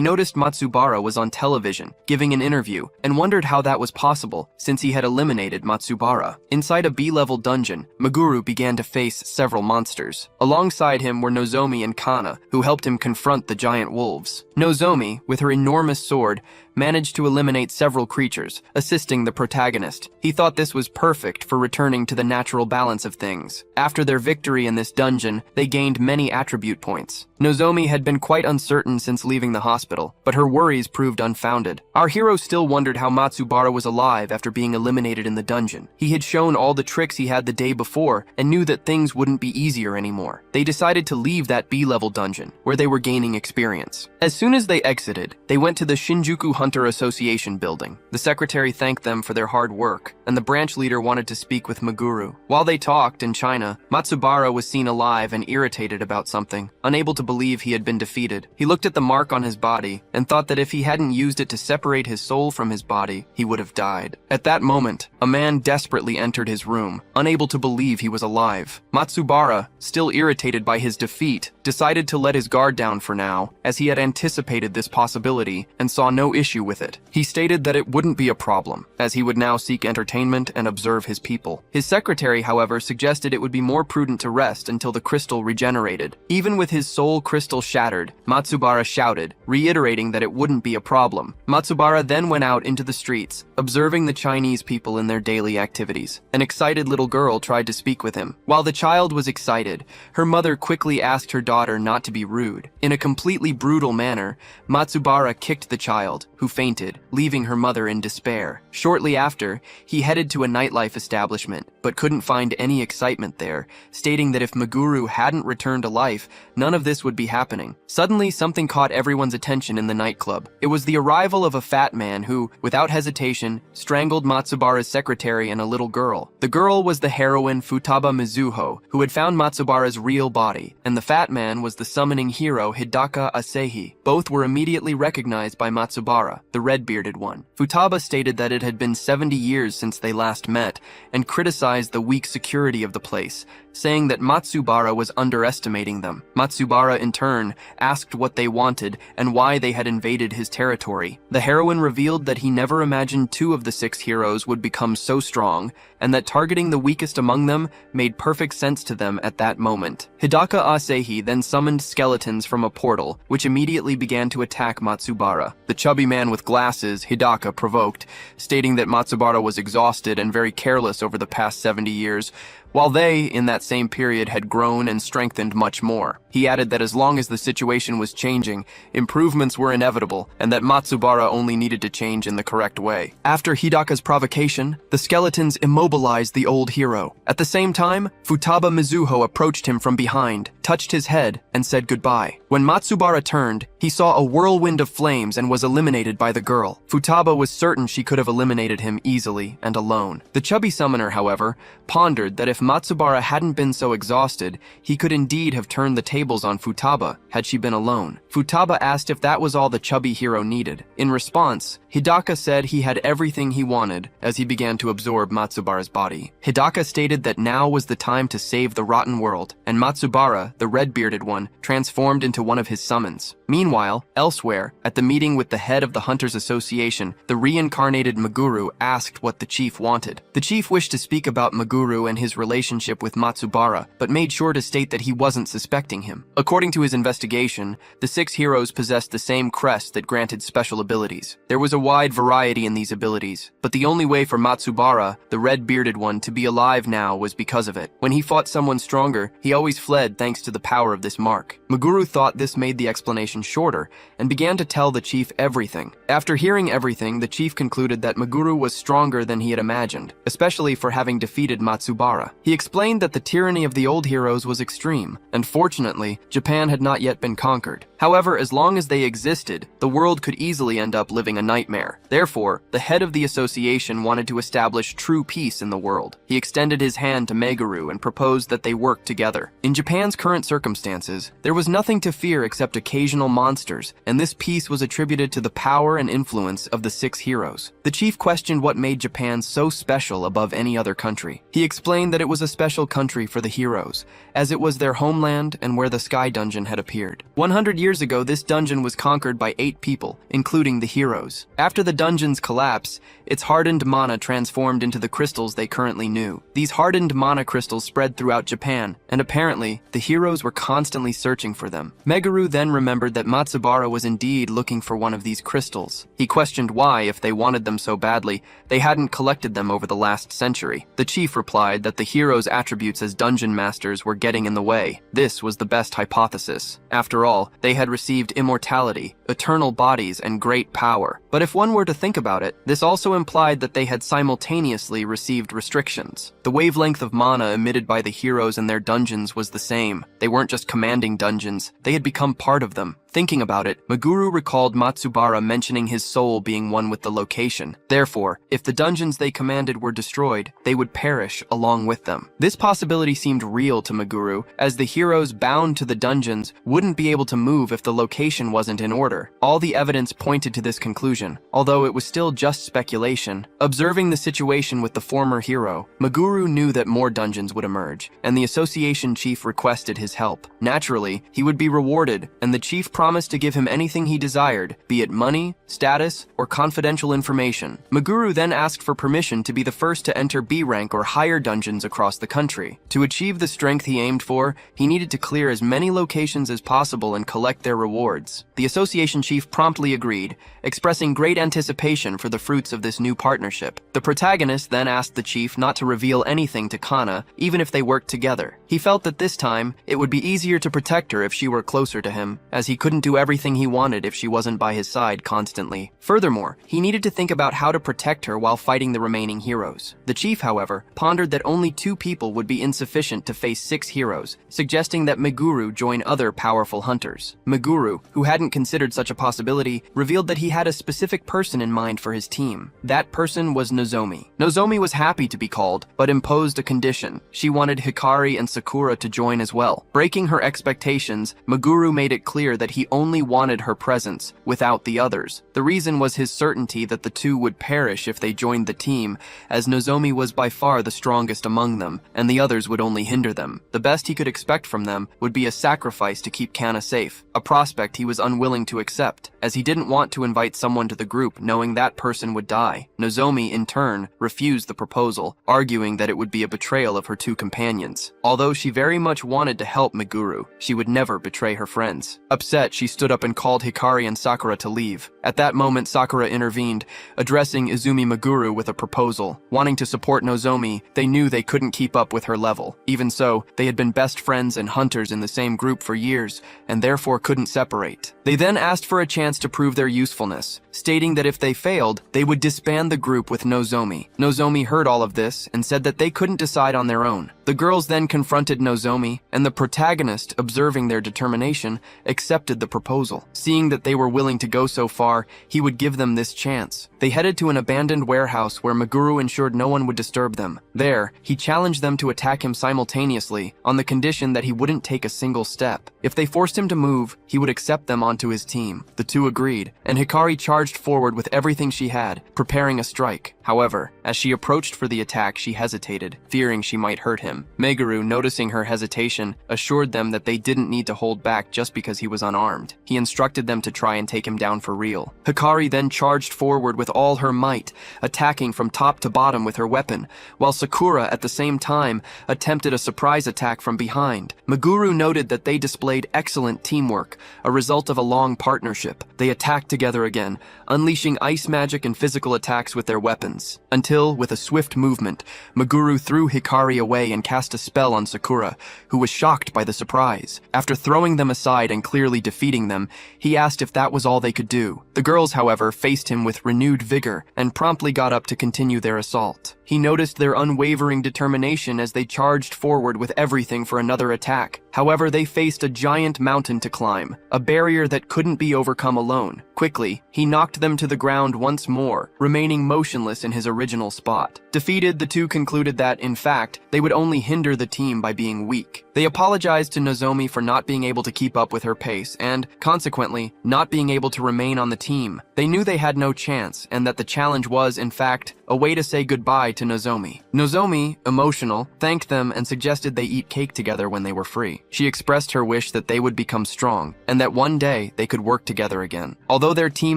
noticed Matsubara was on television, giving an interview, and wondered how that was possible, since he had eliminated Matsubara. Inside a B-level dungeon, Meguru began to face several monsters. Alongside him were Nozomi and Kana, who helped him confront the giant wolves. Nozomi, with her enormous sword, managed to eliminate several creatures, assisting the protagonist. He thought this was perfect for returning to the natural balance of things. After their victory in this dungeon, they gained many attribute points. Nozomi had been quite uncertain since leaving the hospital, but her worries proved unfounded. Our hero still wondered how Matsubara was alive after being eliminated in the dungeon. He had shown all the tricks he had the day before and knew that things wouldn't be easier anymore. They decided to leave that B-level dungeon, where they were gaining experience. As soon as they exited, they went to the Shinjuku Hunter Association building. The secretary thanked them for their hard work, and the branch leader wanted to speak with Meguru. While they talked in China, Matsubara was seen alive and irritated about something, unable to believe he had been defeated. He looked at the mark on his body and thought that if he hadn't used it to separate his soul from his body, he would have died. At that moment, a man desperately entered his room, unable to believe he was alive. Matsubara, still irritated by his defeat, decided to let his guard down for now, as he had anticipated this possibility and saw no issue with it. He stated that it wouldn't be a problem, as he would now seek entertainment and observe his people. His secretary, however, suggested it would be more prudent to rest until the crystal regenerated. Even with his soul crystal shattered, Matsubara shouted, reiterating that it wouldn't be a problem. Matsubara then went out into the streets, observing the Chinese people in their daily activities. An excited little girl tried to speak with him. While the child was excited, her mother quickly asked her daughter not to be rude. In a completely brutal manner, Matsubara kicked the child, who fainted, leaving her mother in despair. Shortly after, he headed to a nightlife establishment, but couldn't find any excitement there, stating that if Meguru hadn't returned to life, none of this would be happening. Suddenly, something caught everyone's attention in the nightclub. It was the arrival of a fat man who, without hesitation, strangled Matsubara's secretary and a little girl. The girl was the heroine Futaba Mizuho, who had found Matsubara's real body, and the fat man was the summoning hero Hidaka Asehi. Both were immediately recognized by Matsubara, the red-bearded one. Futaba stated that it had been 70 years since they last met, and criticized the weak security of the place, saying that Matsubara was underestimating them. Matsubara, in turn, asked what they wanted and why they had invaded his territory. The heroine revealed that he never imagined 2 of the 6 heroes would become so strong, and that targeting the weakest among them made perfect sense to them at that moment. Hidaka Asehi then summoned skeletons from a portal, which immediately began to attack Matsubara. The chubby man with glasses, Hidaka, provoked, stating that Matsubara was exhausted and very careless over the past 70 years, while they, in that same period, had grown and strengthened much more. He added that as long as the situation was changing, improvements were inevitable, and that Matsubara only needed to change in the correct way. After Hidaka's provocation, the skeletons immobilized the old hero. At the same time, Futaba Mizuho approached him from behind, touched his head, and said goodbye. When Matsubara turned, he saw a whirlwind of flames and was eliminated by the girl. Futaba was certain she could have eliminated him easily and alone. The chubby summoner, however, pondered that if Matsubara hadn't been so exhausted, he could indeed have turned the tables on Futaba had she been alone. Futaba asked if that was all the chubby hero needed. In response, Hidaka said he had everything he wanted as he began to absorb Matsubara's body. Hidaka stated that now was the time to save the rotten world, and Matsubara, the red-bearded one, transformed into one of his summons. Meanwhile, elsewhere, at the meeting with the head of the Hunters Association, the reincarnated Meguru asked what the chief wanted. The chief wished to speak about Meguru and his relationship with Matsubara, but made sure to state that he wasn't suspecting him. According to his investigation, the 6 heroes possessed the same crest that granted special abilities. There was a wide variety in these abilities, but the only way for Matsubara, the red-bearded one, to be alive now was because of it. When he fought someone stronger, he always fled thanks to the power of this mark. Meguru thought this made the explanation shorter and began to tell the chief everything. After hearing everything, the chief concluded that Meguru was stronger than he had imagined, especially for having defeated Matsubara. He explained that the tyranny of the old heroes was extreme, and fortunately, Japan had not yet been conquered. However, as long as they existed, the world could easily end up living a nightmare. Therefore, the head of the association wanted to establish true peace in the world. He extended his hand to Meguru and proposed that they work together. In Japan's current circumstances, there was nothing to fear except occasional monsters, and this peace was attributed to the power and influence of the 6 heroes. The chief questioned what made Japan so special above any other country. He explained that it was a special country for the heroes, as it was their homeland and where the Sky Dungeon had appeared. 100 years ago, this dungeon was conquered by 8 people, including the heroes. After the dungeon's collapse, its hardened mana transformed into the crystals they currently knew. These hardened mana crystals spread throughout Japan, and apparently, the heroes were constantly searching for them. Meguru then remembered that Matsubara was indeed looking for one of these crystals. He questioned why, if they wanted them so badly, they hadn't collected them over the last century. The chief replied that the heroes' attributes as dungeon masters were getting in the way. This was the best hypothesis. After all, they had received immortality, eternal bodies, and great power. But if one were to think about it, this also implied that they had simultaneously received restrictions. The wavelength of mana emitted by the heroes in their dungeons was the same. They weren't just commanding dungeons, they had become part of them. Thinking about it, Meguru recalled Matsubara mentioning his soul being one with the location. Therefore, if the dungeons they commanded were destroyed, they would perish along with them. This possibility seemed real to Meguru, as the heroes bound to the dungeons wouldn't be able to move if the location wasn't in order. All the evidence pointed to this conclusion, although it was still just speculation. Observing the situation with the former hero, Meguru knew that more dungeons would emerge, and the association chief requested his help. Naturally, he would be rewarded, and the chief promised to give him anything he desired, be it money, status, or confidential information. Meguru then asked for permission to be the first to enter B rank or higher dungeons across the country. To achieve the strength he aimed for, he needed to clear as many locations as possible and collect their rewards. The association chief promptly agreed, expressing great anticipation for the fruits of this new partnership. The protagonist then asked the chief not to reveal anything to Kana, even if they worked together. He felt that this time, it would be easier to protect her if she were closer to him, as he couldn't do everything he wanted if she wasn't by his side constantly. Furthermore, he needed to think about how to protect her while fighting the remaining heroes. The chief, however, pondered that only 2 people would be insufficient to face 6 heroes, suggesting that Meguru join other powerful hunters. Meguru, who hadn't considered such a possibility, revealed that he had a specific person in mind for his team. That person was Nozomi. Nozomi was happy to be called, but imposed a condition. She wanted Hikari and Sakura to join as well. Breaking her expectations, Meguru made it clear that he only wanted her presence, without the others. The reason was his certainty that the 2 would perish if they joined the team, as Nozomi was by far the strongest among them, and the others would only hinder them. The best he could expect from them would be a sacrifice to keep Kana safe, a prospect he was unwilling to accept, as he didn't want to invite someone to the group knowing that person would die. Nozomi, in turn, refused the proposal, arguing that it would be a betrayal of her 2 companions. Although she very much wanted to help Meguru, she would never betray her friends. Upset, she stood up and called Hikari and Sakura to leave. At that moment, Sakura intervened, addressing Izumi Meguru with a proposal. Wanting to support Nozomi, they knew they couldn't keep up with her level. Even so, they had been best friends and hunters in the same group for years, and therefore couldn't separate. They then asked for a chance to prove their usefulness, stating that if they failed, they would disband the group with Nozomi. Nozomi heard all of this and said that they couldn't decide on their own. The girls then confronted Nozomi, and the protagonist, observing their determination, accepted the proposal. Seeing that they were willing to go so far, he would give them this chance. They headed to an abandoned warehouse where Meguru ensured no one would disturb them. There, he challenged them to attack him simultaneously, on the condition that he wouldn't take a single step. If they forced him to move, he would accept them onto his team. The 2 agreed, and Hikari charged forward with everything she had, preparing a strike. However, as she approached for the attack, she hesitated, fearing she might hurt him. Meguru, noticing her hesitation, assured them that they didn't need to hold back just because he was unarmed. unarmed. He instructed them to try and take him down for real. Hikari then charged forward with all her might, attacking from top to bottom with her weapon, while Sakura at the same time attempted a surprise attack from behind. Meguru noted that they displayed excellent teamwork, a result of a long partnership. They attacked together again, unleashing ice magic and physical attacks with their weapons, until, with a swift movement, Meguru threw Hikari away and cast a spell on Sakura, who was shocked by the surprise. After throwing them aside and clearly defeating them, he asked if that was all they could do. The girls, however, faced him with renewed vigor and promptly got up to continue their assault. He noticed their unwavering determination as they charged forward with everything for another attack. However, they faced a giant mountain to climb, a barrier that couldn't be overcome alone. Quickly, he knocked them to the ground once more, remaining motionless in his original spot. Defeated, the two concluded that, in fact, they would only hinder the team by being weak. They apologized to Nozomi for not being able to keep up with her pace and, consequently, not being able to remain on the team. They knew they had no chance and that the challenge was, in fact, a way to say goodbye to Nozomi. Nozomi, emotional, thanked them and suggested they eat cake together when they were free. She expressed her wish that they would become strong and that one day they could work together again. Although their team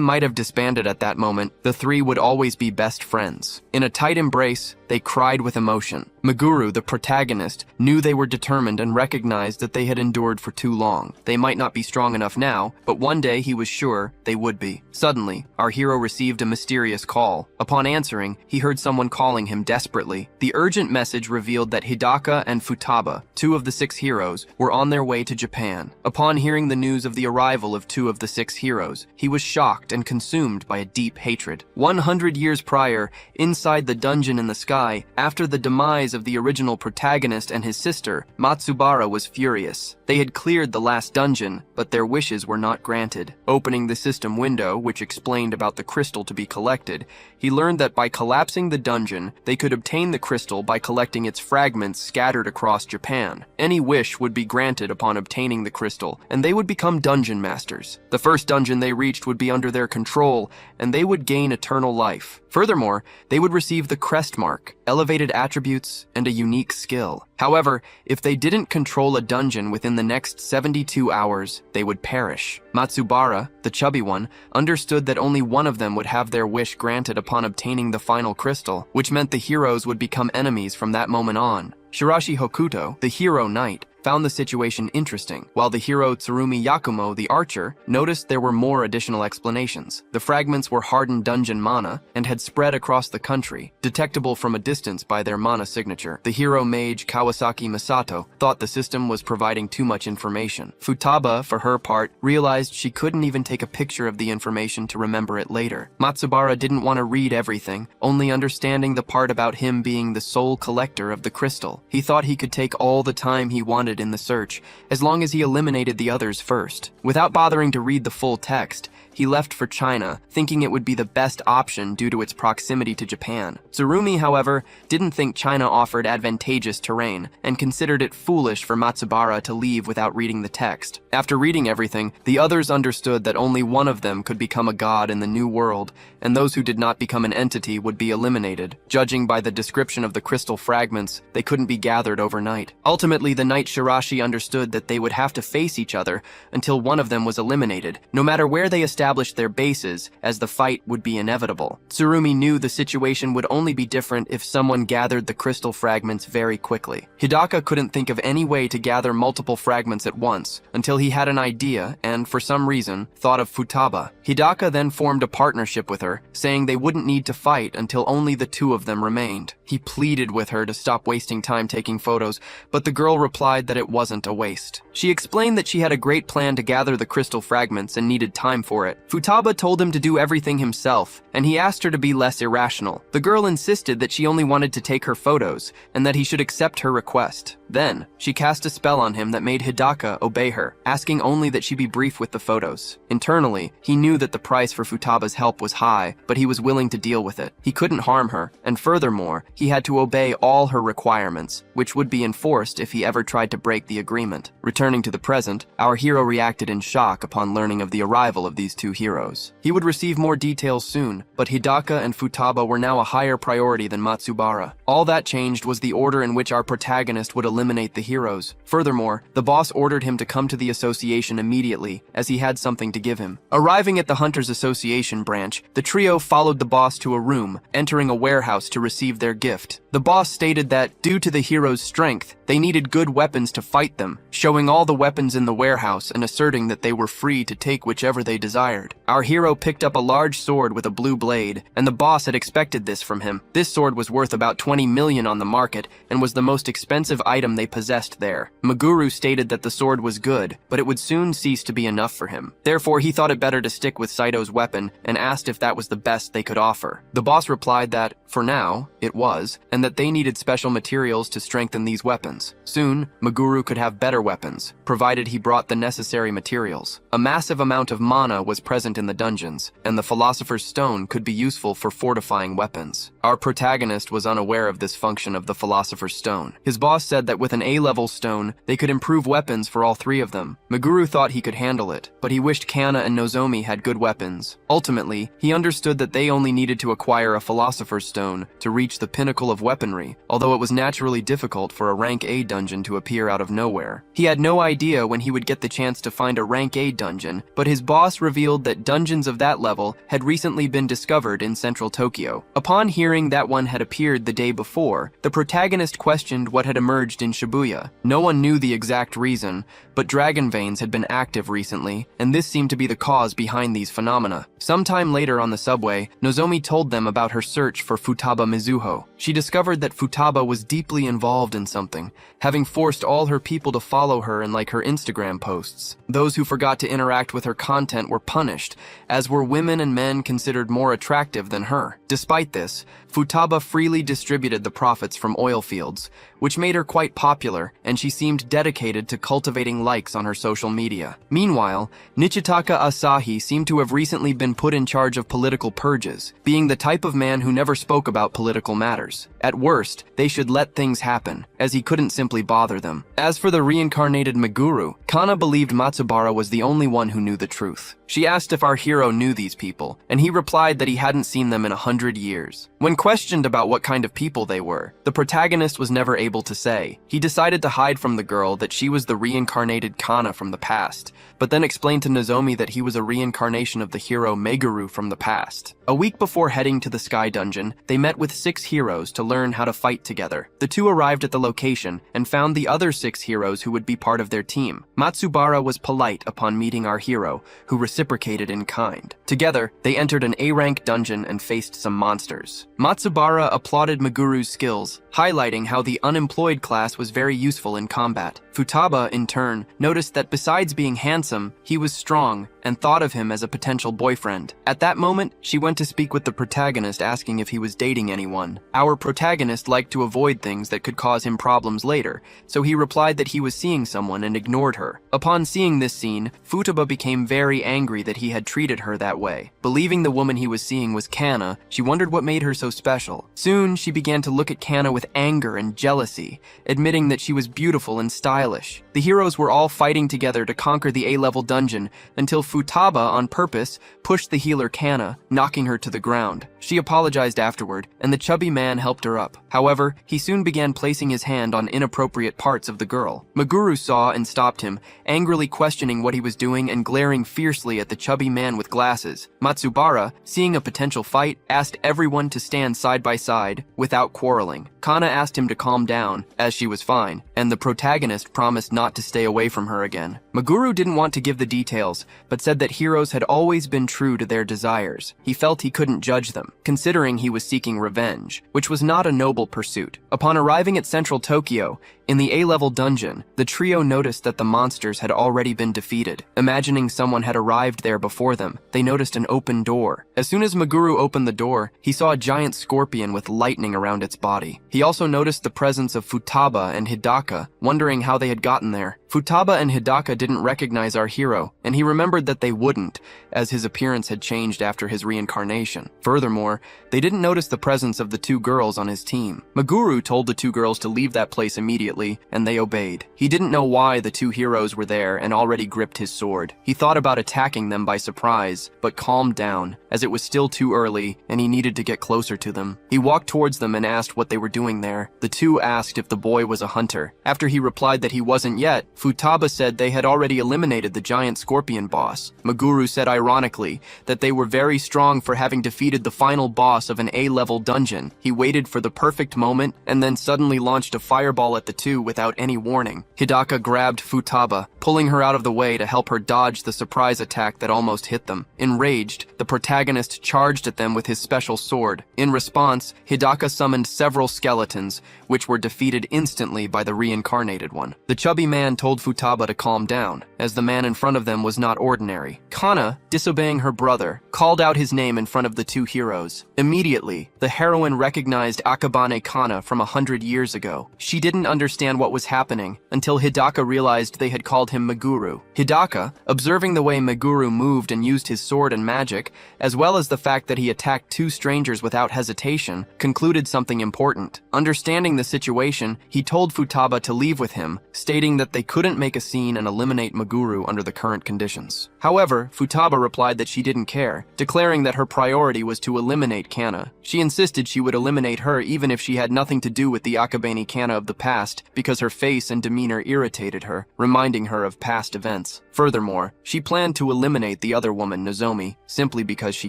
might have disbanded at that moment, the three would always be best friends. In a tight embrace, they cried with emotion. Meguru, the protagonist, knew they were determined and recognized that they had endured for too long. They might not be strong enough now, but one day he was sure they would be. Suddenly, our hero received a mysterious call. Upon answering, he heard someone calling him desperately. The urgent message revealed that Hidaka and Futaba, two of the 6 heroes, were on their way to Japan. Upon hearing the news of the arrival of 2 of the 6 heroes, he was shocked and consumed by a deep hatred. 100 years prior, inside the dungeon in the sky, after the demise of the original protagonist and his sister, Matsubara was furious. They had cleared the last dungeon, but their wishes were not granted. Opening the system window, which explained about the crystal to be collected, he learned that by collapsing the dungeon, they could obtain the crystal by collecting its fragments scattered across Japan. Any wish would be granted upon obtaining the crystal, and they would become dungeon masters. The first dungeon they reached would be under their control, and they would gain eternal life. Furthermore, they would receive the crest mark, elevated attributes, and a unique skill. However, if they didn't control a dungeon within the next 72 hours, they would perish. Matsubara, the chubby one, understood that only one of them would have their wish granted upon obtaining the final crystal, which meant the heroes would become enemies from that moment on. Shirashi Hokuto, the hero knight, found the situation interesting, while the hero Tsurumi Yakumo, the archer, noticed there were more additional explanations. The fragments were hardened dungeon mana and had spread across the country, detectable from a distance by their mana signature. The hero mage Kawasaki Misato thought the system was providing too much information. Futaba, for her part, realized she couldn't even take a picture of the information to remember it later. Matsubara didn't want to read everything, only understanding the part about him being the sole collector of the crystal. He thought he could take all the time he wanted in the search, as long as he eliminated the others first. Without bothering to read the full text, he left for China, thinking it would be the best option due to its proximity to Japan. Tsurumi, however, didn't think China offered advantageous terrain, and considered it foolish for Matsubara to leave without reading the text. After reading everything, the others understood that only one of them could become a god in the new world, and those who did not become an entity would be eliminated. Judging by the description of the crystal fragments, they couldn't be gathered overnight. Ultimately, the knight Shirashi understood that they would have to face each other until one of them was eliminated, no matter where they established their bases, as the fight would be inevitable. Tsurumi knew the situation would only be different if someone gathered the crystal fragments very quickly. Hidaka couldn't think of any way to gather multiple fragments at once, until he had an idea and, for some reason, thought of Futaba. Hidaka then formed a partnership with her, saying they wouldn't need to fight until only the 2 of them remained. He pleaded with her to stop wasting time taking photos, but the girl replied that it wasn't a waste. She explained that she had a great plan to gather the crystal fragments and needed time for it. Futaba told him to do everything himself, and he asked her to be less irrational. The girl insisted that she only wanted to take her photos, and that he should accept her request. Then, she cast a spell on him that made Hidaka obey her, asking only that she be brief with the photos. Internally, he knew that the price for Futaba's help was high, but he was willing to deal with it. He couldn't harm her, and furthermore, he had to obey all her requirements, which would be enforced if he ever tried to break the agreement. Returning to the present, our hero reacted in shock upon learning of the arrival of these 2 two heroes. He would receive more details soon, but Hidaka and Futaba were now a higher priority than Matsubara. All that changed was the order in which our protagonist would eliminate the heroes. Furthermore, the boss ordered him to come to the association immediately, as he had something to give him. Arriving at the Hunters Association branch, the trio followed the boss to a room, entering a warehouse to receive their gift. The boss stated that, due to the heroes' strength, they needed good weapons to fight them, showing all the weapons in the warehouse and asserting that they were free to take whichever they desired. Our hero picked up a large sword with a blue blade, and the boss had expected this from him. This sword was worth about 20 million on the market and was the most expensive item they possessed there. Meguru stated that the sword was good, but it would soon cease to be enough for him. Therefore, he thought it better to stick with Saito's weapon and asked if that was the best they could offer. The boss replied that, for now, it was, and that they needed special materials to strengthen these weapons. Soon, Meguru could have better weapons, provided he brought the necessary materials. A massive amount of mana was present in the dungeons, and the Philosopher's Stone could be useful for fortifying weapons. Our protagonist was unaware of this function of the Philosopher's Stone. His boss said that with an A-level stone, they could improve weapons for all three of them. Meguru thought he could handle it, but he wished Kana and Nozomi had good weapons. Ultimately, he understood that they only needed to acquire a Philosopher's Stone to reach the pinnacle of weaponry, although it was naturally difficult for a rank A dungeon to appear out of nowhere. He had no idea when he would get the chance to find a rank A dungeon, but his boss revealed that dungeons of that level had recently been discovered in central Tokyo. Upon hearing that one had appeared the day before, the protagonist questioned what had emerged in Shibuya. No one knew the exact reason, but dragon veins had been active recently, and this seemed to be the cause behind these phenomena. Sometime later on the subway, Nozomi told them about her search for Futaba Mizuho. She discovered that Futaba was deeply involved in something, having forced all her people to follow her and like her Instagram posts. Those who forgot to interact with her content were punished, as were women and men considered more attractive than her. Despite this, Futaba freely distributed the profits from oil fields, which made her quite popular, and she seemed dedicated to cultivating likes on her social media. Meanwhile, Nichitaka Asahi seemed to have recently been put in charge of political purges, being the type of man who never spoke about political matters. At worst, they should let things happen, as he couldn't simply bother them. As for the reincarnated Meguru, Kana believed Matsubara was the only one who knew the truth. She asked if our hero knew these people, and he replied that he hadn't seen them in 100 years. When questioned about what kind of people they were, the protagonist was never able to say. He decided to hide from the girl that she was the reincarnated Kana from the past, but then explained to Nozomi that he was a reincarnation of the hero Meguru from the past. A week before heading to the Sky Dungeon, they met with 6 heroes to learn how to fight together. The 2 arrived at the location and found the other 6 heroes who would be part of their team. Matsubara was polite upon meeting our hero, who reciprocated in kind. Together, they entered an A-rank dungeon and faced some monsters. Matsubara applauded Meguru's skills, highlighting how the unemployed class was very useful in combat. Futaba, in turn, noticed that besides being handsome, he was strong and thought of him as a potential boyfriend. At that moment, she went to speak with the protagonist asking if he was dating anyone. Our protagonist liked to avoid things that could cause him problems later, so he replied that he was seeing someone and ignored her. Upon seeing this scene, Futaba became very angry that he had treated her that way. Believing the woman he was seeing was Kana, she wondered what made her so special. Soon, she began to look at Kana with anger and jealousy, admitting that she was beautiful and stylish. The heroes were all fighting together to conquer the A-level dungeon until Futaba, on purpose, pushed the healer Kana, knocking her to the ground. She apologized afterward, and the chubby man helped her up. However, he soon began placing his hand on inappropriate parts of the girl. Meguru saw and stopped him, angrily questioning what he was doing and glaring fiercely at the chubby man with glasses. Matsubara, seeing a potential fight, asked everyone to stand side by side, without quarreling. Kana asked him to calm down, as she was fine, and the protagonist promised not to stay away from her again. Meguru didn't want to give the details, but said that heroes had always been true to their desires. He felt he couldn't judge them, considering he was seeking revenge, which was not a noble pursuit. Upon arriving at central Tokyo, in the A-level dungeon, the trio noticed that the monsters had already been defeated. Imagining someone had arrived there before them, they noticed an open door. As soon as Meguru opened the door, he saw a giant scorpion with lightning around its body. He also noticed the presence of Futaba and Hidaka, wondering how they had gotten there. Futaba and Hidaka didn't recognize our hero, and he remembered that they wouldn't, as his appearance had changed after his reincarnation. Furthermore, they didn't notice the presence of the 2 girls on his team. Meguru told the 2 girls to leave that place immediately, quietly, and they obeyed. He didn't know why the two heroes were there and already gripped his sword. He thought about attacking them by surprise, but calmed down, as it was still too early and he needed to get closer to them. He walked towards them and asked what they were doing there. The two asked if the boy was a hunter. After he replied that he wasn't yet, Futaba said they had already eliminated the giant scorpion boss. Meguru said ironically that they were very strong for having defeated the final boss of an A-level dungeon. He waited for the perfect moment and then suddenly launched a fireball at the two without any warning. Hidaka grabbed Futaba, pulling her out of the way to help her dodge the surprise attack that almost hit them. Enraged, the protagonist charged at them with his special sword. In response, Hidaka summoned several skeletons, which were defeated instantly by the reincarnated one. The chubby man told Futaba to calm down, as the man in front of them was not ordinary. Kana, disobeying her brother, called out his name in front of the two heroes. Immediately, the heroine recognized Akabane Kana from 100 years ago. She didn't understand what was happening until Hidaka realized they had called him Meguru. Hidaka, observing the way Meguru moved and used his sword and magic, as well as the fact that he attacked two strangers without hesitation, concluded something important. Understanding the situation, he told Futaba to leave with him, stating that they couldn't make a scene and eliminate Meguru under the current conditions. However, Futaba replied that she didn't care, declaring that her priority was to eliminate Kana. She insisted she would eliminate her even if she had nothing to do with the Akabane Kana of the past, because her face and demeanor irritated her, reminding her of past events. Furthermore, she planned to eliminate the other woman, Nozomi, simply because she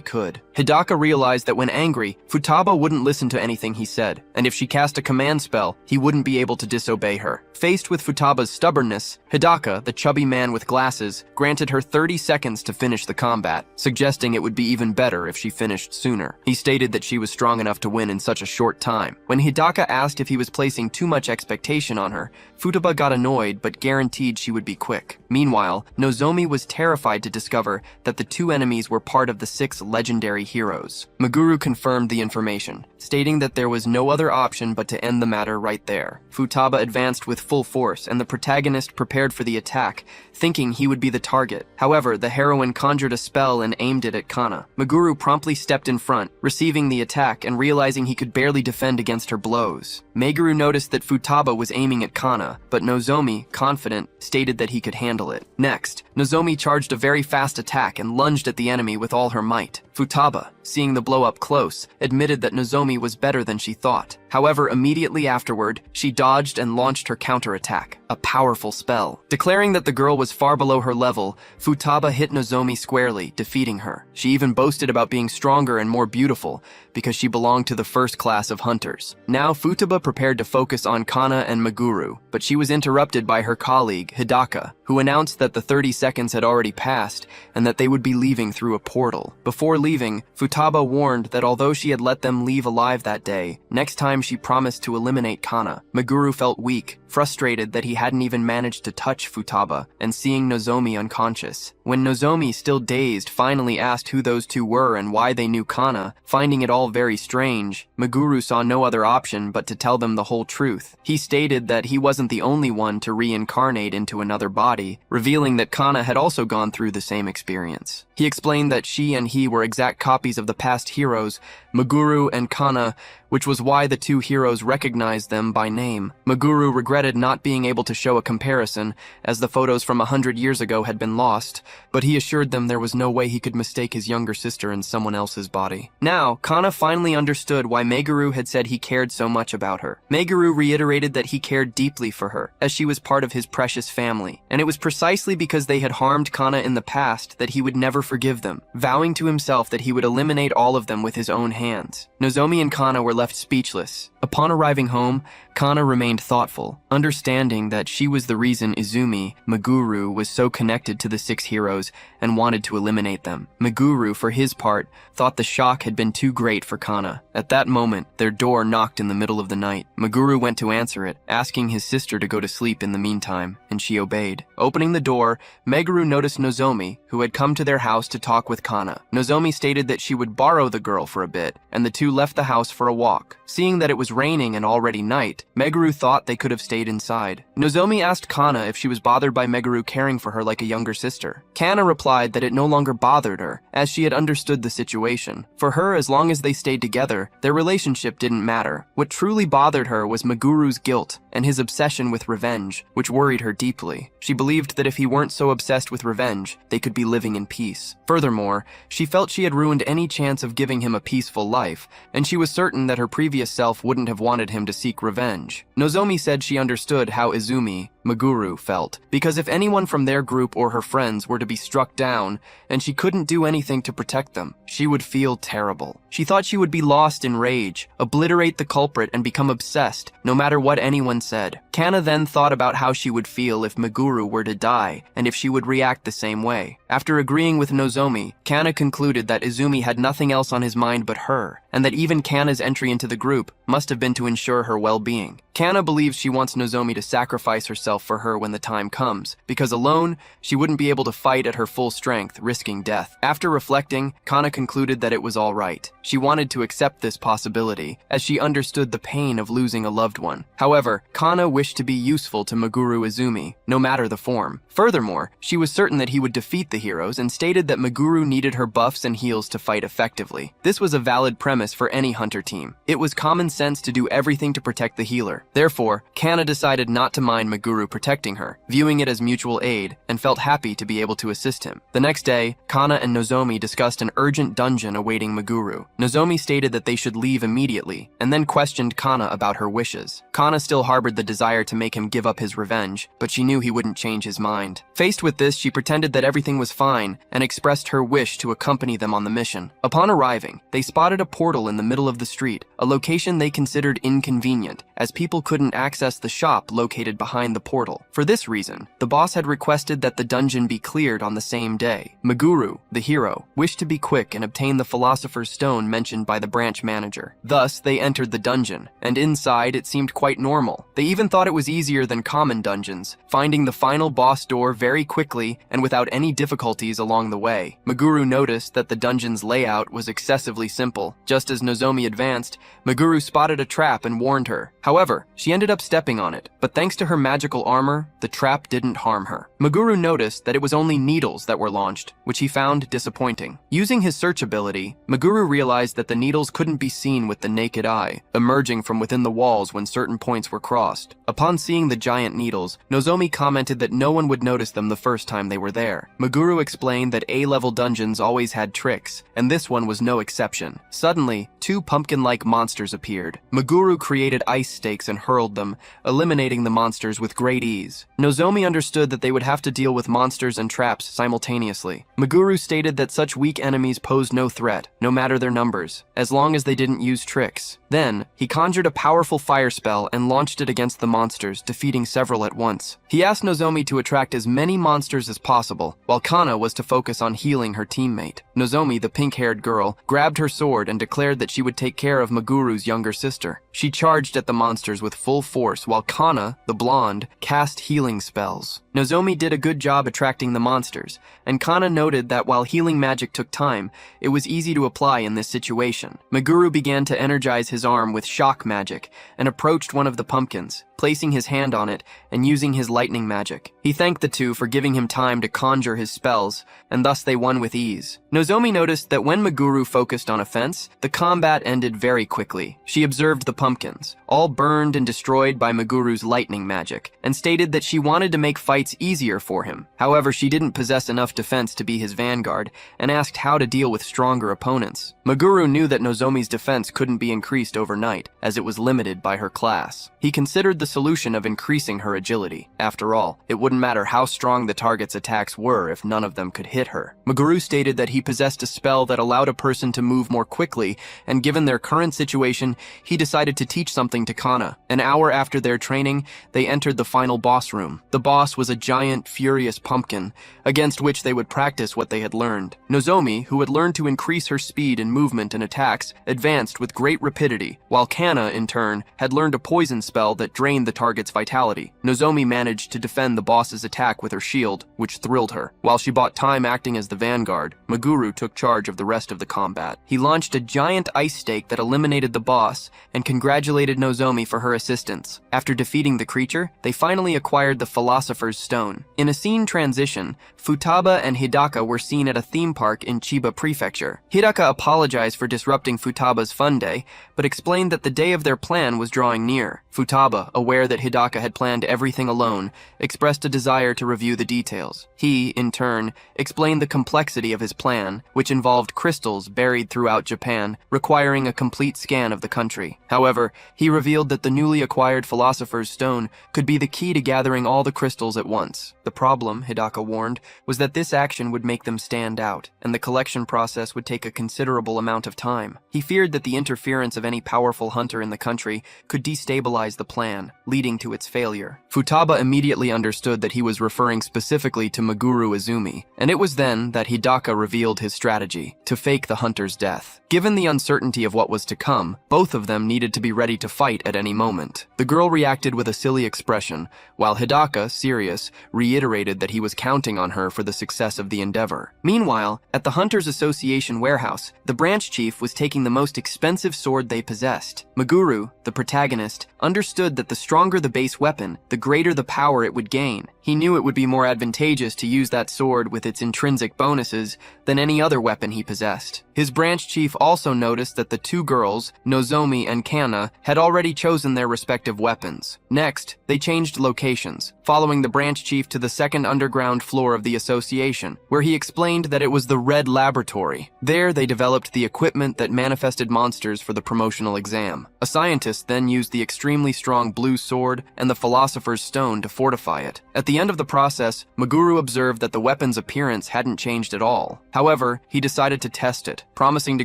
could. Hidaka realized that when angry, Futaba wouldn't listen to anything he said, and if she cast a command spell, he wouldn't be able to disobey her. Faced with Futaba's stubbornness, Hidaka, the chubby man with glasses, granted her 30 seconds to finish the combat, suggesting it would be even better if she finished sooner. He stated that she was strong enough to win in such a short time. When Hidaka asked if he was placing too much expectation on her, Futaba got annoyed but guaranteed she would be quick. Meanwhile, Nozomi was terrified to discover that the two enemies were part of the 6 legendary heroes. Meguru confirmed the information, stating that there was no other option but to end the matter right there. Futaba advanced with full force, and the protagonist prepared for the attack, thinking he would be the target. However, the heroine conjured a spell and aimed it at Kana. Meguru promptly stepped in front, receiving the attack and realizing he could barely defend against her blows. Meguru noticed that Futaba was aiming at Kana, but Nozomi, confident, stated that he could handle it. Next, Nozomi charged a very fast attack and lunged at the enemy with all her might. Futaba, seeing the blow up close, admitted that Nozomi was better than she thought. However, immediately afterward, she dodged and launched her counterattack, a powerful spell. Declaring that the girl was far below her level, Futaba hit Nozomi squarely, defeating her. She even boasted about being stronger and more beautiful, because she belonged to the first class of hunters. Now Futaba prepared to focus on Kana and Meguru, but she was interrupted by her colleague, Hidaka, who announced that the 30 seconds had already passed and that they would be leaving through a portal. Before leaving, Futaba warned that although she had let them leave alive that day, next time she promised to eliminate Kana. Meguru felt weak, frustrated that he hadn't even managed to touch Futaba, and seeing Nozomi unconscious. When Nozomi, still dazed, finally asked who those two were and why they knew Kana, finding it all very strange, Meguru saw no other option but to tell them the whole truth. He stated that he wasn't the only one to reincarnate into another body, revealing that Kana had also gone through the same experience. He explained that she and he were exact copies of the past heroes, Meguru and Kana, which was why the two heroes recognized them by name. Meguru regretted not being able to show a comparison, as the photos from 100 years ago had been lost, but he assured them there was no way he could mistake his younger sister in someone else's body. Now, Kana finally understood why Meguru had said he cared so much about her. Meguru reiterated that he cared deeply for her, as she was part of his precious family, and it was precisely because they had harmed Kana in the past that he would never forgive them, vowing to himself that he would eliminate all of them with his own hands. Nozomi and Kana were left speechless. Upon arriving home, Kana remained thoughtful, understanding that she was the reason Izumi, Meguru, was so connected to the 6 heroes and wanted to eliminate them. Meguru, for his part, thought the shock had been too great for Kana. At that moment, their door knocked in the middle of the night. Meguru went to answer it, asking his sister to go to sleep in the meantime, and she obeyed. Opening the door, Meguru noticed Nozomi, who had come to their house to talk with Kana. Nozomi stated that she would borrow the girl for a bit, and the two left the house for a walk. Seeing that it was raining and already night, Meguru thought they could have stayed inside. Nozomi asked Kana if she was bothered by Meguru caring for her like a younger sister. Kana replied that it no longer bothered her, as she had understood the situation. For her, as long as they stayed together, their relationship didn't matter. What truly bothered her was Meguru's guilt, and his obsession with revenge, which worried her deeply. She believed that if he weren't so obsessed with revenge, they could be living in peace. Furthermore, she felt she had ruined any chance of giving him a peaceful life, and she was certain that her previous self wouldn't have wanted him to seek revenge. Nozomi said she understood how Izumi, Meguru, felt, because if anyone from their group or her friends were to be struck down, and she couldn't do anything to protect them, she would feel terrible. She thought she would be lost in rage, obliterate the culprit, and become obsessed, no matter what anyone said. Kana then thought about how she would feel if Meguru were to die, and if she would react the same way. After agreeing with Nozomi, Kana concluded that Izumi had nothing else on his mind but her, and that even Kana's entry into the group must have been to ensure her well-being. Kana believes she wants Nozomi to sacrifice herself for her when the time comes, because alone, she wouldn't be able to fight at her full strength, risking death. After reflecting, Kana concluded that it was all right. She wanted to accept this possibility, as she understood the pain of losing a loved one. However, Kana wished to be useful to Meguru Izumi, no matter the form. Furthermore, she was certain that he would defeat the heroes and stated that Meguru needed her buffs and heals to fight effectively. This was a valid premise for any hunter team. It was common sense to do everything to protect the healer. Therefore, Kana decided not to mind Meguru protecting her, viewing it as mutual aid, and felt happy to be able to assist him. The next day, Kana and Nozomi discussed an urgent dungeon awaiting Meguru. Nozomi stated that they should leave immediately, and then questioned Kana about her wishes. Kana still harbored the desire to make him give up his revenge, but she knew he wouldn't change his mind. Faced with this, she pretended that everything was fine, and expressed her wish to accompany them on the mission. Upon arriving, they spotted a portal in the middle of the street, a location they considered inconvenient, as people couldn't access the shop located behind the portal. For this reason, the boss had requested that the dungeon be cleared on the same day. Meguru, the hero, wished to be quick and obtain the Philosopher's Stone mentioned by the branch manager. Thus, they entered the dungeon, and inside it seemed quite normal. They even thought it was easier than common dungeons, finding the final boss door very quickly and without any difficulties along the way. Meguru noticed that the dungeon's layout was excessively simple. Just as Nozomi advanced, Meguru spotted a trap and warned her. However, she ended up stepping on it, but thanks to her magical armor, the trap didn't harm her. Meguru noticed that it was only needles that were launched, which he found disappointing. Using his search ability, Meguru realized that the needles couldn't be seen with the naked eye, emerging from within the walls when certain points were crossed. Upon seeing the giant needles, Nozomi commented that no one would notice them the first time they were there. Meguru explained that A-level dungeons always had tricks, and this one was no exception. Suddenly, two pumpkin-like monsters appeared. Meguru created ice stakes and hurled them, eliminating the monsters with great ease. Nozomi understood that they would have to deal with monsters and traps simultaneously. Meguru stated that such weak enemies posed no threat, no matter their numbers, as long as they didn't use tricks. Then, he conjured a powerful fire spell and launched it against the monsters, defeating several at once. He asked Nozomi to attract as many monsters as possible, while Kana was to focus on healing her teammate. Nozomi, the pink-haired girl, grabbed her sword and declared that she would take care of Meguru's younger sister. She charged at the monsters with full force, while Kana, the blonde, cast healing spells. Nozomi did a good job attracting the monsters, and Kana noted that while healing magic took time, it was easy to apply in this situation. Meguru began to energize his arm with shock magic and approached one of the pumpkins, placing his hand on it and using his lightning magic. He thanked the two for giving him time to conjure his spells, and thus they won with ease. Nozomi noticed that when Meguru focused on offense, the combat ended very quickly. She observed the pumpkins, all burned and destroyed by Meguru's lightning magic, and stated that she wanted to make fights easier for him. However, she didn't possess enough defense to be his vanguard, and asked how to deal with stronger opponents. Meguru knew that Nozomi's defense couldn't be increased overnight, as it was limited by her class. He considered the solution of increasing her agility. After all, it wouldn't matter how strong the target's attacks were if none of them could hit her. Meguru stated that he possessed a spell that allowed a person to move more quickly, and given their current situation, he decided to teach something to Kana. An hour after their training, they entered the final boss room. The boss was a giant, furious pumpkin, against which they would practice what they had learned. Nozomi, who had learned to increase her speed in movement and attacks, advanced with great rapidity, while Kana, in turn, had learned a poison spell that drained the target's vitality. Nozomi managed to defend the boss's attack with her shield, which thrilled her. While she bought time acting as the vanguard, Meguru took charge of the rest of the combat. He launched a giant ice stake that eliminated the boss, and congratulated Nozomi for her assistance. After defeating the creature, they finally acquired the Philosopher's philosopher's stone. In a scene transition, Futaba and Hidaka were seen at a theme park in Chiba Prefecture. Hidaka apologized for disrupting Futaba's fun day, but explained that the day of their plan was drawing near. Futaba, aware that Hidaka had planned everything alone, expressed a desire to review the details. He, in turn, explained the complexity of his plan, which involved crystals buried throughout Japan, requiring a complete scan of the country. However, he revealed that the newly acquired philosopher's stone could be the key to gathering all the crystals at once. The problem, Hidaka warned, was that this action would make them stand out, and the collection process would take a considerable amount of time. He feared that the interference of any powerful hunter in the country could destabilize the plan, leading to its failure. Futaba immediately understood that he was referring specifically to Meguru Izumi, and it was then that Hidaka revealed his strategy, to fake the hunter's death. Given the uncertainty of what was to come, both of them needed to be ready to fight at any moment. The girl reacted with a silly expression, while Hidaka, serious, reiterated that he was counting on her for the success of the endeavor. Meanwhile, at the Hunters Association warehouse, the branch chief was taking the most expensive sword they possessed. Meguru, the protagonist, understood that the stronger the base weapon, the greater the power it would gain. He knew it would be more advantageous to use that sword with its intrinsic bonuses than any other weapon he possessed. His branch chief also noticed that the two girls, Nozomi and Kana, had already chosen their respective weapons. Next, they changed locations, following the branch chief to the second underground floor of the association, where he explained that it was the Red Laboratory. There, they developed the equipment that manifested monsters for the promotional exam. A scientist then used the extremely strong blue sword and the philosopher's stone to fortify it. At the end of the process, Meguru observed that the weapon's appearance hadn't changed at all. However, he decided to test it, promising to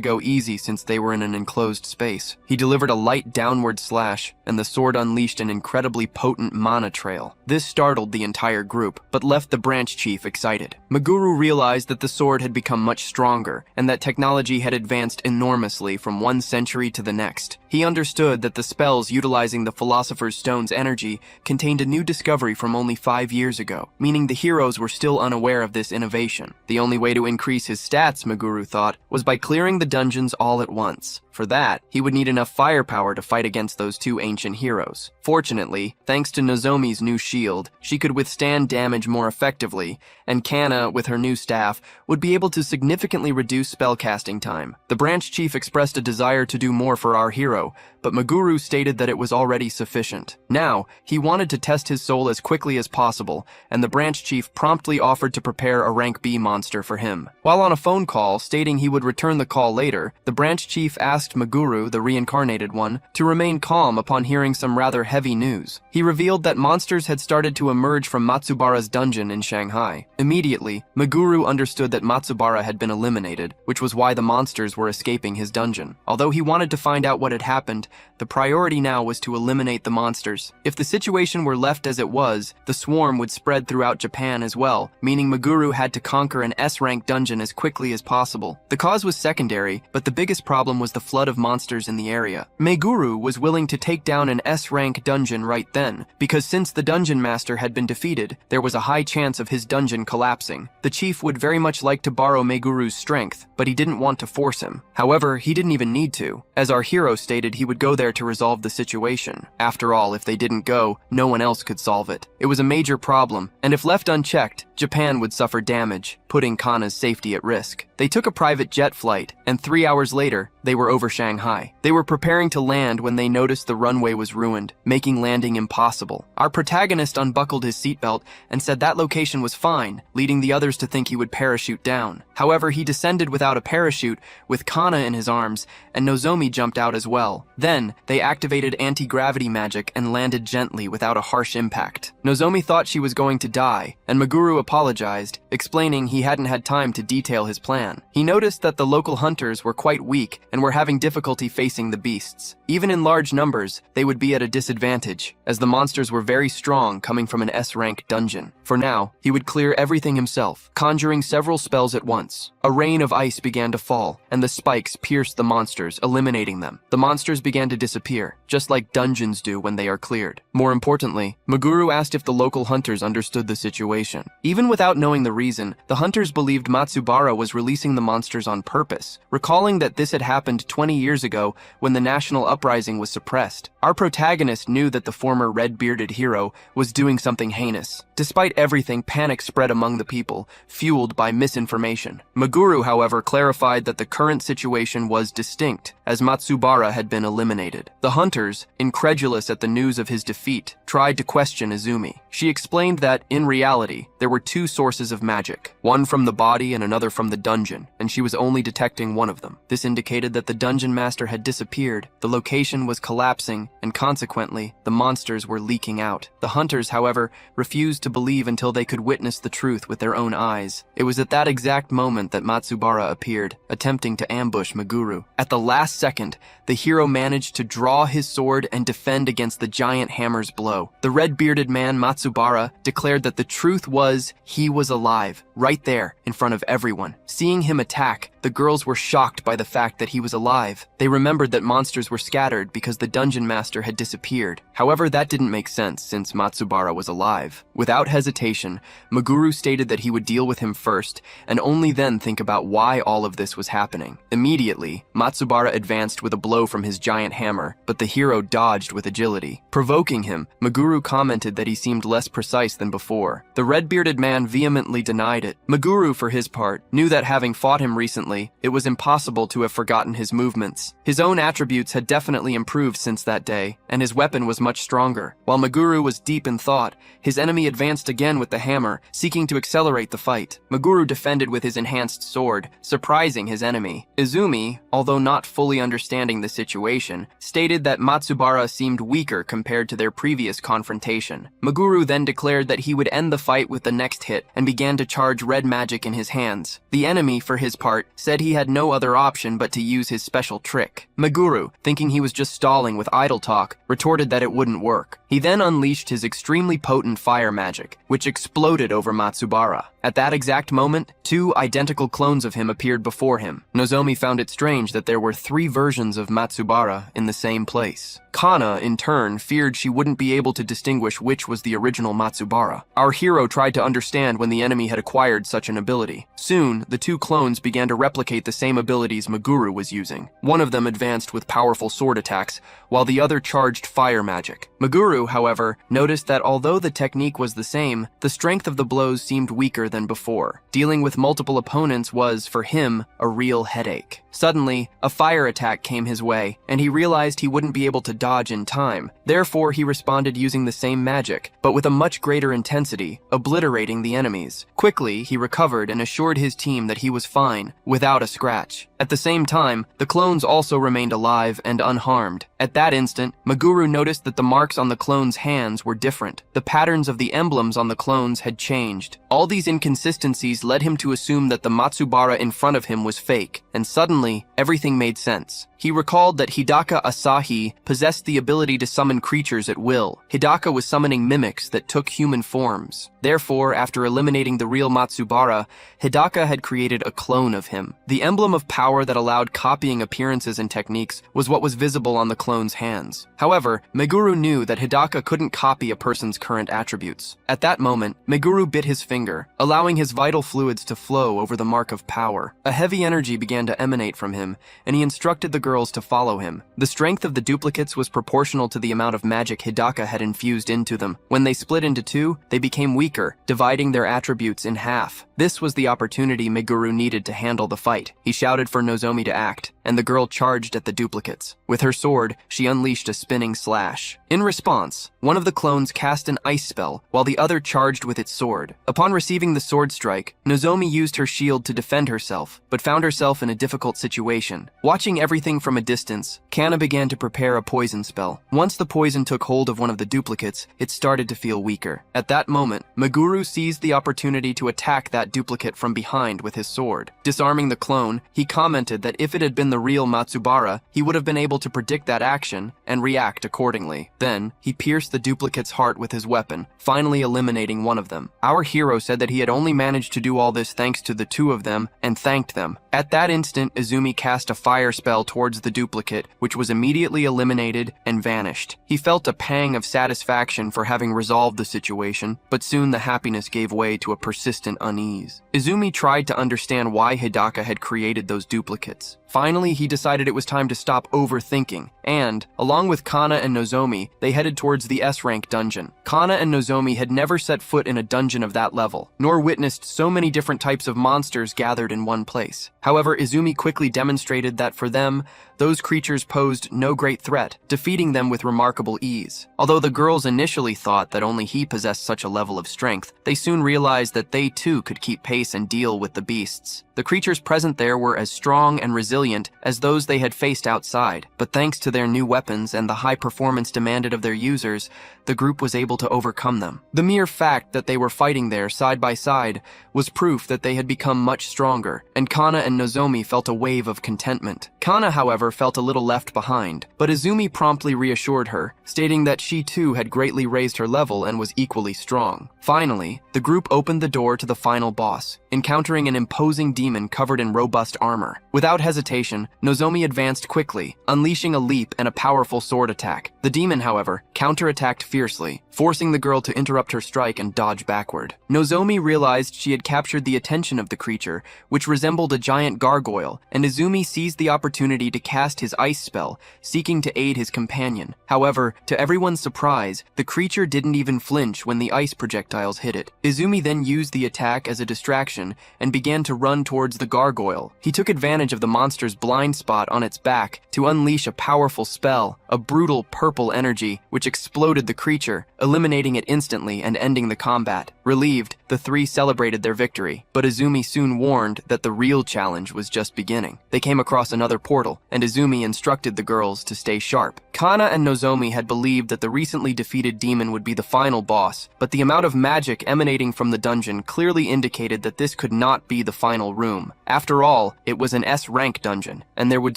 go easy since they were in an enclosed space. He delivered a light downward slash, and the sword unleashed an incredibly potent mana trail. This startled the entire group, but left the branch chief excited. Meguru realized that the sword had become much stronger, and that technology had advanced enormously from one century to the next. He understood that the spells utilizing the Philosopher's Stone's energy contained a new discovery from only 5 years ago, meaning the heroes were still unaware of this innovation. The only way to increase his stats, Meguru thought, was by clearing the dungeons all at once. For that, he would need enough firepower to fight against those two ancient heroes. Fortunately, thanks to Nozomi's new shield, she could withstand damage more effectively, and Kana, with her new staff, would be able to significantly reduce spellcasting time. The branch chief expressed a desire to do more for our hero, but Meguru stated that it was already sufficient. Now, he wanted to test his soul as quickly as possible, and the branch chief promptly offered to prepare a rank B monster for him. While on a phone call, stating he would return the call later, the branch chief asked Meguru, the reincarnated one, to remain calm upon hearing some rather heavy news. He revealed that monsters had started to emerge from Matsubara's dungeon in Shanghai. Immediately, Meguru understood that Matsubara had been eliminated, which was why the monsters were escaping his dungeon. Although he wanted to find out what had happened, the priority now was to eliminate the monsters. If the situation were left as it was, the swarm would spread throughout Japan as well, meaning Meguru had to conquer an S-rank dungeon as quickly as possible. The cause was secondary, but the biggest problem was the flood of monsters in the area. Meguru was willing to take down an S-rank dungeon right then, because since the dungeon master had been defeated, there was a high chance of his dungeon collapsing. The chief would very much like to borrow Meguru's strength, but he didn't want to force him. However, he didn't even need to. As our hero stated, he would go there to resolve the situation. After all, if they didn't go, no one else could solve it. It was a major problem, and if left unchecked, Japan would suffer damage, putting Kana's safety at risk. They took a private jet flight, and 3 hours later, they were over Shanghai. They were preparing to land when they noticed the runway was ruined, making landing impossible. Our protagonist unbuckled his seatbelt and said that location was fine, leading the others to think he would parachute down. However, he descended without a parachute, with Kana in his arms, and Nozomi jumped out as well. Then, they activated anti-gravity magic and landed gently without a harsh impact. Nozomi thought she was going to die, and Meguru apologized, explaining he hadn't had time to detail his plan. He noticed that the local hunters were quite weak and were having difficulty facing the beasts. Even in large numbers, they would be at a disadvantage, as the monsters were very strong coming from an S-rank dungeon. For now, he would clear everything himself, conjuring several spells at once. A rain of ice began to fall, and the spikes pierced the monsters, eliminating them. The monsters began to disappear, just like dungeons do when they are cleared. More importantly, Meguru asked if the local hunters understood the situation. Even without knowing the reason, the hunters believed Matsubara was releasing releasing the monsters on purpose, recalling that this had happened 20 years ago when the national uprising was suppressed. Our protagonist knew that the former red-bearded hero was doing something heinous. Despite everything, panic spread among the people, fueled by misinformation. Meguru, however, clarified that the current situation was distinct, as Matsubara had been eliminated. The hunters, incredulous at the news of his defeat, tried to question Izumi. She explained that, in reality, there were two sources of magic, one from the body and another from the dungeon, and she was only detecting one of them. This indicated that the dungeon master had disappeared, the location was collapsing, and consequently, the monsters were leaking out. The hunters, however, refused to believe until they could witness the truth with their own eyes. It was at that exact moment that Matsubara appeared, attempting to ambush Meguru. At the last second, the hero managed to draw his sword and defend against the giant hammer's blow. The red-bearded man, Matsubara, declared that the truth was he was alive, right there, in front of everyone. Seeing him attack, the girls were shocked by the fact that he was alive. They remembered that monsters were scattered because the dungeon master had disappeared. However, that didn't make sense since Matsubara was alive. Without hesitation, Meguru stated that he would deal with him first, and only then think about why all of this was happening. Immediately, Matsubara advanced with a blow from his giant hammer, but the hero dodged with agility. Provoking him, Meguru commented that he seemed less precise than before. The red-bearded man vehemently denied it. Meguru, for his part, knew that having fought him recently, it was impossible to have forgotten his movements. His own attributes had definitely improved since that day, and his weapon was much stronger. While Meguru was deep in thought, his enemy advanced again with the hammer, seeking to accelerate the fight. Meguru defended with his enhanced sword, surprising his enemy. Izumi, although not fully understanding the situation, stated that Matsubara seemed weaker compared to their previous confrontation. Meguru then declared that he would end the fight with the next hit and began to charge red magic in his hands. The enemy, for his part, said he had no other option but to use his special trick. Meguru, thinking he was just stalling with idle talk, retorted that it wouldn't work. He then unleashed his extremely potent fire magic, which exploded over Matsubara. At that exact moment, two identical clones of him appeared before him. Nozomi found it strange that there were 3 versions of Matsubara in the same place. Kana, in turn, feared she wouldn't be able to distinguish which was the original Matsubara. Our hero tried to understand when the enemy had acquired such an ability. Soon, the 2 clones began to replicate the same abilities Meguru was using. One of them advanced with powerful sword attacks, while the other charged fire magic. Meguru, however, noticed that although the technique was the same, the strength of the blows seemed weaker than before. Dealing with multiple opponents was, for him, a real headache. Suddenly, a fire attack came his way, and he realized he wouldn't be able to dodge in time. Therefore, he responded using the same magic, but with a much greater intensity, obliterating the enemies. Quickly, he recovered and assured his team that he was fine, without a scratch. At the same time, the clones also remained alive and unharmed. At that instant, Meguru noticed that the marks on the clones' hands were different. The patterns of the emblems on the clones had changed. All these inconsistencies led him to assume that the Matsubara in front of him was fake, and suddenly, everything made sense. He recalled that Hidaka Asahi possessed the ability to summon creatures at will. Hidaka was summoning mimics that took human forms. Therefore, after eliminating the real Matsubara, Hidaka had created a clone of him. The emblem of power that allowed copying appearances and techniques was what was visible on the clone's hands. However, Meguru knew that Hidaka couldn't copy a person's current attributes. At that moment, Meguru bit his finger, allowing his vital fluids to flow over the mark of power. A heavy energy began to emanate from him, and he instructed the girls to follow him. The strength of the duplicates was proportional to the amount of magic Hidaka had infused into them. When they split into 2, they became weaker, dividing their attributes in half. This was the opportunity Meguru needed to handle the fight. He shouted for Nozomi to act, and the girl charged at the duplicates. With her sword, she unleashed a spinning slash. In response, one of the clones cast an ice spell, while the other charged with its sword. Upon receiving the sword strike, Nozomi used her shield to defend herself, but found herself in a difficult situation. Watching everything from a distance, Kana began to prepare a poison spell. Once the poison took hold of one of the duplicates, it started to feel weaker. At that moment, Meguru seized the opportunity to attack that duplicate from behind with his sword. Disarming the clone, he commented that if it had been the the real Matsubara, he would have been able to predict that action and react accordingly. Then, he pierced the duplicate's heart with his weapon, finally eliminating one of them. Our hero said that he had only managed to do all this thanks to the two of them and thanked them. At that instant, Izumi cast a fire spell towards the duplicate, which was immediately eliminated and vanished. He felt a pang of satisfaction for having resolved the situation, but soon the happiness gave way to a persistent unease. Izumi tried to understand why Hidaka had created those duplicates. Finally, he decided it was time to stop overthinking, and, along with Kana and Nozomi, they headed towards the S-rank dungeon. Kana and Nozomi had never set foot in a dungeon of that level, nor witnessed so many different types of monsters gathered in one place. However, Izumi quickly demonstrated that for them, those creatures posed no great threat, defeating them with remarkable ease. Although the girls initially thought that only he possessed such a level of strength, they soon realized that they too could keep pace and deal with the beasts. The creatures present there were as strong and resilient as those they had faced outside, but thanks to their new weapons and the high performance demanded of their users, the group was able to overcome them. The mere fact that they were fighting there side by side was proof that they had become much stronger, and Kana and Nozomi felt a wave of contentment. Kana, however, felt a little left behind, but Izumi promptly reassured her, stating that she too had greatly raised her level and was equally strong. Finally, the group opened the door to the final boss, encountering an imposing demon covered in robust armor. Without hesitation, Nozomi advanced quickly, unleashing a leap and a powerful sword attack. The demon, however, counterattacked fiercely, forcing the girl to interrupt her strike and dodge backward. Nozomi realized she had captured the attention of the creature, which resembled a giant gargoyle, and Izumi seized the opportunity to cast his ice spell, seeking to aid his companion. However, to everyone's surprise, the creature didn't even flinch when the ice projectiles hit it. Izumi then used the attack as a distraction and began to run towards the gargoyle. He took advantage of the monster's blind spot on its back to unleash a powerful spell, a brutal purple energy, which exploded the creature, eliminating it instantly and ending the combat. Relieved, the three celebrated their victory, but Izumi soon warned that the real challenge was just beginning. They came across another portal, and Izumi instructed the girls to stay sharp. Kana and Nozomi had believed that the recently defeated demon would be the final boss, but the amount of magic emanating from the dungeon clearly indicated that this could not be the final room. After all, it was an S-rank dungeon, and there would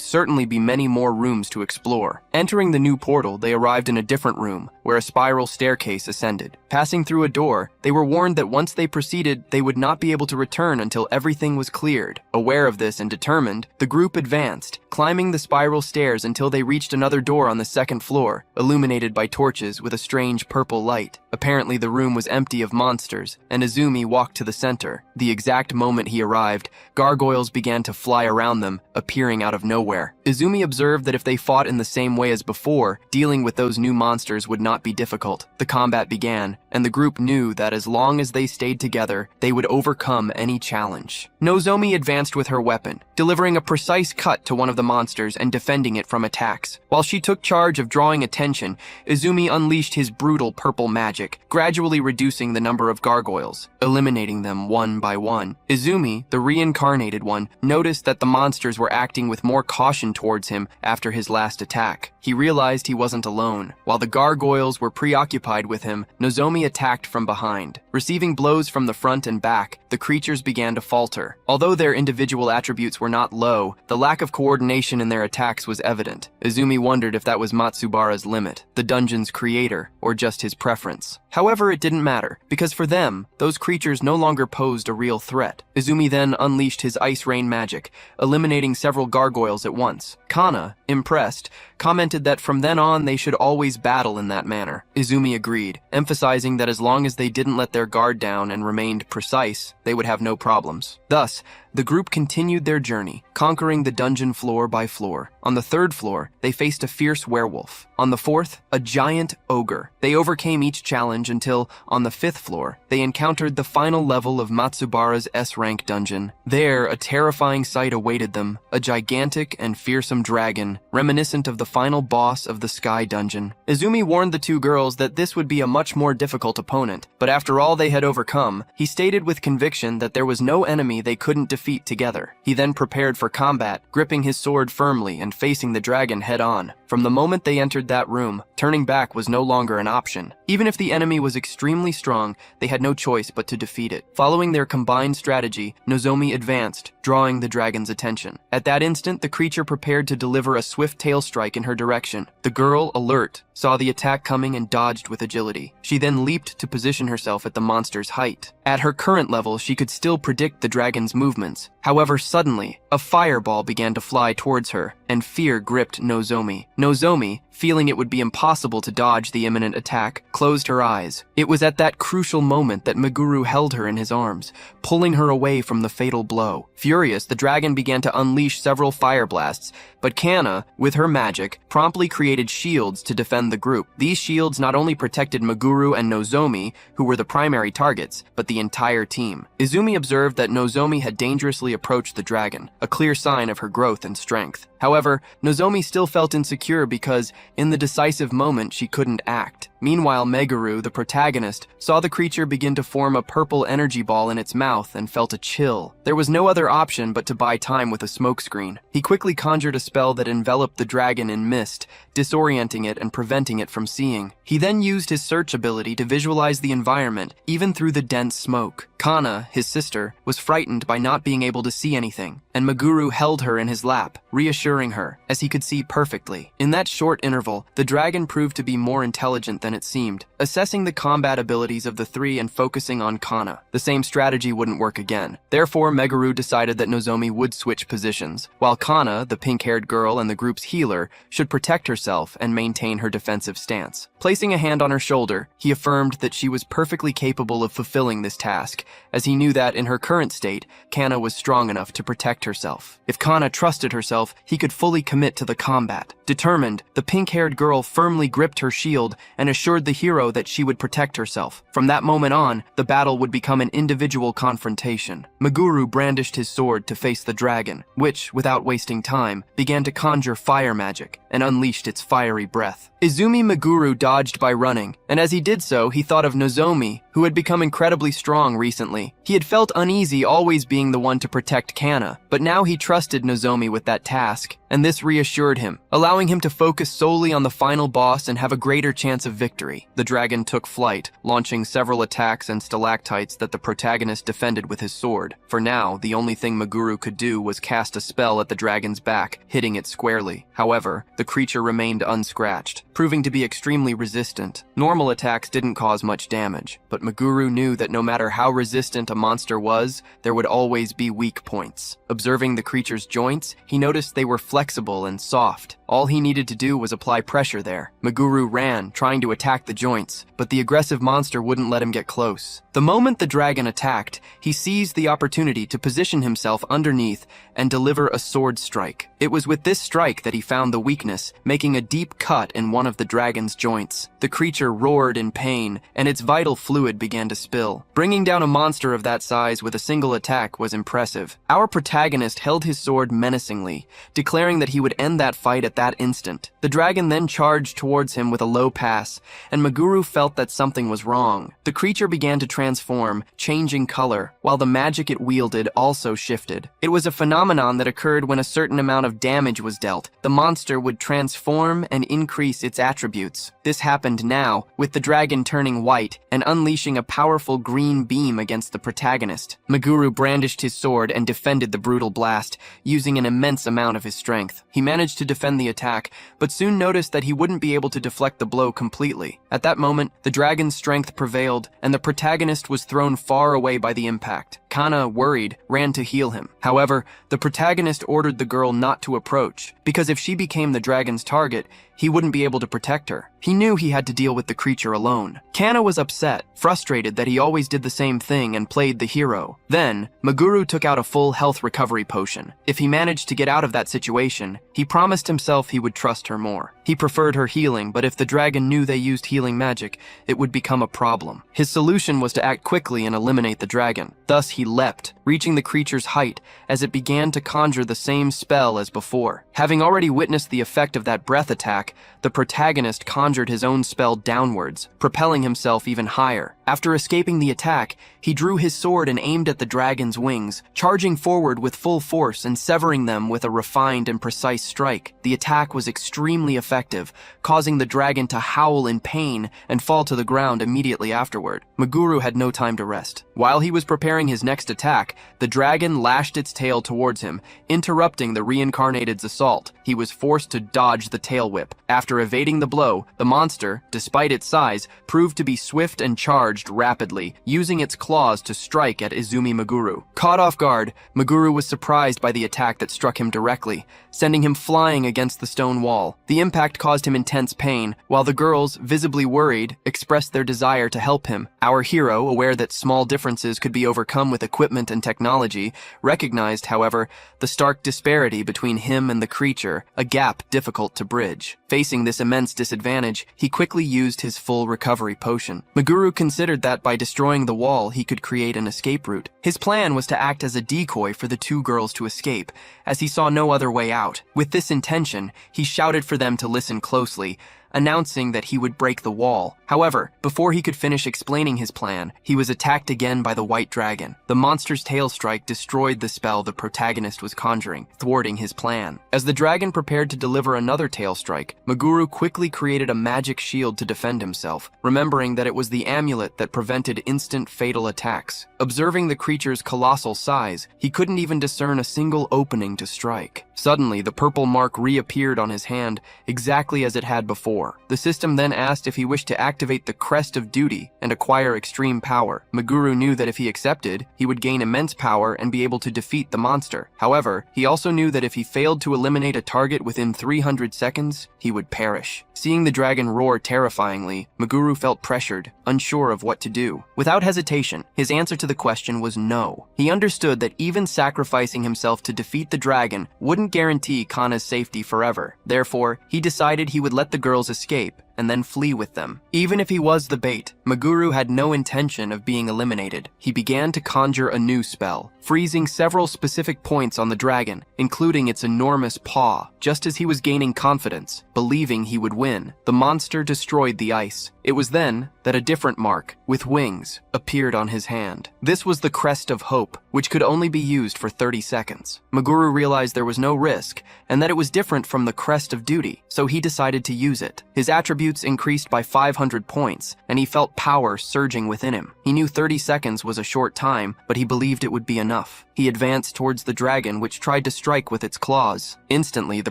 certainly be many more rooms to explore. Entering the new portal, they arrived in a different room, where a spiral staircase ascended. Passing through a door, they were warned that once they proceeded, they would not be able to return until everything was cleared. Aware of this and determined, the group advanced, climbing the spiral stairs until they reached another door on the second floor, illuminated by torches with a strange purple light. Apparently the room was empty of monsters, and Izumi walked to the center. The exact moment he arrived, gargoyles began to fly around them, appearing out of nowhere. Izumi observed that if they fought in the same way as before, dealing with those new monsters would not be difficult. The combat began, and the group knew that as long as they stayed together, they would overcome any challenge. Nozomi advanced with her weapon, delivering a precise cut to one of the monsters and defending it from attacks. While she took charge of drawing attention, Izumi unleashed his brutal purple magic, gradually reducing the number of gargoyles, eliminating them one by one. Izumi, the reincarnated one, noticed that the monsters were acting with more caution towards him after his last attack. He realized he wasn't alone. While the gargoyles were preoccupied with him, Nozomi attacked from behind. Receiving blows from the front and back, the creatures began to falter. Although their individual attributes were not low, the lack of coordination in their attacks was evident. Izumi wondered if that was Matsubara's limit, the dungeon's creator, or just his preference. However, it didn't matter, because for them, those creatures no longer posed a real threat. Izumi then unleashed his ice rain magic, eliminating several gargoyles at once. Kana, impressed, commented that from then on they should always battle in that manner. Izumi agreed, emphasizing that as long as they didn't let their guard down and remained precise, they would have no problems. Thus, the group continued their journey, conquering the dungeon floor by floor. On the third floor, they faced a fierce werewolf. On the fourth, a giant ogre. They overcame each challenge until, on the fifth floor, they encountered the final level of Matsubara's S-rank dungeon. There, a terrifying sight awaited them, a gigantic and fearsome dragon, reminiscent of the final boss of the Sky Dungeon. Izumi warned the two girls Charles that this would be a much more difficult opponent, but after all they had overcome, he stated with conviction that there was no enemy they couldn't defeat together. He then prepared for combat, gripping his sword firmly and facing the dragon head-on. From the moment they entered that room, turning back was no longer an option. Even if the enemy was extremely strong, they had no choice but to defeat it. Following their combined strategy, Nozomi advanced, drawing the dragon's attention. At that instant, the creature prepared to deliver a swift tail strike in her direction. The girl, alert, saw the attack coming and dodged with agility. She then leaped to position herself at the monster's height. At her current level, she could still predict the dragon's movements. However, suddenly, a fireball began to fly towards her, and fear gripped Nozomi. Nozomi, feeling it would be impossible to dodge the imminent attack, closed her eyes. It was at that crucial moment that Meguru held her in his arms, pulling her away from the fatal blow. Furious, the dragon began to unleash several fire blasts, but Kana, with her magic, promptly created shields to defend the group. These shields not only protected Meguru and Nozomi, who were the primary targets, but the entire team. Izumi observed that Nozomi had dangerously approached the dragon, a clear sign of her growth and strength. However, Nozomi still felt insecure because, in the decisive moment, she couldn't act. Meanwhile, Meguru, the protagonist, saw the creature begin to form a purple energy ball in its mouth and felt a chill. There was no other option but to buy time with a smokescreen. He quickly conjured a spell that enveloped the dragon in mist, disorienting it and preventing it from seeing. He then used his search ability to visualize the environment, even through the dense smoke. Kana, his sister, was frightened by not being able to see anything, and Meguru held her in his lap, reassuring her, as he could see perfectly. In that short interval, the dragon proved to be more intelligent than it seemed, assessing the combat abilities of the three and focusing on Kana. The same strategy wouldn't work again. Therefore, Meguru decided that Nozomi would switch positions, while Kana, the pink-haired girl and the group's healer, should protect herself and maintain her defensive stance. Placing a hand on her shoulder, he affirmed that she was perfectly capable of fulfilling this task, as he knew that, in her current state, Kana was strong enough to protect herself. If Kana trusted herself, he could fully commit to the combat. Determined, the pink-haired girl firmly gripped her shield and assured the hero that she would protect herself. From that moment on, the battle would become an individual confrontation. Meguru brandished his sword to face the dragon, which, without wasting time, began to conjure fire magic and unleashed its fiery breath. Izumi Meguru dodged by running, and as he did so, he thought of Nozomi, who had become incredibly strong recently. He had felt uneasy always being the one to protect Kana, but now he trusted Nozomi with that task, and this reassured him, allowing him to focus solely on the final boss and have a greater chance of victory. The dragon took flight, launching several attacks and stalactites that the protagonist defended with his sword. For now, the only thing Meguru could do was cast a spell at the dragon's back, hitting it squarely. However, the creature remained unscratched, proving to be extremely resistant. Normal attacks didn't cause much damage, but Meguru knew that no matter how resistant a monster was, there would always be weak points. Observing the creature's joints, he noticed they were flexible and soft. All he needed to do was apply pressure there. Meguru ran, trying to attack the joints, but the aggressive monster wouldn't let him get close. The moment the dragon attacked, he seized the opportunity to position himself underneath and deliver a sword strike. It was with this strike that he found the weakness, making a deep cut in one of the dragon's joints. The creature roared in pain, and its vital fluid began to spill. Bringing down a monster of that size with a single attack was impressive. Our protagonist held his sword menacingly, declaring that he would end that fight at that instant. The dragon then charged towards him with a low pass, and Meguru felt that something was wrong. The creature began to transform, changing color, while the magic it wielded also shifted. It was a phenomenon that occurred when a certain amount of damage was dealt. The monster would transform and increase its attributes. This happened now, with the dragon turning white and unleashing a powerful green beam against the protagonist. Meguru brandished his sword and defended the brutal blast, using an immense amount of his strength. He managed to defend the attack, but soon noticed that he wouldn't be able to deflect the blow completely. At that moment, the dragon's strength prevailed, and the protagonist was thrown far away by the impact. Kana, worried, ran to heal him. However, the protagonist ordered the girl not to approach, because if she became the dragon's target, he wouldn't be able to protect her. He knew he had to deal with the creature alone. Kana was upset, frustrated that he always did the same thing and played the hero. Then, Meguru took out a full health recovery potion. If he managed to get out of that situation, he promised himself he would trust her more. He preferred her healing, but if the dragon knew they used healing magic, it would become a problem. His solution was to act quickly and eliminate the dragon. Thus, he leapt, reaching the creature's height as it began to conjure the same spell as before. Having already witnessed the effect of that breath attack, the protagonist conjured his own spell downwards, propelling himself even higher. After escaping the attack, he drew his sword and aimed at the dragon's wings, charging forward with full force and severing them with a refined and precise strike. The attack was extremely effective, causing the dragon to howl in pain and fall to the ground immediately afterward. Meguru had no time to rest. While he was preparing his next attack, the dragon lashed its tail towards him, interrupting the reincarnated's assault. He was forced to dodge the tail whip. After evading the blow, the monster, despite its size, proved to be swift and charged rapidly, using its claws to strike at Izumi Meguru. Caught off guard, Meguru was surprised by the attack that struck him directly, sending him flying against the stone wall. The impact caused him intense pain, while the girls, visibly worried, expressed their desire to help him. Our hero, aware that small differences could be overcome with equipment and technology, recognized, however, the stark disparity between him and the creature, a gap difficult to bridge. Facing this immense disadvantage, he quickly used his full recovery potion. Meguru considered that by destroying the wall, he could create an escape route. His plan was to act as a decoy for the two girls to escape, as he saw no other way out. With this intention, he shouted for them to listen closely, announcing that he would break the wall. However, before he could finish explaining his plan, he was attacked again by the white dragon. The monster's tail strike destroyed the spell the protagonist was conjuring, thwarting his plan. As the dragon prepared to deliver another tail strike, Meguru quickly created a magic shield to defend himself, remembering that it was the amulet that prevented instant fatal attacks. Observing the creature's colossal size, he couldn't even discern a single opening to strike. Suddenly, the purple mark reappeared on his hand, exactly as it had before. The system then asked if he wished to activate the Crest of Duty and acquire extreme power. Meguru knew that if he accepted, he would gain immense power and be able to defeat the monster. However, he also knew that if he failed to eliminate a target within 300 seconds, he would perish. Seeing the dragon roar terrifyingly, Meguru felt pressured, unsure of what to do. Without hesitation, his answer to the question was no. He understood that even sacrificing himself to defeat the dragon wouldn't guarantee Kana's safety forever. Therefore, he decided he would let the girls escape and then flee with them. Even if he was the bait, Meguru had no intention of being eliminated. He began to conjure a new spell, freezing several specific points on the dragon, including its enormous paw. Just as he was gaining confidence, believing he would win, the monster destroyed the ice. It was then that a different mark, with wings, appeared on his hand. This was the Crest of Hope, which could only be used for 30 seconds. Meguru realized there was no risk, and that it was different from the Crest of Duty, so he decided to use it. His attributes increased by 500 points, and he felt power surging within him. He knew 30 seconds was a short time, but he believed it would be enough. He advanced towards the dragon, which tried to strike with its claws. Instantly, the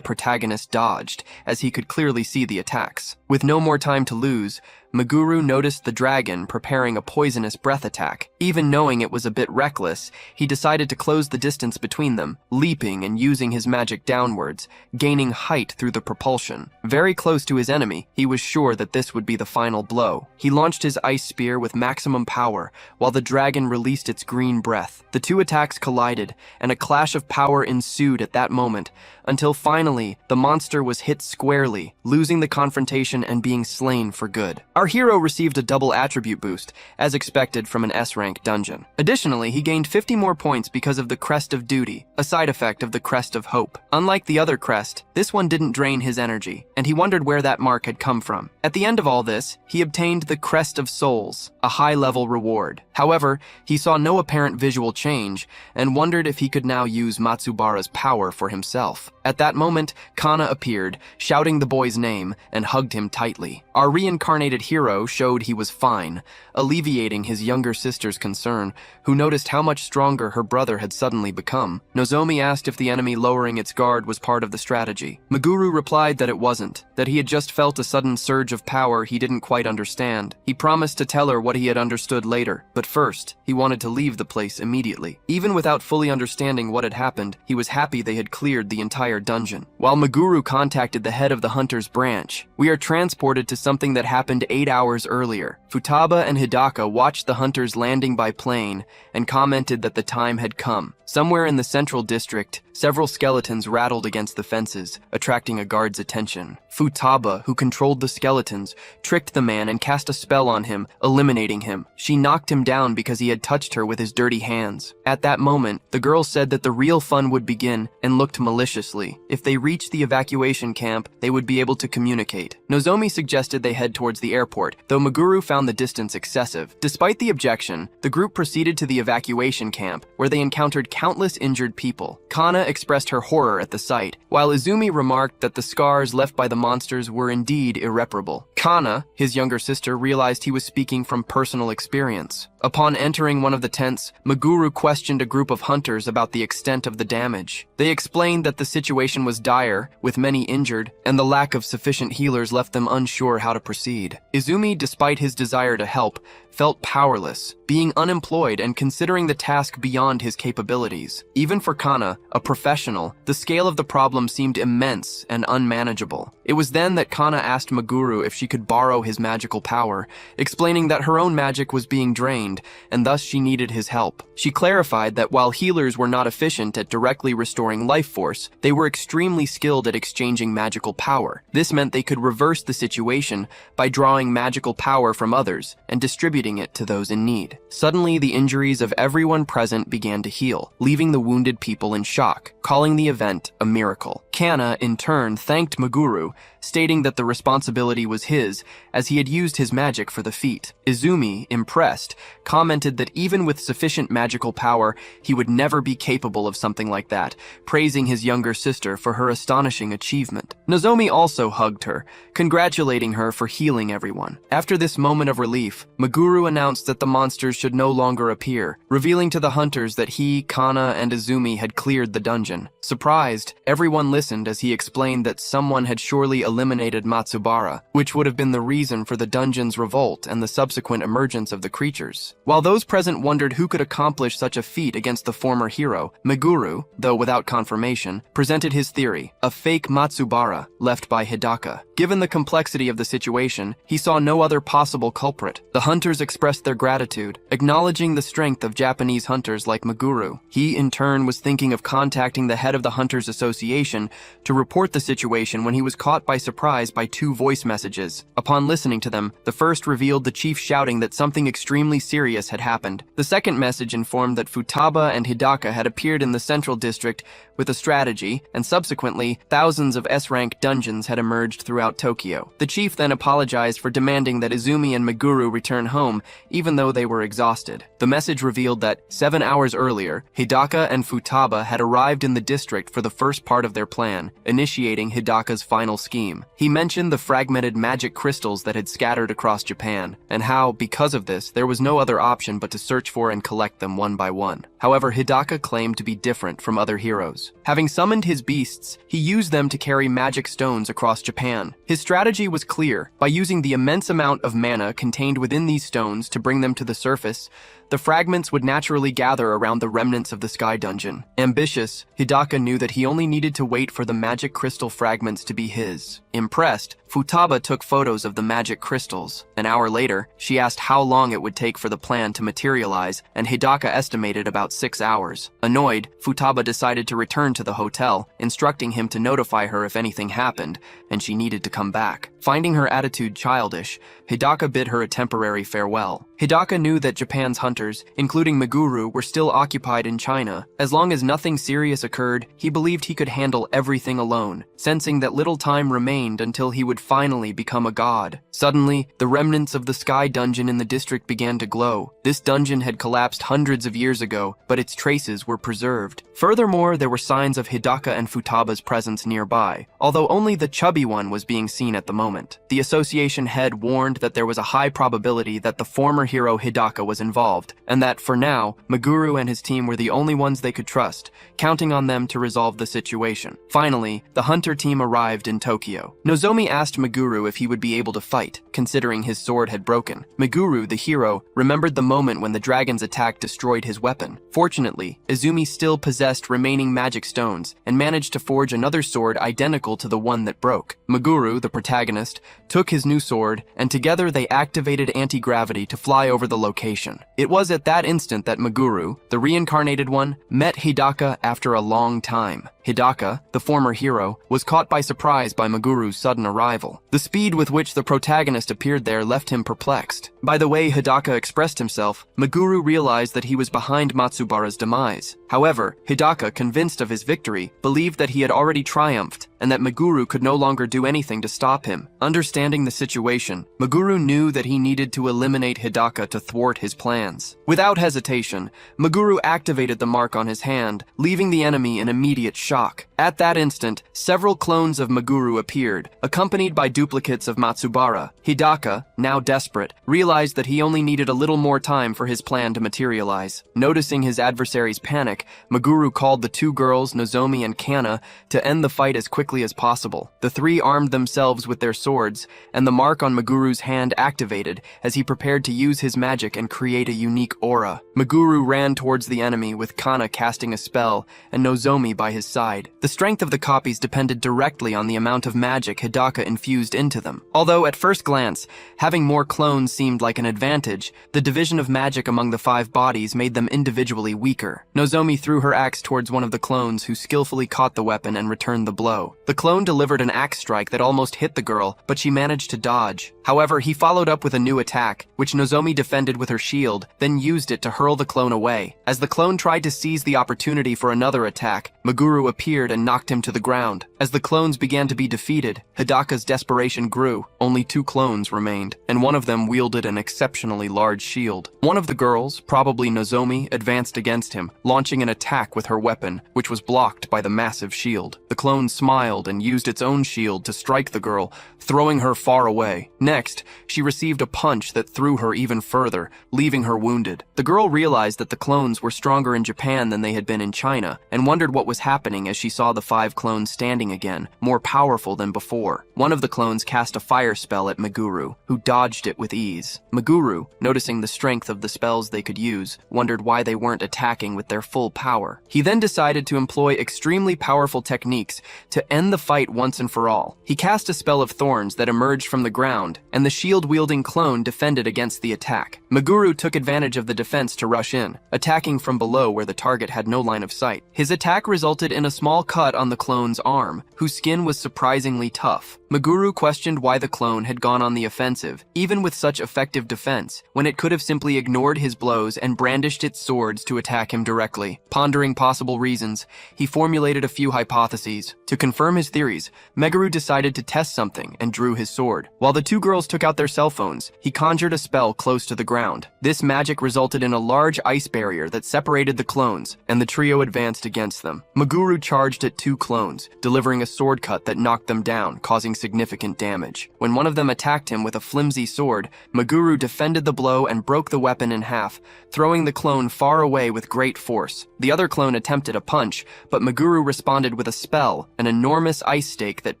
protagonist dodged, as he could clearly see the attacks. With no more time to lose, Meguru noticed the dragon preparing a poisonous breath attack. Even knowing it was a bit reckless, he decided to close the distance between them, leaping and using his magic downwards, gaining height through the propulsion. Very close to his enemy, he was sure that this would be the final blow. He launched his ice spear with maximum power, while the dragon released its green breath. The two attacks collided, and a clash of power ensued at that moment, until finally, the monster was hit squarely, losing the confrontation and being slain for good. Our hero received a double attribute boost, as expected from an S-rank dungeon. Additionally, he gained 50 more points because of the Crest of Duty, a side effect of the Crest of Hope. Unlike the other crest, this one didn't drain his energy, and he wondered where that mark had come from. At the end of all this, he obtained the Crest of Souls, a high-level reward. However, he saw no apparent visual change, and wondered if he could now use Matsubara's power for himself. At that moment, Kana appeared, shouting the boy's name, and hugged him tightly. Our reincarnated hero showed he was fine, alleviating his younger sister's concern, who noticed how much stronger her brother had suddenly become. Nozomi asked if the enemy lowering its guard was part of the strategy. Meguru replied that it wasn't, that he had just felt a sudden surge of power he didn't quite understand. He promised to tell her what he had understood later, but first, he wanted to leave the place immediately. Even without fully understanding what had happened, he was happy they had cleared the entire dungeon. While Meguru contacted the head of the Hunter's branch, we are transported to something that happened 8 hours earlier. Futaba and Hidaka watched the Hunters landing by plane and commented that the time had come. Somewhere in the central district, Several skeletons rattled against the fences, attracting a guard's attention. Futaba, who controlled the skeletons, tricked the man and cast a spell on him, eliminating him. She knocked him down because he had touched her with his dirty hands. At that moment, the girl said that the real fun would begin and looked maliciously. If they reached the evacuation camp, they would be able to communicate. Nozomi suggested they head towards the airport, though Meguru found the distance excessive. Despite the objection, the group proceeded to the evacuation camp, where they encountered countless injured people. Kana expressed her horror at the sight, while Izumi remarked that the scars left by the monsters were indeed irreparable. Kana, his younger sister, realized he was speaking from personal experience. Upon entering one of the tents, Meguru questioned a group of hunters about the extent of the damage. They explained that the situation was dire, with many injured, and the lack of sufficient healers left them unsure how to proceed. Izumi, despite his desire to help, felt powerless, being unemployed and considering the task beyond his capabilities. Even for Kana, a professional, the scale of the problem seemed immense and unmanageable. It was then that Kana asked Meguru if she could borrow his magical power, explaining that her own magic was being drained, and thus she needed his help. She clarified that while healers were not efficient at directly restoring life force, they were extremely skilled at exchanging magical power. This meant they could reverse the situation by drawing magical power from others and distributing it to those in need. Suddenly, the injuries of everyone present began to heal, leaving the wounded people in shock, calling the event a miracle. Kana, in turn, thanked Meguru, stating that the responsibility was his, as he had used his magic for the feat. Izumi, impressed, commented that even with sufficient magical power, he would never be capable of something like that, praising his younger sister for her astonishing achievement. Nozomi also hugged her, congratulating her for healing everyone. After this moment of relief, Meguru announced that the monsters should no longer appear, revealing to the hunters that he, Kana, and Izumi had cleared the dungeon. Surprised, everyone listened as he explained that someone had surely eliminated Matsubara, which would have been the reason for the dungeon's revolt and the subsequent emergence of the creatures. While those present wondered who could accomplish such a feat against the former hero, Meguru, though without confirmation, presented his theory, a fake Matsubara left by Hidaka. Given the complexity of the situation, he saw no other possible culprit. The hunters expressed their gratitude, acknowledging the strength of Japanese hunters like Meguru. He, in turn, was thinking of contacting the head of the Hunters Association to report the situation when he was caught by surprise by two voice messages. Upon listening to them, the first revealed the chief shouting that something extremely serious had happened. The second message informed that Futaba and Hidaka had appeared in the central district with a strategy, and subsequently, thousands of S-rank dungeons had emerged throughout Tokyo. The chief then apologized for demanding that Izumi and Meguru return home, even though they were exhausted. The message revealed that 7 hours earlier, Hidaka and Futaba had arrived in the district for the first part of their plan, initiating Hidaka's final scheme. He mentioned the fragmented magic crystals that had scattered across Japan, and how, because of this, there was no other option but to search for and collect them one by one. However, Hidaka claimed to be different from other heroes. Having summoned his beasts, he used them to carry magic stones across Japan. His strategy was clear. By using the immense amount of mana contained within these stones to bring them to the surface, the fragments would naturally gather around the remnants of the Sky Dungeon. Ambitious, Hidaka knew that he only needed to wait for the magic crystal fragments to be his. Impressed, Futaba took photos of the magic crystals. An hour later, she asked how long it would take for the plan to materialize, and Hidaka estimated about 6 hours. Annoyed, Futaba decided to return to the hotel, instructing him to notify her if anything happened, and she needed to come back. Finding her attitude childish, Hidaka bid her a temporary farewell. Hidaka knew that Japan's hunters, including Meguru, were still occupied in China. As long as nothing serious occurred, he believed he could handle everything alone, sensing that little time remained until he would finally become a god. Suddenly, the remnants of the Sky Dungeon in the district began to glow. This dungeon had collapsed hundreds of years ago, but its traces were preserved. Furthermore, there were signs of Hidaka and Futaba's presence nearby, although only the chubby one was being seen at the moment. The association head warned that there was a high probability that the former hero Hidaka was involved, and that, for now, Meguru and his team were the only ones they could trust, counting on them to resolve the situation. Finally, the hunter team arrived in Tokyo. Nozomi asked Meguru if he would be able to fight, considering his sword had broken. Meguru, the hero, remembered the moment when the dragon's attack destroyed his weapon. Fortunately, Izumi still possessed remaining magic stones, and managed to forge another sword identical to the one that broke. Meguru, the protagonist, protagonist, took his new sword, and together they activated anti-gravity to fly over the location. It was at that instant that Meguru, the reincarnated one, met Hidaka after a long time. Hidaka, the former hero, was caught by surprise by Meguru's sudden arrival. The speed with which the protagonist appeared there left him perplexed. By the way Hidaka expressed himself, Meguru realized that he was behind Matsubara's demise. However, Hidaka, convinced of his victory, believed that he had already triumphed and that Meguru could no longer do anything to stop him. Understanding the situation, Meguru knew that he needed to eliminate Hidaka to thwart his plans. Without hesitation, Meguru activated the mark on his hand, leaving the enemy in immediate shock. At that instant, several clones of Meguru appeared, accompanied by duplicates of Matsubara. Hidaka, now desperate, realized that he only needed a little more time for his plan to materialize. Noticing his adversary's panic, Meguru called the two girls, Nozomi and Kana, to end the fight as quickly as possible. The three armed themselves with their swords, and the mark on Meguru's hand activated as he prepared to use his magic and create a unique aura. Meguru ran towards the enemy with Kana casting a spell and Nozomi by his side. The strength of the copies depended directly on the amount of magic Hidaka infused into them. Although at first glance, having more clones seemed like an advantage, the division of magic among the 5 bodies made them individually weaker. Nozomi threw her axe towards one of the clones who skillfully caught the weapon and returned the blow. The clone delivered an axe strike that almost hit the girl, but she managed to dodge. However, he followed up with a new attack, which Nozomi defended with her shield, then used it to hurl the clone away. As the clone tried to seize the opportunity for another attack, Meguru appeared and knocked him to the ground. As the clones began to be defeated, Hidaka's desperation grew. Only 2 clones remained, and one of them wielded an exceptionally large shield. One of the girls, probably Nozomi, advanced against him, launching an attack with her weapon, which was blocked by the massive shield. The clone smiled and used its own shield to strike the girl, throwing her far away. Next, she received a punch that threw her even further, leaving her wounded. The girl realized that the clones were stronger in Japan than they had been in China, and wondered what was happening as she saw the 5 clones standing again, more powerful than before. One of the clones cast a fire spell at Meguru, who dodged it with ease. Meguru, noticing the strength of the spells they could use, wondered why they weren't attacking with their full power. He then decided to employ extremely powerful techniques to end the fight once and for all. He cast a spell of thorns that emerged from the ground, and the shield-wielding clone defended against the attack. Meguru took advantage of the defense to rush in, attacking from below where the target had no line of sight. His attack resulted in a small cut on the clone's arm, whose skin was surprisingly tough. Meguru questioned why the clone had gone on the offensive, even with such effective defense, when it could have simply ignored his blows and brandished its swords to attack him directly. Pondering possible reasons, he formulated a few hypotheses. To confirm his theories, Meguru decided to test something and drew his sword. While the 2 girls took out their cell phones, he conjured a spell close to the ground. This magic resulted in a large ice barrier that separated the clones, and the trio advanced against them. Meguru charged at 2 clones, delivering a sword cut that knocked them down, causing significant damage. When one of them attacked him with a flimsy sword, Meguru defended the blow and broke the weapon in half, throwing the clone far away with great force. The other clone attempted a punch, but Meguru responded with a spell, an enormous ice stake that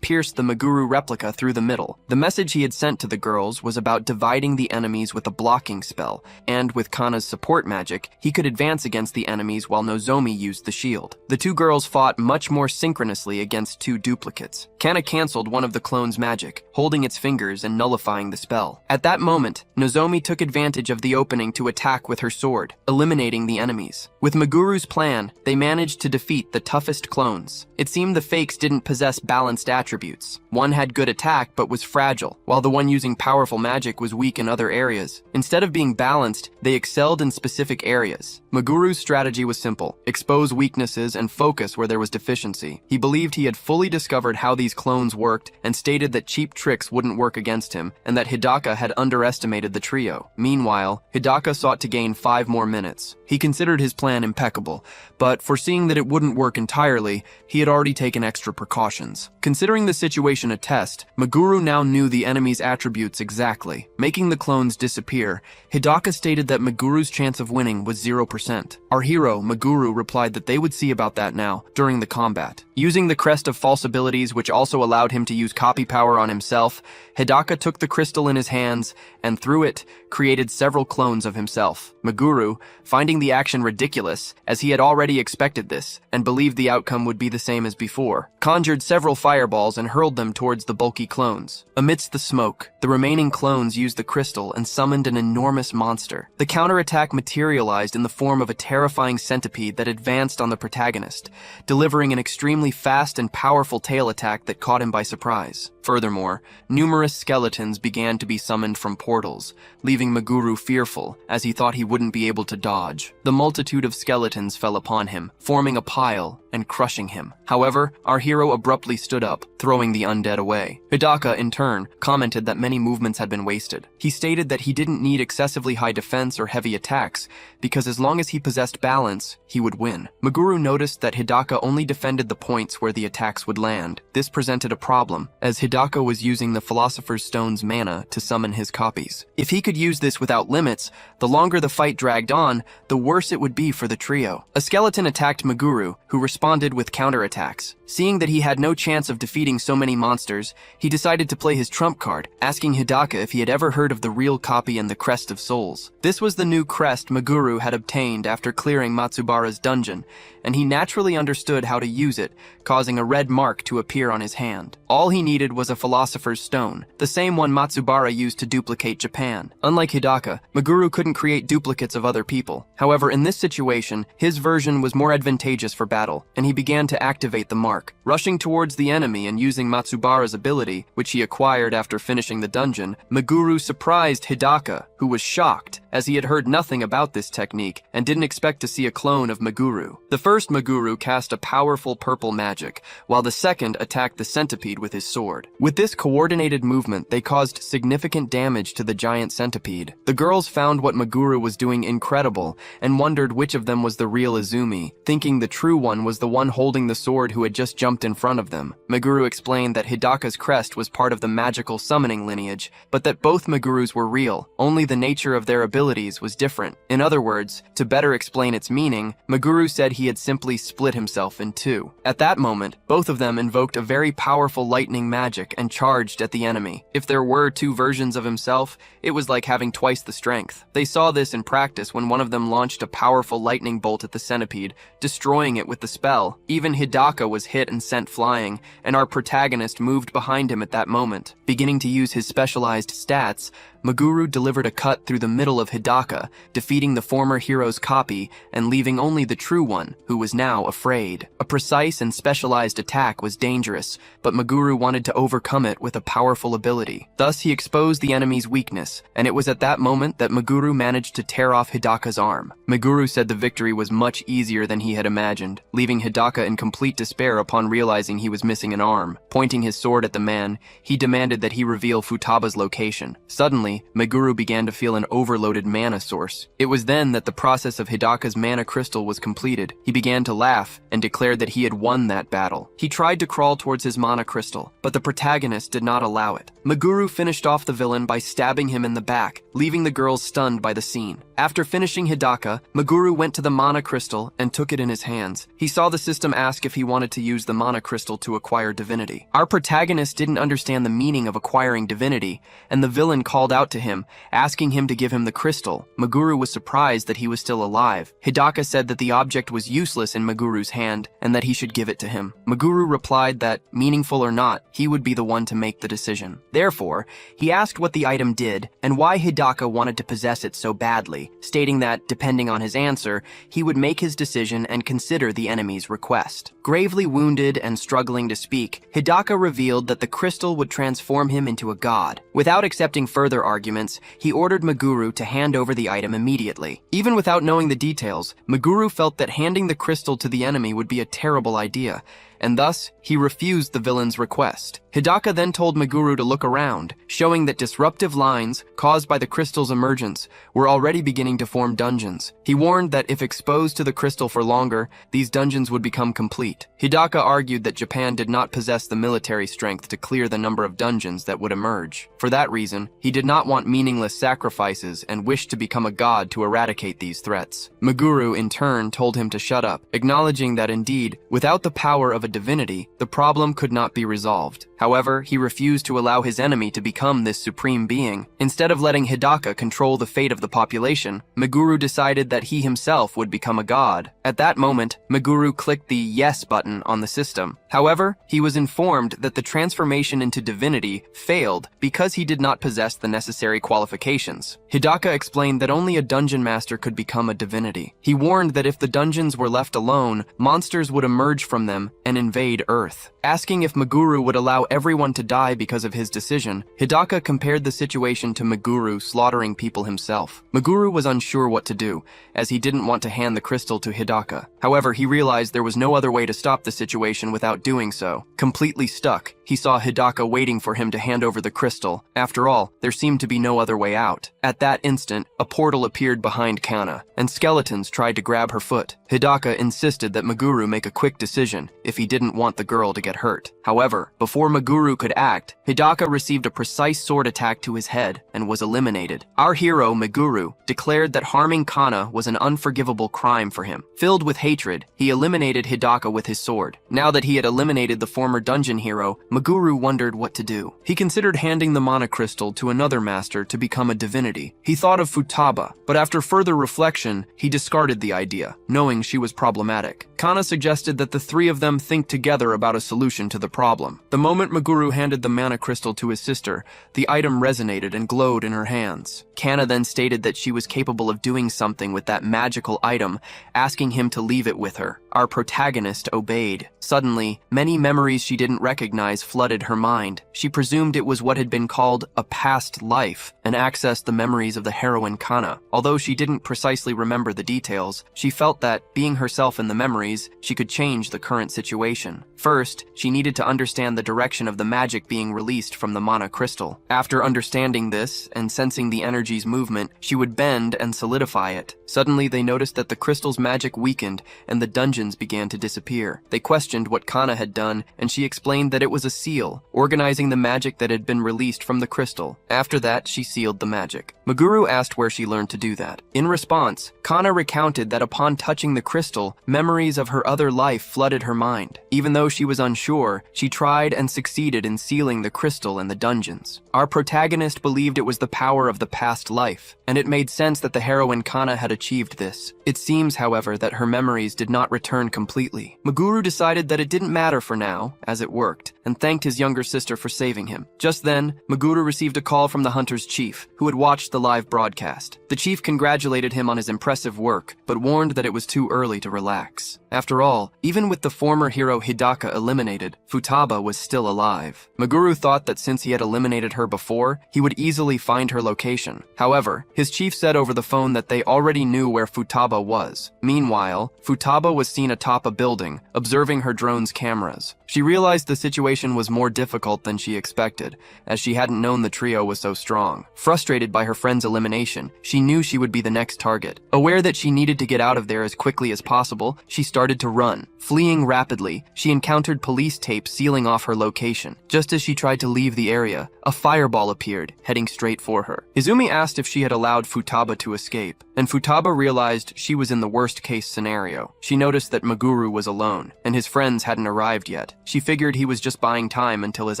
pierced the Meguru replica through the middle. The message he had sent to the girls was about dividing the enemies with a blocking spell, and with Kana's support magic, he could advance against the enemies while Nozomi used the shield. The 2 girls fought much more synchronously against 2 duplicates. Kana canceled one of the clone's magic, holding its fingers and nullifying the spell. At that moment, Nozomi took advantage of the opening to attack with her sword, eliminating the enemies. With Meguru's plan, they managed to defeat the toughest clones. It seemed the fakes didn't possess balanced attributes. One had good attack but was fragile, while the one using powerful magic was weak in other areas. Instead of being balanced, they excelled in specific areas. Meguru's strategy was simple: expose weaknesses and focus where there was deficiency. He believed he had fully discovered how these clones worked and stated that cheap tricks wouldn't work against him, and that Hidaka had underestimated the trio. Meanwhile, Hidaka sought to gain 5 more minutes. He considered his plan impeccable, but foreseeing that it wouldn't work entirely, he had already taken extra precautions. Considering the situation a test, Meguru now knew the enemy's attributes exactly. Making the clones disappear, Hidaka stated that Meguru's chance of winning was 0%. Our hero, Meguru, replied that they would see about that now, during the combat. Using the crest of false abilities, which also allowed him to use copy power on himself, Hidaka took the crystal in his hands and through it created several clones of himself. Meguru, finding the action ridiculous, as he had already expected this and believed the outcome would be the same as before, conjured several fireballs and hurled them towards the bulky clones. Amidst the smoke, the remaining clones used the crystal and summoned an enormous monster. The counterattack materialized in the form of a terrifying centipede that advanced on the protagonist, delivering an extremely fast and powerful tail attack that caught him by surprise. Furthermore, numerous skeletons began to be summoned from portals, leaving Meguru fearful as he thought he wouldn't be able to dodge. The multitude of skeletons fell upon him, forming a pile and crushing him. However, our hero abruptly stood up, throwing the undead away. Hidaka, in turn, commented that many movements had been wasted. He stated that he didn't need excessively high defense or heavy attacks, because as long as he possessed balance, he would win. Meguru noticed that Hidaka only defended the points where the attacks would land. This presented a problem, as Hidaka was using the Philosopher's Stone's mana to summon his copies. If he could use this without limits, the longer the fight dragged on, the worse it would be for the trio. A skeleton attacked Meguru, who responded with counterattacks. Seeing that he had no chance of defeating so many monsters, he decided to play his trump card, asking Hidaka if he had ever heard of the real copy and the Crest of Souls. This was the new crest Meguru had obtained after clearing Matsubara's dungeon, and he naturally understood how to use it, causing a red mark to appear on his hand. All he needed was a Philosopher's Stone, the same one Matsubara used to duplicate Japan. Unlike Hidaka, Meguru couldn't create duplicates of other people. However, in this situation, his version was more advantageous for battle, and he began to activate the mark. Rushing towards the enemy and using Matsubara's ability, which he acquired after finishing the dungeon, Meguru surprised Hidaka, who was shocked, as he had heard nothing about this technique and didn't expect to see a clone of Meguru. The first Meguru cast a powerful purple magic, while the second attacked the centipede with his sword. With this coordinated movement, they caused significant damage to the giant centipede. The girls found what Meguru was doing incredible and wondered which of them was the real Izumi, thinking the true one was the one holding the sword who had just jumped in front of them. Meguru explained that Hidaka's crest was part of the magical summoning lineage, but that both Megurus were real, only the nature of their abilities was different. In other words, to better explain its meaning, Meguru said he had simply split himself in two. At that moment, both of them invoked a very powerful lightning magic and charged at the enemy. If there were two versions of himself, it was like having twice the strength. They saw this in practice when one of them launched a powerful lightning bolt at the centipede, destroying it with the spell. Even Hidaka was hit and sent flying, and our protagonist moved behind him at that moment. Beginning to use his specialized stats, Meguru delivered a cut through the middle of Hidaka, defeating the former hero's copy and leaving only the true one, who was now afraid. A precise and specialized attack was dangerous, but Meguru wanted to overcome it with a powerful ability. Thus, he exposed the enemy's weakness, and it was at that moment that Meguru managed to tear off Hidaka's arm. Meguru said the victory was much easier than he had imagined, leaving Hidaka in complete despair upon realizing he was missing an arm. Pointing his sword at the man, he demanded that he reveal Futaba's location. Suddenly, Meguru began to feel an overloaded mana source. It was then that the process of Hidaka's mana crystal was completed. He began to laugh and declared that he had won that battle. He tried to crawl towards his mana crystal, but the protagonist did not allow it. Meguru finished off the villain by stabbing him in the back, leaving the girls stunned by the scene. After finishing Hidaka, Meguru went to the mana crystal and took it in his hands. He saw the system ask if he wanted to use the mana crystal to acquire divinity. Our protagonist didn't understand the meaning of acquiring divinity, and the villain called out to him, asking him to give him the crystal. Meguru was surprised that he was still alive. Hidaka said that the object was useless in Meguru's hand and that he should give it to him. Meguru replied that, meaningful or not, he would be the one to make the decision. Therefore, he asked what the item did and why Hidaka wanted to possess it so badly, stating that, depending on his answer, he would make his decision and consider the enemy's request. Gravely wounded and struggling to speak, Hidaka revealed that the crystal would transform him into a god. Without accepting further arguments, he ordered Meguru to hand over the item immediately. Even without knowing the details, Meguru felt that handing the crystal to the enemy would be a terrible idea, and thus, he refused the villain's request. Hidaka then told Meguru to look around, showing that disruptive lines, caused by the crystal's emergence, were already beginning to form dungeons. He warned that if exposed to the crystal for longer, these dungeons would become complete. Hidaka argued that Japan did not possess the military strength to clear the number of dungeons that would emerge. For that reason, he did not want meaningless sacrifices and wished to become a god to eradicate these threats. Meguru, in turn, told him to shut up, acknowledging that indeed, without the power of a a divinity, the problem could not be resolved. However, he refused to allow his enemy to become this supreme being. Instead of letting Hidaka control the fate of the population, Meguru decided that he himself would become a god. At that moment, Meguru clicked the yes button on the system. However, he was informed that the transformation into divinity failed because he did not possess the necessary qualifications. Hidaka explained that only a dungeon master could become a divinity. He warned that if the dungeons were left alone, monsters would emerge from them and invade Earth. Asking if Meguru would allow everyone to die because of his decision, Hidaka compared the situation to Meguru slaughtering people himself. Meguru was unsure what to do, as he didn't want to hand the crystal to Hidaka. However, he realized there was no other way to stop the situation without doing so. Completely stuck, he saw Hidaka waiting for him to hand over the crystal. After all, there seemed to be no other way out. At that instant, a portal appeared behind Kana, and skeletons tried to grab her foot. Hidaka insisted that Meguru make a quick decision if he didn't want the girl to get hurt. However, before Meguru could act, Hidaka received a precise sword attack to his head and was eliminated. Our hero, Meguru, declared that harming Kana was an unforgivable crime for him. Filled with hatred, he eliminated Hidaka with his sword. Now that he had eliminated the former dungeon hero, Meguru wondered what to do. He considered handing the mana crystal to another master to become a divinity. He thought of Futaba, but after further reflection, he discarded the idea, knowing she was problematic. Kana suggested that the three of them think together about a solution to the problem. The moment Meguru handed the mana crystal to his sister, the item resonated and glowed in her hands. Kana then stated that she was capable of doing something with that magical item, asking him to leave it with her. Our protagonist obeyed. Suddenly, many memories she didn't recognize flooded her mind. She presumed it was what had been called a past life, and accessed the memories of the heroine Kana. Although she didn't precisely remember the details, she felt that, being herself in the memories, she could change the current situation. First, she needed to understand the direction of the magic being released from the mana crystal. After understanding this, and sensing the energy's movement, she would bend and solidify it. Suddenly, they noticed that the crystal's magic weakened, and the dungeons began to disappear. They questioned what Kana had done, and she explained that it was a seal, organizing the magic that had been released from the crystal. After that, she sealed the magic. Meguru asked where she learned to do that. In response, Kana recounted that upon touching the crystal, memories of her other life flooded her mind. Even though she was unsure, she tried and succeeded in sealing the crystal in the dungeons. Our protagonist believed it was the power of the past life, and it made sense that the heroine Kana had achieved this. It seems, however, that her memories did not return completely. Meguru decided that it didn't matter for now, as it worked, and thanked his younger sister for saving him. Just then, Meguru received a call from the hunter's chief, who had watched the live broadcast. The chief congratulated him on his impressive work, but warned that it was too early to relax. After all, even with the former hero Hidaka eliminated, Futaba was still alive. Meguru thought that since he had eliminated her before, he would easily find her location. However, his chief said over the phone that they already knew where Futaba was. Meanwhile, Futaba was seen atop a building, observing her drone's cameras. She realized the situation was more difficult than she expected, as she hadn't known the trio was so strong. Frustrated by her friend's elimination, she knew she would be the next target. Aware that she needed to get out of there as quickly as possible, she started to run. Fleeing rapidly, she encountered police tape sealing off her location. Just as she tried to leave the area, a fireball appeared, heading straight for her. Izumi asked if she had allowed Futaba to escape, and Futaba realized she was in the worst-case scenario. She noticed that Meguru was alone, and his friends hadn't arrived yet. She figured he was just buying time until his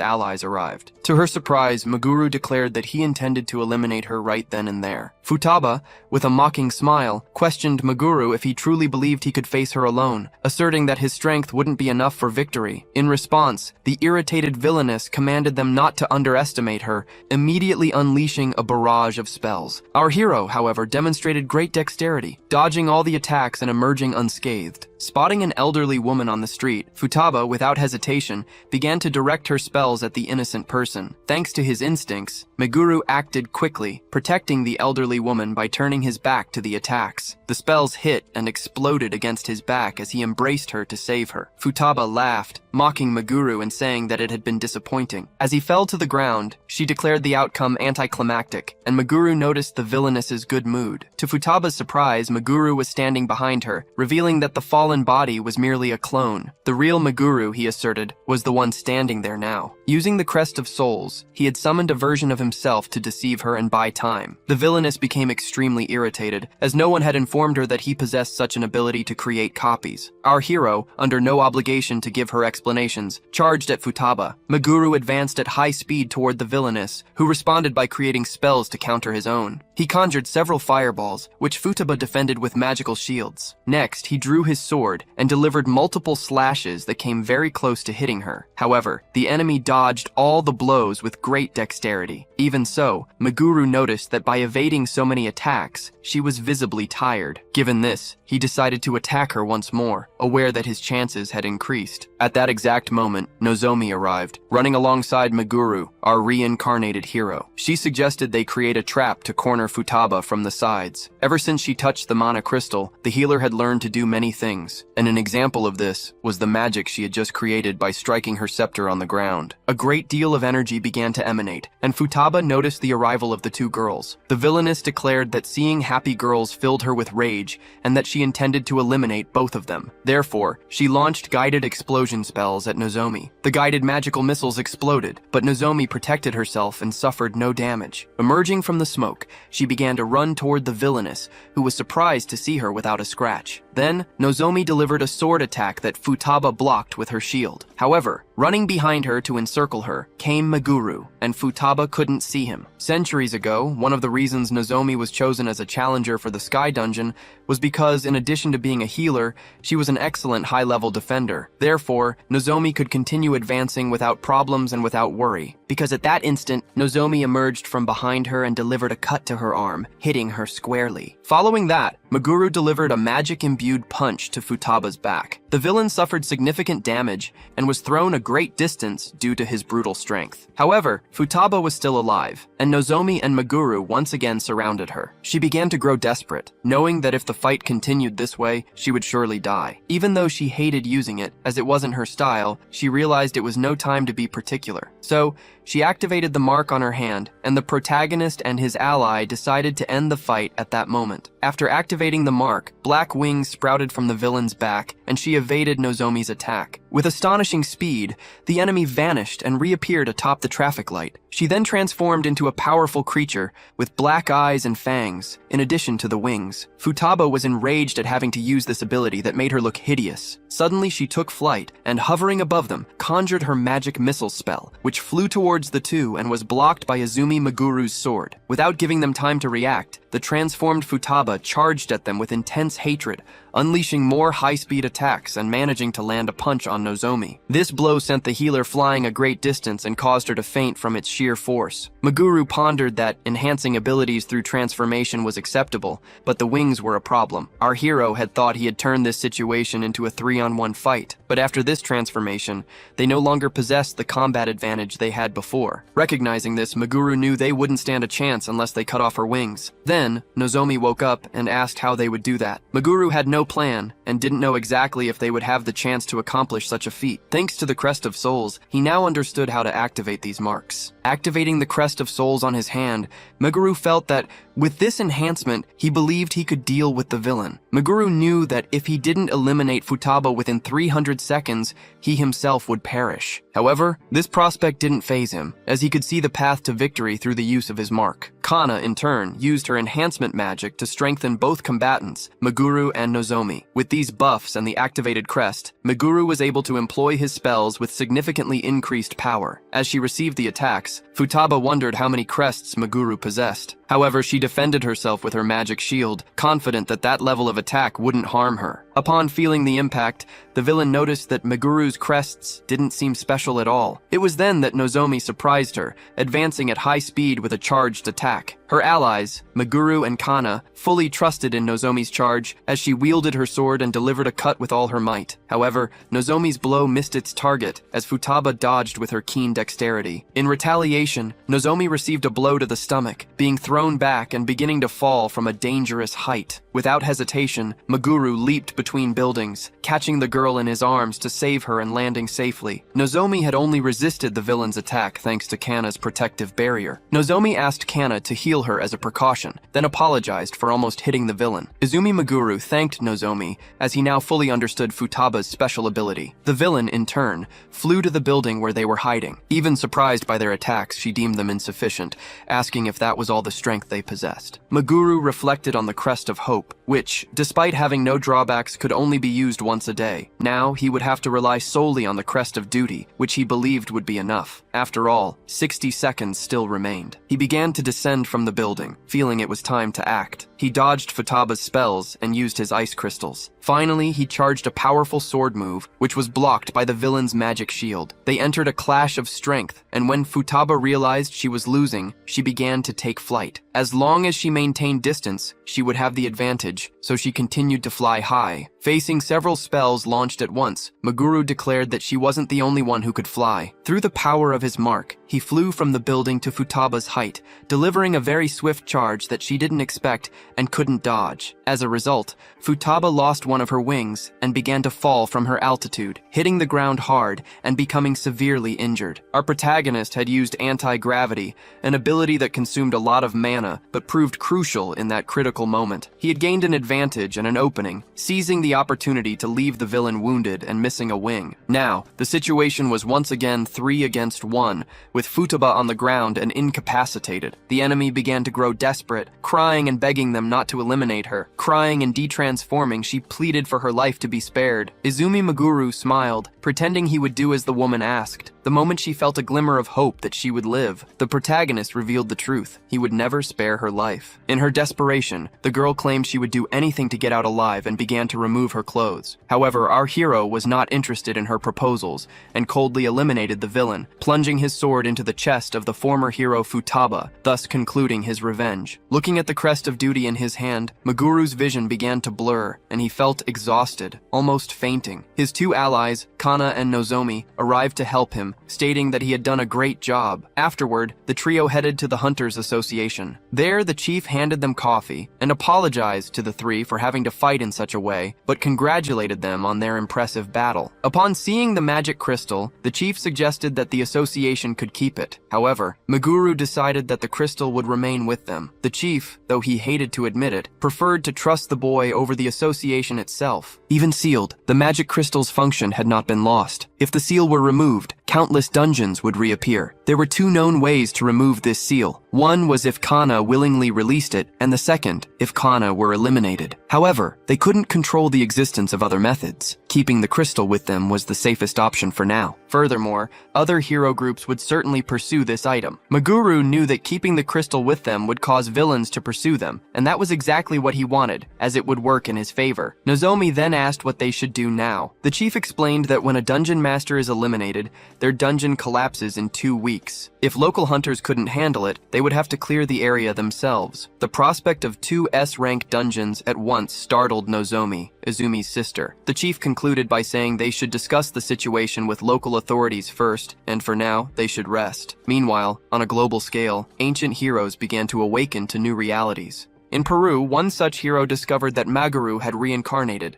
allies arrived. To her surprise, Meguru declared that he intended to eliminate her right then and there. Futaba, with a mocking smile, questioned Meguru if he truly believed he could face her alone, asserting that his strength wouldn't be enough for victory. In response, the irritated villainess commanded them not to underestimate her, immediately unleashing a barrage of spells. Our hero, however, demonstrated great dexterity, dodging all the attacks and emerging unscathed. Spotting an elderly woman on the street, Futaba, without hesitation, began to direct her spells at the innocent person. Thanks to his instincts, Meguru acted quickly, protecting the elderly woman by turning his back to the attacks. The spells hit and exploded against his back as he embraced her to save her. Futaba laughed, mocking Meguru and saying that it had been disappointing. As he fell to the ground, she declared the outcome anticlimactic, and Meguru noticed the villainess's good mood. To Futaba's surprise, Meguru was standing behind her, revealing that the fallen fallen body was merely a clone. The real Meguru, he asserted, was the one standing there now. Using the Crest of Souls, he had summoned a version of himself to deceive her and buy time. The villainess became extremely irritated, as no one had informed her that he possessed such an ability to create copies. Our hero, under no obligation to give her explanations, charged at Futaba. Meguru advanced at high speed toward the villainess, who responded by creating spells to counter his own. He conjured several fireballs, which Futaba defended with magical shields. Next, he drew his sword and delivered multiple slashes that came very close to hitting her. However, the enemy dodged all the blows with great dexterity. Even so, Meguru noticed that by evading so many attacks, she was visibly tired. Given this, he decided to attack her once more, aware that his chances had increased. At that exact moment, Nozomi arrived, running alongside Meguru, our reincarnated hero. She suggested they create a trap to corner Futaba from the sides. Ever since she touched the mana crystal, the healer had learned to do many things, and an example of this was the magic she had just created by striking her scepter on the ground. A great deal of energy began to emanate, and Futaba noticed the arrival of the two girls. The villainess declared that seeing happy girls filled her with rage, and that she intended to eliminate both of them. Therefore, she launched guided explosion spells at Nozomi. The guided magical missiles exploded, but Nozomi protected herself and suffered no damage. Emerging from the smoke, she began to run toward the villainess, who was surprised to see her without a scratch. Then, Nozomi delivered a sword attack that Futaba blocked with her shield. However, running behind her to encircle her came Meguru, and Futaba couldn't see him. Centuries ago, one of the reasons Nozomi was chosen as a challenger for the Sky Dungeon was because, in addition to being a healer, she was an excellent high-level defender. Therefore, Nozomi could continue advancing without problems and without worry. Because at that instant, Nozomi emerged from behind her and delivered a cut to her arm, hitting her squarely. Following that, Meguru delivered a magic-imbued punch to Futaba's back. The villain suffered significant damage and was thrown a great distance due to his brutal strength. However, Futaba was still alive, and Nozomi and Meguru once again surrounded her. She began to grow desperate, knowing that if the fight continued this way, she would surely die. Even though she hated using it, as it wasn't her style, she realized it was no time to be particular. So, she activated the mark on her hand, and the protagonist and his ally decided to end the fight at that moment. After activating the mark, black wings sprouted from the villain's back, and she evaded Nozomi's attack. With astonishing speed, the enemy vanished and reappeared atop the traffic light. She then transformed into a powerful creature with black eyes and fangs, in addition to the wings. Futaba was enraged at having to use this ability that made her look hideous. Suddenly she took flight, and hovering above them, conjured her magic missile spell, which flew towards the two and was blocked by Azumi Meguru's sword. Without giving them time to react, the transformed Futaba charged at them with intense hatred, unleashing more high-speed attacks and managing to land a punch on Nozomi. This blow sent the healer flying a great distance and caused her to faint from its sheer force. Meguru pondered that enhancing abilities through transformation was acceptable, but the wings were a problem. Our hero had thought he had turned this situation into a 3-on-1 fight, but after this transformation, they no longer possessed the combat advantage they had before. Recognizing this, Meguru knew they wouldn't stand a chance unless they cut off her wings. Then, Nozomi woke up and asked how they would do that. Meguru had no plan and didn't know exactly if they would have the chance to accomplish such a feat. Thanks to the Crest of Souls, he now understood how to activate these marks. Activating the Crest of Souls on his hand, Meguru felt that with this enhancement, he believed he could deal with the villain. Meguru knew that if he didn't eliminate Futaba within 300 seconds, he himself would perish. However, this prospect didn't faze him, as he could see the path to victory through the use of his mark. Kana, in turn, used her enhancement magic to strengthen both combatants, Meguru and Nozomi. With these buffs and the activated crest, Meguru was able to employ his spells with significantly increased power. As she received the attacks, Futaba wondered how many crests Meguru possessed. However, she defended herself with her magic shield, confident that that level of attack wouldn't harm her. Upon feeling the impact, the villain noticed that Meguru's crests didn't seem special at all. It was then that Nozomi surprised her, advancing at high speed with a charged attack. Her allies, Meguru and Kana, fully trusted in Nozomi's charge as she wielded her sword and delivered a cut with all her might. However, Nozomi's blow missed its target as Futaba dodged with her keen dexterity. In retaliation, Nozomi received a blow to the stomach, being thrown thrown back and beginning to fall from a dangerous height. Without hesitation, Meguru leaped between buildings, catching the girl in his arms to save her and landing safely. Nozomi had only resisted the villain's attack thanks to Kana's protective barrier. Nozomi asked Kana to heal her as a precaution, then apologized for almost hitting the villain. Izumi Meguru thanked Nozomi as he now fully understood Futaba's special ability. The villain, in turn, flew to the building where they were hiding. Even surprised by their attacks, she deemed them insufficient, asking if that was all the strength they possessed. Meguru reflected on the crest of hope, which, despite having no drawbacks, could only be used once a day. Now, he would have to rely solely on the crest of duty, which he believed would be enough. After all, 60 seconds still remained. He began to descend from the building, feeling it was time to act. He dodged Futaba's spells and used his ice crystals. Finally, he charged a powerful sword move, which was blocked by the villain's magic shield. They entered a clash of strength, and when Futaba realized she was losing, she began to take flight. As long as she maintained distance, she would have the advantage, so she continued to fly high. Facing several spells launched at once, Meguru declared that she wasn't the only one who could fly. Through the power of his mark, he flew from the building to Futaba's height, delivering a very swift charge that she didn't expect and couldn't dodge. As a result, Futaba lost one of her wings and began to fall from her altitude, hitting the ground hard and becoming severely injured. Our protagonist had used anti-gravity, an ability that consumed a lot of mana but proved crucial in that critical moment. He had gained an advantage and an opening, seizing the opportunity to leave the villain wounded and missing a wing. Now, the situation was once again 3 against 1, with Futaba on the ground and incapacitated. The enemy began to grow desperate, crying and begging them not to eliminate her. Crying and detransforming, she pleaded for her life to be spared. Izumi Meguru smiled, pretending he would do as the woman asked. The moment she felt a glimmer of hope that she would live, the protagonist revealed the truth. He would never spare her life. In her desperation, the girl claimed she would do anything to get out alive and began to remove her clothes. However, our hero was not interested in her proposals and coldly eliminated the villain, plunging his sword into the chest of the former hero Futaba, thus concluding his revenge. Looking at the crest of duty in his hand, Meguru's vision began to blur, and he felt exhausted, almost fainting. His 2 allies, Kana and Nozomi, arrived to help him, stating that he had done a great job. Afterward, the trio headed to the Hunters Association. There, the chief handed them coffee and apologized to the 3 for having to fight in such a way, but congratulated them on their impressive battle. Upon seeing the magic crystal, the chief suggested that the association could keep it. However, Meguru decided that the crystal would remain with them. The chief, though he hated to admit it, preferred to trust the boy over the association itself. Even sealed, the magic crystal's function had not been lost. If the seal were removed, countless dungeons would reappear. There were 2 known ways to remove this seal. One was if Kana willingly released it, and the second, if Kana were eliminated. However, they couldn't control the existence of other methods. Keeping the crystal with them was the safest option for now. Furthermore, other hero groups would certainly pursue this item. Meguru knew that keeping the crystal with them would cause villains to pursue them, and that was exactly what he wanted, as it would work in his favor. Nozomi then asked what they should do now. The chief explained that when a dungeon master is eliminated, their dungeon collapses in 2 weeks. If local hunters couldn't handle it, they would have to clear the area themselves. The prospect of 2 S-rank dungeons at once startled Nozomi, Izumi's sister. The chief concluded by saying they should discuss the situation with local authorities first, and for now, they should rest. Meanwhile, on a global scale, ancient heroes began to awaken to new realities. In Peru, one such hero discovered that Maguru had reincarnated.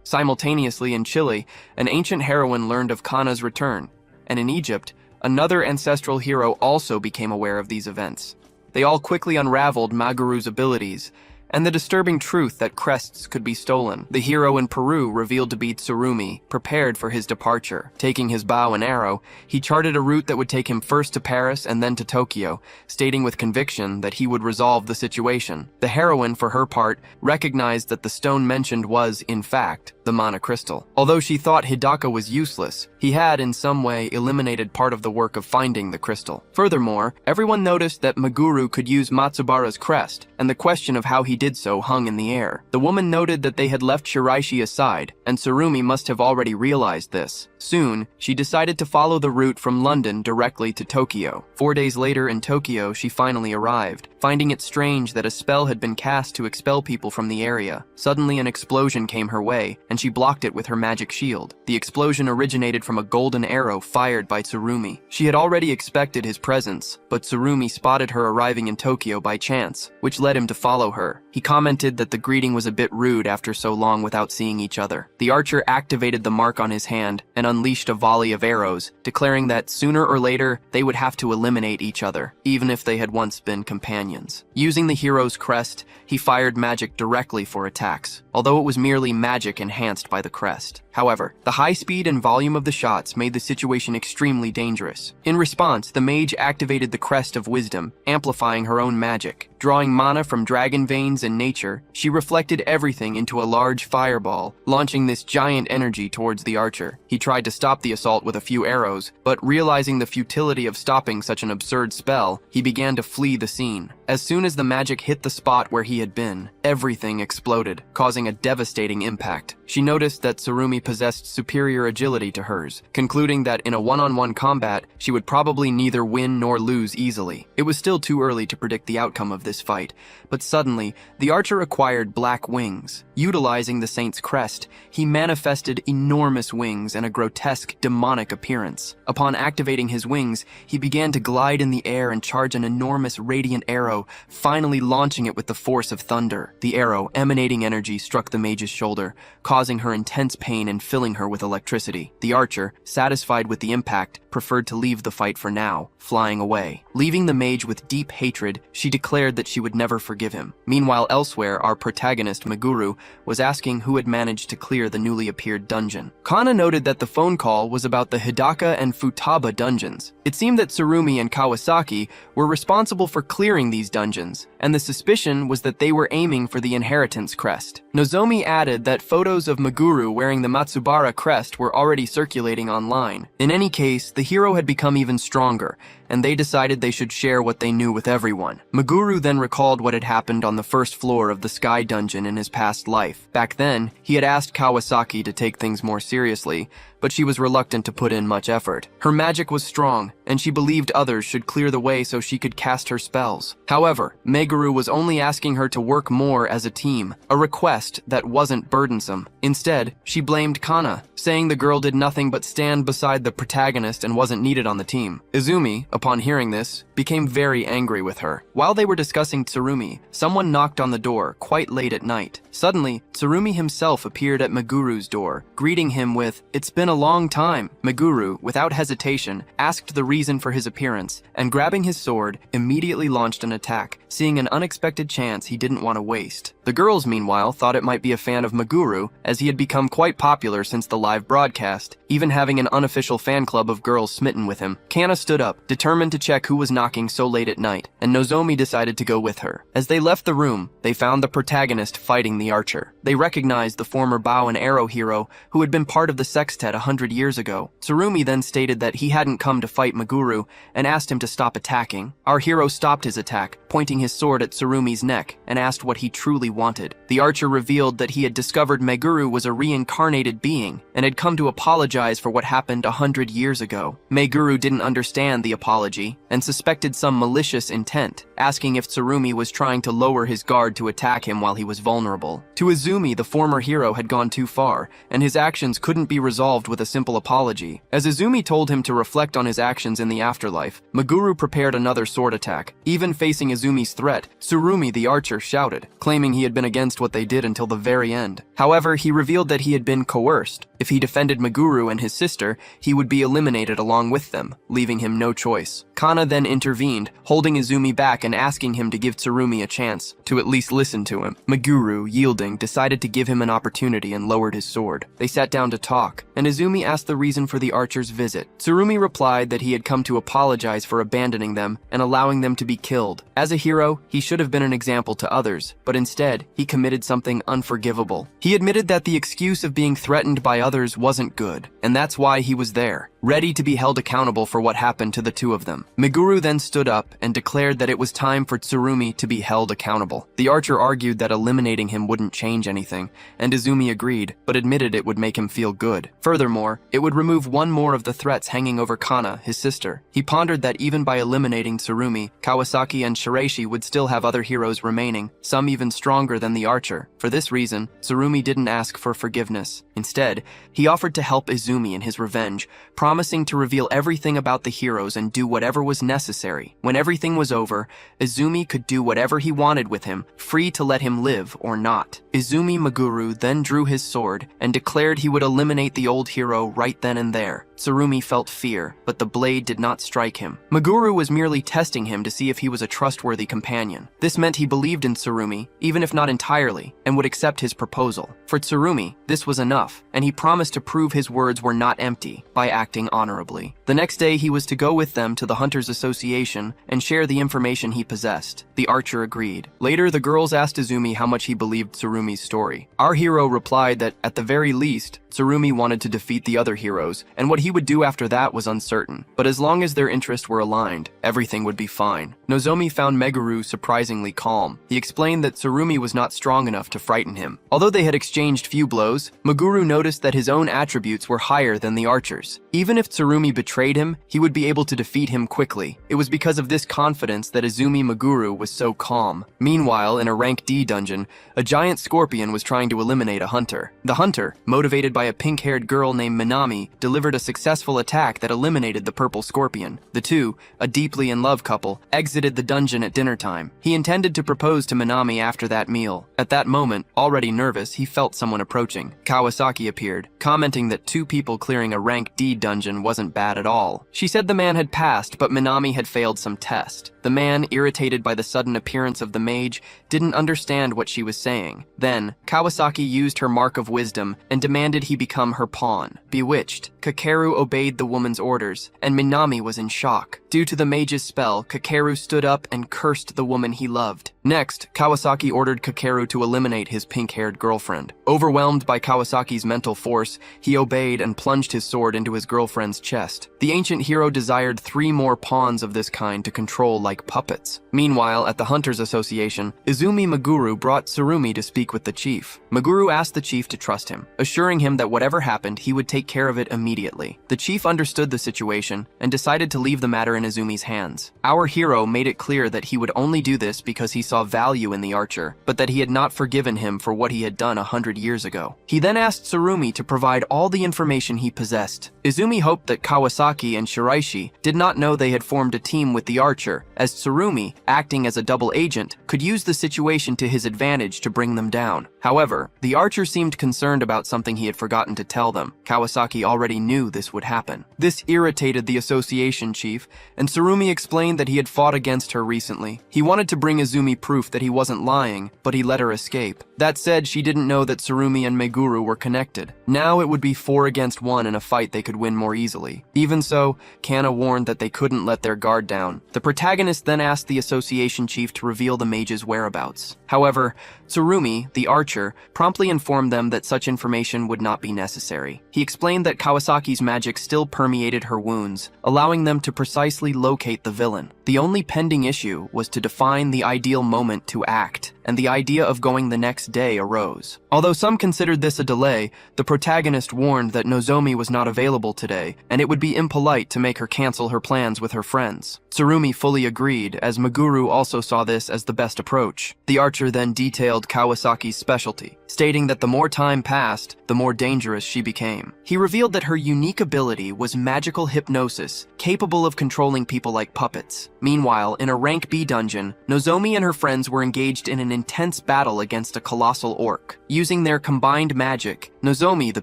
Simultaneously in Chile, an ancient heroine learned of Kana's return, and in Egypt, another ancestral hero also became aware of these events. They all quickly unraveled Maguru's abilities, and the disturbing truth that crests could be stolen. The hero in Peru revealed to be Tsurumi, prepared for his departure. Taking his bow and arrow, he charted a route that would take him first to Paris and then to Tokyo, stating with conviction that he would resolve the situation. The heroine, for her part, recognized that the stone mentioned was, in fact, the mana crystal. Although she thought Hidaka was useless, he had in some way eliminated part of the work of finding the crystal. Furthermore, everyone noticed that Meguru could use Matsubara's crest, and the question of how he did so hung in the air. The woman noted that they had left Shiraishi aside, and Tsurumi must have already realized this. Soon, she decided to follow the route from London directly to Tokyo. 4 days later in Tokyo, she finally arrived. finding it strange that a spell had been cast to expel people from the area. Suddenly, an explosion came her way, and she blocked it with her magic shield. The explosion originated from a golden arrow fired by Tsurumi. She had already expected his presence, but Tsurumi spotted her arriving in Tokyo by chance, which led him to follow her. He commented that the greeting was a bit rude after so long without seeing each other. The archer activated the mark on his hand and unleashed a volley of arrows, declaring that sooner or later they would have to eliminate each other, even if they had once been companions. Using the hero's crest, he fired magic directly for attacks, although it was merely magic enhanced by the crest. However, the high speed and volume of the shots made the situation extremely dangerous. In response, the mage activated the Crest of Wisdom, amplifying her own magic. Drawing mana from dragon veins and nature, she reflected everything into a large fireball, launching this giant energy towards the archer. He tried to stop the assault with a few arrows, but realizing the futility of stopping such an absurd spell, he began to flee the scene. As soon as the magic hit the spot where he had been, everything exploded, causing a devastating impact. She noticed that Tsurumi possessed superior agility to hers, concluding that in a one-on-one combat, she would probably neither win nor lose easily. It was still too early to predict the outcome of this fight, but suddenly, the archer acquired black wings. Utilizing the saint's crest, he manifested enormous wings and a grotesque, demonic appearance. Upon activating his wings, he began to glide in the air and charge an enormous radiant arrow, finally launching it with the force of thunder. The arrow, emanating energy, struck the mage's shoulder, causing her intense pain and filling her with electricity. The archer, satisfied with the impact, preferred to leave the fight for now, flying away. Leaving the mage with deep hatred, she declared that she would never forgive him. Meanwhile, elsewhere, our protagonist, Meguru, was asking who had managed to clear the newly appeared dungeon. Kana noted that the phone call was about the Hidaka and Futaba dungeons. It seemed that Tsurumi and Kawasaki were responsible for clearing these dungeons, and the suspicion was that they were aiming for the inheritance crest. Nozomi added that photos of Meguru wearing the Matsubara crest were already circulating online. In any case, the hero had become even stronger, and they decided they should share what they knew with everyone. Meguru then recalled what had happened on the first floor of the Sky Dungeon in his past life. Back then, he had asked Kawasaki to take things more seriously, but she was reluctant to put in much effort. Her magic was strong, and she believed others should clear the way so she could cast her spells. However, Meguru was only asking her to work more as a team, a request that wasn't burdensome. Instead, she blamed Kana, saying the girl did nothing but stand beside the protagonist and wasn't needed on the team. Izumi, upon hearing this, became very angry with her. While they were discussing Tsurumi, someone knocked on the door quite late at night. Suddenly, Tsurumi himself appeared at Meguru's door, greeting him with, "It's been a long time." Meguru, without hesitation, asked the reason for his appearance, and grabbing his sword, immediately launched an attack, seeing an unexpected chance he didn't want to waste. The girls, meanwhile, thought it might be a fan of Meguru, as he had become quite popular since the live broadcast, even having an unofficial fan club of girls smitten with him. Kana stood up, determined to check who was knocking so late at night, and Nozomi decided to go with her. As they left the room, they found the protagonist fighting the archer. They recognized the former bow and arrow hero who had been part of the sextet 100 years ago. Tsurumi then stated that he hadn't come to fight Meguru and asked him to stop attacking. Our hero stopped his attack, pointing his sword at Tsurumi's neck, and asked what he truly wanted. The archer revealed that he had discovered Meguru was a reincarnated being and had come to apologize for what happened 100 years ago. Meguru didn't understand the apology and suspected some malicious intent, asking if Tsurumi was trying to lower his guard to attack him while he was vulnerable. To Izumi, the former hero had gone too far, and his actions couldn't be resolved with a simple apology. As Izumi told him to reflect on his actions in the afterlife, Meguru prepared another sword attack. Even facing Izumi's threat, Tsurumi the archer shouted, claiming he had been against what they did until the very end. However, he revealed that he had been coerced. If he defended Meguru and his sister, he would be eliminated along with them, leaving him no choice. Kana then intervened, holding Izumi back and asking him to give Tsurumi a chance, to at least listen to him. Meguru, yielding, decided to give him an opportunity and lowered his sword. They sat down to talk, and Izumi asked the reason for the archer's visit. Tsurumi replied that he had come to apologize for abandoning them and allowing them to be killed. As a hero, he should have been an example to others, but instead, he committed something unforgivable. He admitted that the excuse of being threatened by others wasn't good, and that's why he was there, ready to be held accountable for what happened to the two of them. Meguru then stood up and declared that it was time for Tsurumi to be held accountable. The archer argued that eliminating him wouldn't change anything, and Izumi agreed, but admitted it would make him feel good. Furthermore, it would remove one more of the threats hanging over Kana, his sister. He pondered that even by eliminating Tsurumi, Kawasaki and Shiraishi would still have other heroes remaining, some even stronger than the archer. For this reason, Tsurumi didn't ask for forgiveness. Instead, he offered to help Izumi in his revenge, promising to reveal everything about the heroes and do whatever was necessary. When everything was over, Izumi could do whatever he wanted with him, free to let him live or not. Izumi Meguru then drew his sword and declared he would eliminate the old hero right then and there. Tsurumi felt fear, but the blade did not strike him. Meguru was merely testing him to see if he was a trustworthy companion. This meant he believed in Tsurumi, even if not entirely, and would accept his proposal. For Tsurumi, this was enough, and he promised to prove his words were not empty by acting honorably. The next day, he was to go with them to the Hunters Association and share the information he possessed. The archer agreed. Later, the girls asked Izumi how much he believed Tsurumi's story. Our hero replied that, at the very least, Tsurumi wanted to defeat the other heroes, and what he would do after that was uncertain. But as long as their interests were aligned, everything would be fine. Nozomi found Meguru surprisingly calm. He explained that Tsurumi was not strong enough to frighten him. Although they had exchanged few blows, Meguru noticed that his own attributes were higher than the archer's. Even if Tsurumi betrayed him, he would be able to defeat him quickly. It was because of this confidence that Izumi Meguru was so calm. Meanwhile, in a rank D dungeon, a giant scorpion was trying to eliminate a hunter. The hunter, motivated by a pink-haired girl named Minami, delivered a successful attack that eliminated the purple scorpion. The two, a deeply in love couple, exited the dungeon at dinner time. He intended to propose to Minami after that meal. At that moment, already nervous, he felt someone approaching. Kawasaki appeared, commenting that two people clearing a rank D dungeon wasn't bad at all. She said the man had passed, but Minami had failed some test. The man, irritated by the sudden appearance of the mage, didn't understand what she was saying. Then, Kawasaki used her mark of wisdom and demanded he become her pawn. Bewitched, Kakeru obeyed the woman's orders, and Minami was in shock. Due to the mage's spell, Kakeru stood up and cursed the woman he loved. Next, Kawasaki ordered Kakeru to eliminate his pink-haired girlfriend. Overwhelmed by Kawasaki's mental force, he obeyed and plunged his sword into his girlfriend's chest. The ancient hero desired 3 more pawns of this kind to control like puppets. Meanwhile, at the Hunters Association, Izumi Meguru brought Tsurumi to speak with the chief. Meguru asked the chief to trust him, assuring him that whatever happened, he would take care of it immediately. The chief understood the situation and decided to leave the matter in Izumi's hands. Our hero made it clear that he would only do this because he saw value in the archer, but that he had not forgiven him for what he had done 100 years ago. He then asked Tsurumi to provide all the information he possessed. Izumi hoped that Kawasaki and Shiraishi did not know they had formed a team with the archer, as Tsurumi, acting as a double agent, could use the situation to his advantage to bring them down. However, the archer seemed concerned about something he had forgotten to tell them. Kawasaki already knew this would happen. This irritated the association chief, and Tsurumi explained that he had fought against her recently. He wanted to bring Izumi proof that he wasn't lying, but he let her escape. That said, she didn't know that Tsurumi and Meguru were connected. Now it would be 4 against 1 in a fight they could win more easily. Even so, Kana warned that they couldn't let their guard down. The protagonist then asked the association chief to reveal the mage's whereabouts. However, Tsurumi, the archer, promptly informed them that such information would not be necessary. He explained that Kawasaki's magic still permeated her wounds, allowing them to precisely locate the villain. The only pending issue was to define the ideal moment to act, and the idea of going the next day arose. Although some considered this a delay, the protagonist warned that Nozomi was not available today, and it would be impolite to make her cancel her plans with her friends. Tsurumi fully agreed, as Meguru also saw this as the best approach. The archer then detailed Kawasaki's specialty, stating that the more time passed, the more dangerous she became. He revealed that her unique ability was magical hypnosis, capable of controlling people like puppets. Meanwhile, in a rank B dungeon, Nozomi and her friends were engaged in an intense battle against a colossal orc. Using their combined magic, Nozomi, the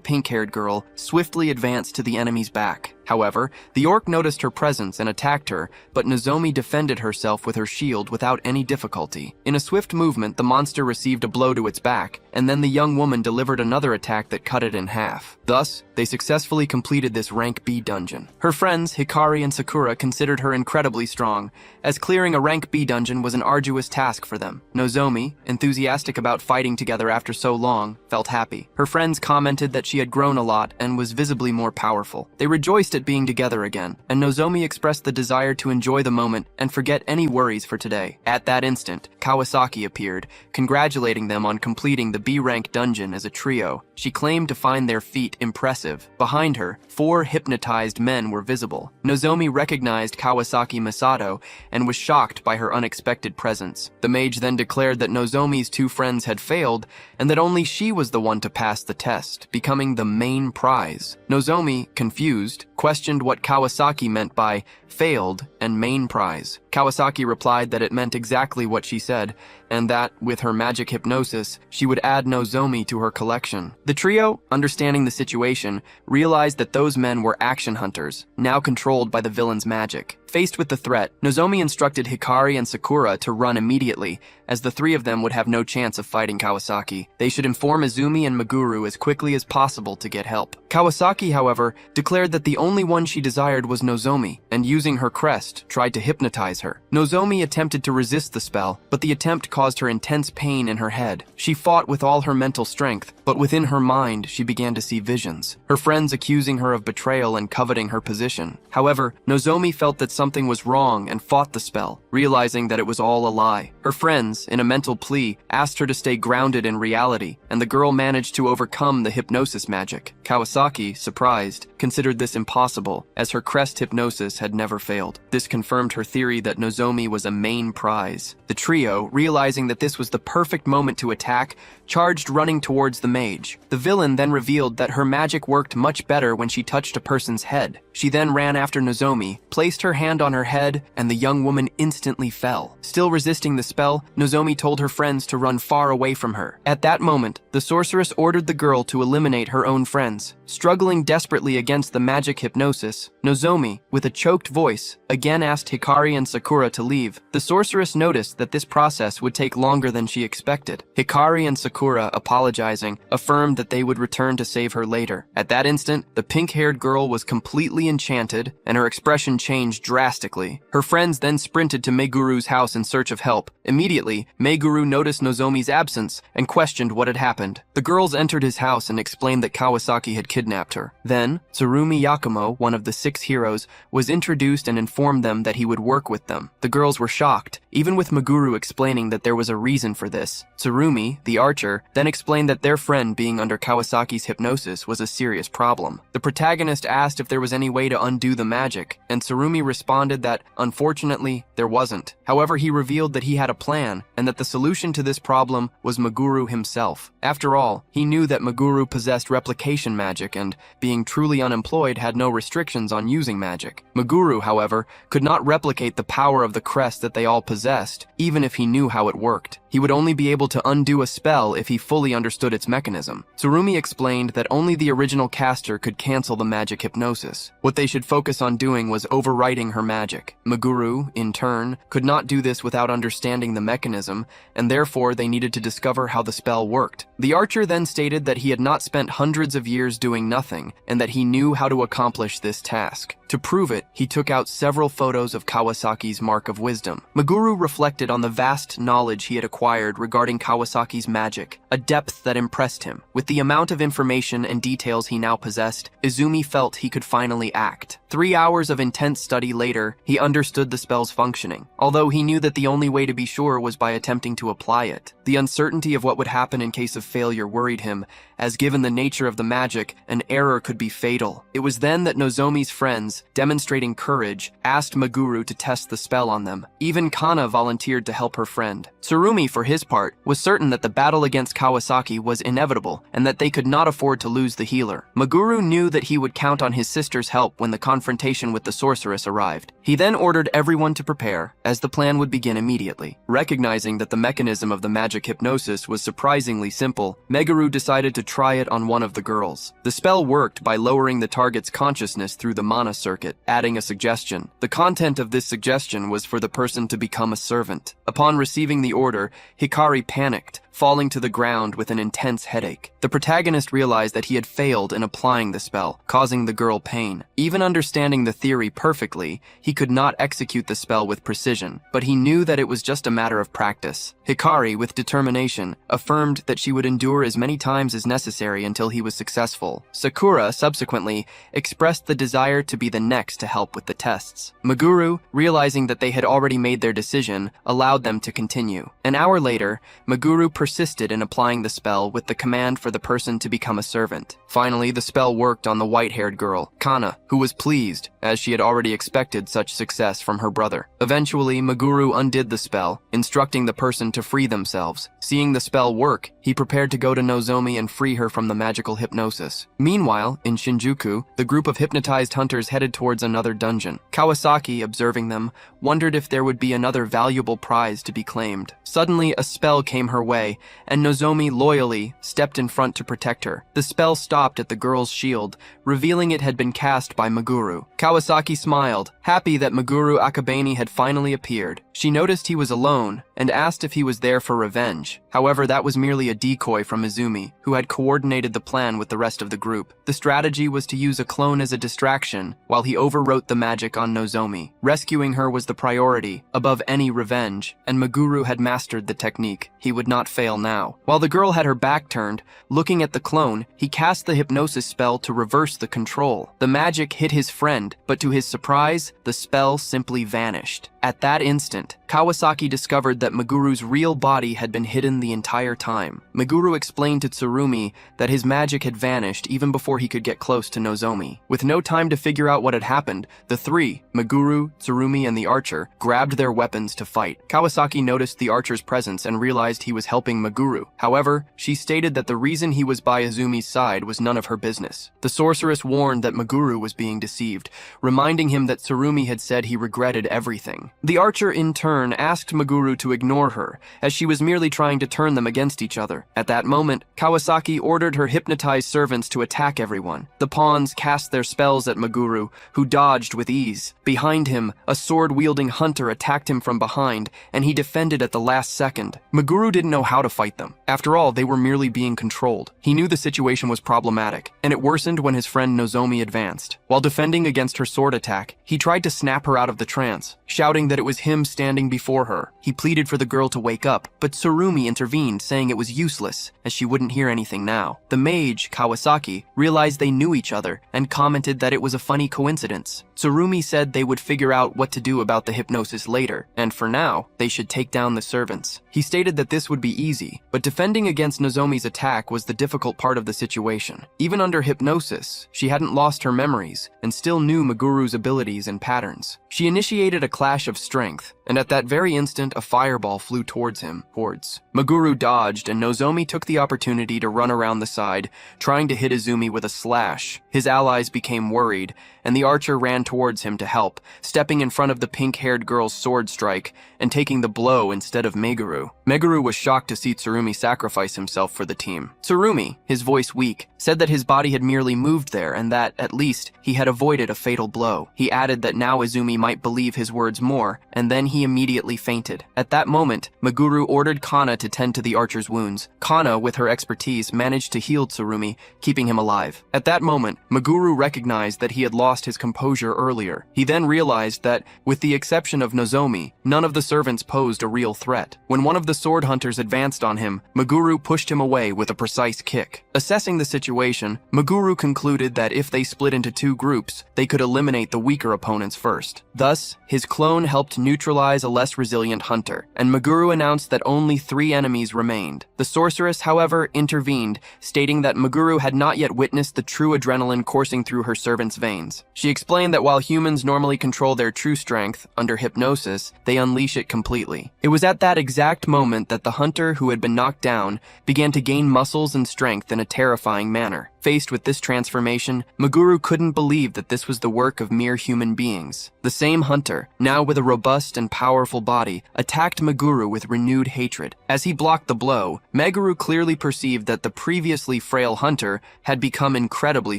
pink-haired girl, swiftly advanced to the enemy's back. However, the orc noticed her presence and attacked her, but Nozomi defended herself with her shield without any difficulty. In a swift movement, the monster received a blow to its back, and then the young woman delivered another attack that cut it in half. Thus, they successfully completed this rank B dungeon. Her friends, Hikari and Sakura, considered her incredibly strong, as clearing a rank B dungeon was an arduous task for them. Nozomi, enthusiastic about fighting together after so long, felt happy. Her friends commented that she had grown a lot and was visibly more powerful. They rejoiced rejoiced at being together again, and Nozomi expressed the desire to enjoy the moment and forget any worries for today. At that instant, Kawasaki appeared, congratulating them on completing the B-rank dungeon as a trio. She claimed to find their feat impressive. Behind her, 4 hypnotized men were visible. Nozomi recognized Kawasaki Masato and was shocked by her unexpected presence. The mage then declared that Nozomi's 2 friends had failed and that only she was the one to pass the test, becoming the main prize. Nozomi, confused, questioned what Kawasaki meant by failed and main prize. Kawasaki replied that it meant exactly what she said, and that, with her magic hypnosis, she would add Nozomi to her collection. The trio, understanding the situation, realized that those men were action hunters, now controlled by the villain's magic. Faced with the threat, Nozomi instructed Hikari and Sakura to run immediately, as the 3 of them would have no chance of fighting Kawasaki. They should inform Izumi and Meguru as quickly as possible to get help. Kawasaki, however, declared that the only one she desired was Nozomi, and using her crest, tried to hypnotize her. Nozomi attempted to resist the spell, but the attempt caused her intense pain in her head. She fought with all her mental strength, but within her mind, she began to see visions, her friends accusing her of betrayal and coveting her position. However, Nozomi felt that something was wrong and fought the spell, realizing that it was all a lie. Her friends, in a mental plea, asked her to stay grounded in reality, and the girl managed to overcome the hypnosis magic. Kawasaki, surprised, considered this impossible, as her crest hypnosis had never failed. This confirmed her theory that Nozomi was a main prize. The trio, realizing that this was the perfect moment to attack, charged running towards the mage. The villain then revealed that her magic worked much better when she touched a person's head. She then ran after Nozomi, placed her hand on her head, and the young woman instantly fell. Still resisting the spell, Nozomi told her friends to run far away from her. At that moment, the sorceress ordered the girl to eliminate her own friends. Struggling desperately against the magic hypnosis, Nozomi, with a choked voice, again asked Hikari and Sakura to leave. The sorceress noticed that this process would take longer than she expected. Hikari and Sakura, apologizing, affirmed that they would return to save her later. At that instant, the pink-haired girl was completely enchanted, and her expression changed drastically. Her friends then sprinted to Meguru's house in search of help. Immediately, Meguru noticed Nozomi's absence and questioned what had happened. The girls entered his house and explained that Kawasaki had kidnapped her. Then, Tsurumi Yakumo, one of the 6 heroes, was introduced and informed them that he would work with them. The girls were shocked, even with Meguru explaining that there was a reason for this. Tsurumi, the archer, then explained that their friend being under Kawasaki's hypnosis was a serious problem. The protagonist asked if there was any way to undo the magic, and Tsurumi responded that, unfortunately, there wasn't. However, he revealed that he had a plan, and that the solution to this problem was Meguru himself. After all, he knew that Meguru possessed replication magic and, being truly unemployed, had no restrictions on using magic. Meguru, however, could not replicate the power of the crest that they all possessed, even if he knew how it worked. He would only be able to undo a spell if he fully understood its mechanism. Tsurumi explained that only the original caster could cancel the magic hypnosis. What they should focus on doing was overwriting her magic. Meguru, in turn, could not do this without understanding the mechanism, and therefore they needed to discover how the spell worked. The archer then stated that he had not spent hundreds of years doing nothing, and that he knew how to accomplish this task. To prove it, he took out several photos of Kawasaki's mark of wisdom. Meguru reflected on the vast knowledge he had acquired regarding Kawasaki's magic, a depth that impressed him. With the amount of information and details he now possessed, Izumi felt he could finally act. 3 hours of intense study later, he understood the spell's functioning, although he knew that the only way to be sure was by attempting to apply it. The uncertainty of what would happen in case of failure worried him, as given the nature of the magic, an error could be fatal. It was then that Nozomi's friends, demonstrating courage, asked Meguru to test the spell on them. Even Kana volunteered to help her friend. Tsurumi, for his part, was certain that the battle against Kawasaki was inevitable and that they could not afford to lose the healer. Meguru knew that he would count on his sister's help when the confrontation with the sorceress arrived. He then ordered everyone to prepare, as the plan would begin immediately. Recognizing that the mechanism of the magic hypnosis was surprisingly simple, Meguru decided to try it on one of the girls. The spell worked by lowering the target's consciousness through the mana circuit, adding a suggestion. The content of this suggestion was for the person to become a servant. Upon receiving the order, Hikari panicked, falling to the ground with an intense headache. The protagonist realized that he had failed in applying the spell, causing the girl pain. Even understanding the theory perfectly, he could not execute the spell with precision, but he knew that it was just a matter of practice. Hikari, with determination, affirmed that she would endure as many times as necessary until he was successful. Sakura, subsequently, expressed the desire to be the next to help with the tests. Meguru, realizing that they had already made their decision, allowed them to continue. An hour later, Meguru persisted in applying the spell with the command for the person to become a servant. Finally, the spell worked on the white-haired girl, Kana, who was pleased, as she had already expected such success from her brother. Eventually, Meguru undid the spell, instructing the person to free themselves. Seeing the spell work, he prepared to go to Nozomi and free her from the magical hypnosis. Meanwhile, in Shinjuku, the group of hypnotized hunters headed towards another dungeon. Kawasaki, observing them, wondered if there would be another valuable prize to be claimed. Suddenly, a spell came her way, and Nozomi loyally stepped in front to protect her. The spell stopped at the girl's shield, revealing it had been cast by Meguru. Kawasaki smiled, happy that Meguru Akabane had finally appeared. She noticed he was alone, and asked if he was there for revenge. However, that was merely a decoy from Izumi, who had coordinated the plan with the rest of the group. The strategy was to use a clone as a distraction, while he overwrote the magic on Nozomi. Rescuing her was the priority, above any revenge, and Meguru had mastered the technique. He would not fail now. While the girl had her back turned, looking at the clone, he cast the hypnosis spell to reverse the control. The magic hit his friend, but to his surprise, the spell simply vanished. At that instant, Kawasaki discovered that Meguru's real body had been hidden the entire time. Meguru explained to Tsurumi that his magic had vanished even before he could get close to Nozomi. With no time to figure out what had happened, the three, Meguru, Tsurumi, and the archer, grabbed their weapons to fight. Kawasaki noticed the archer's presence and realized he was helping Meguru. However, she stated that the reason he was by Izumi's side was none of her business. The sorceress warned that Meguru was being deceived, reminding him that Tsurumi had said he regretted everything. The archer, in turn, asked Meguru to ignore her, as she was merely trying to turn them against each other. At that moment, Kawasaki ordered her hypnotized servants to attack everyone. The pawns cast their spells at Meguru, who dodged with ease. Behind him, a sword-wielding hunter attacked him from behind, and he defended at the last second. Meguru didn't know how to fight them. After all, they were merely being controlled. He knew the situation was problematic, and it worsened when his friend Nozomi advanced. While defending against her sword attack, he tried to snap her out of the trance, shouting that it was him standing before her. He pleaded for the girl to wake up, but Tsurumi intervened, saying it was useless, as she wouldn't hear anything now. The mage, Kawasaki, realized they knew each other, and commented that it was a funny coincidence. Tsurumi said they would figure out what to do about the hypnosis later, and for now, they should take down the servants. He stated that this would be easy, but defending against Nozomi's attack was the difficult part of the situation. Even under hypnosis, she hadn't lost her memories, and still knew Meguru's abilities and patterns. She initiated a clash of strength, and at that very instant, a fireball flew towards him. Meguru dodged, and Nozomi took the opportunity to run around the side, trying to hit Izumi with a slash. His allies became worried, and the archer ran towards him to help, stepping in front of the pink-haired girl's sword strike and taking the blow instead of Meguru. Meguru was shocked to see Tsurumi sacrifice himself for the team. Tsurumi, his voice weak, said that his body had merely moved there and that, at least, he had avoided a fatal blow. He added that now Izumi might believe his words more, and then he immediately fainted. At that moment, Meguru ordered Kana to tend to the archer's wounds. Kana, with her expertise, managed to heal Tsurumi, keeping him alive. At that moment, Meguru recognized that he had lost his composure earlier. He then realized that, with the exception of Nozomi, none of the servants posed a real threat. When one of the sword hunters advanced on him, Meguru pushed him away with a precise kick. Assessing the situation, Meguru concluded that if they split into two groups, they could eliminate the weaker opponents first. Thus, his clone helped neutralize a less resilient hunter, and Meguru announced that only 3 enemies remained. The sorceress, however, intervened, stating that Meguru had not yet witnessed the true adrenaline coursing through her servant's veins. She explained that while humans normally control their true strength, under hypnosis, they unleash it completely. It was at that exact moment that the hunter who had been knocked down began to gain muscles and strength in a terrifying manner. Faced with this transformation, Meguru couldn't believe that this was the work of mere human beings. The same hunter, now with a robust and powerful body, attacked Meguru with renewed hatred. As he blocked the blow, Meguru clearly perceived that the previously frail hunter had become incredibly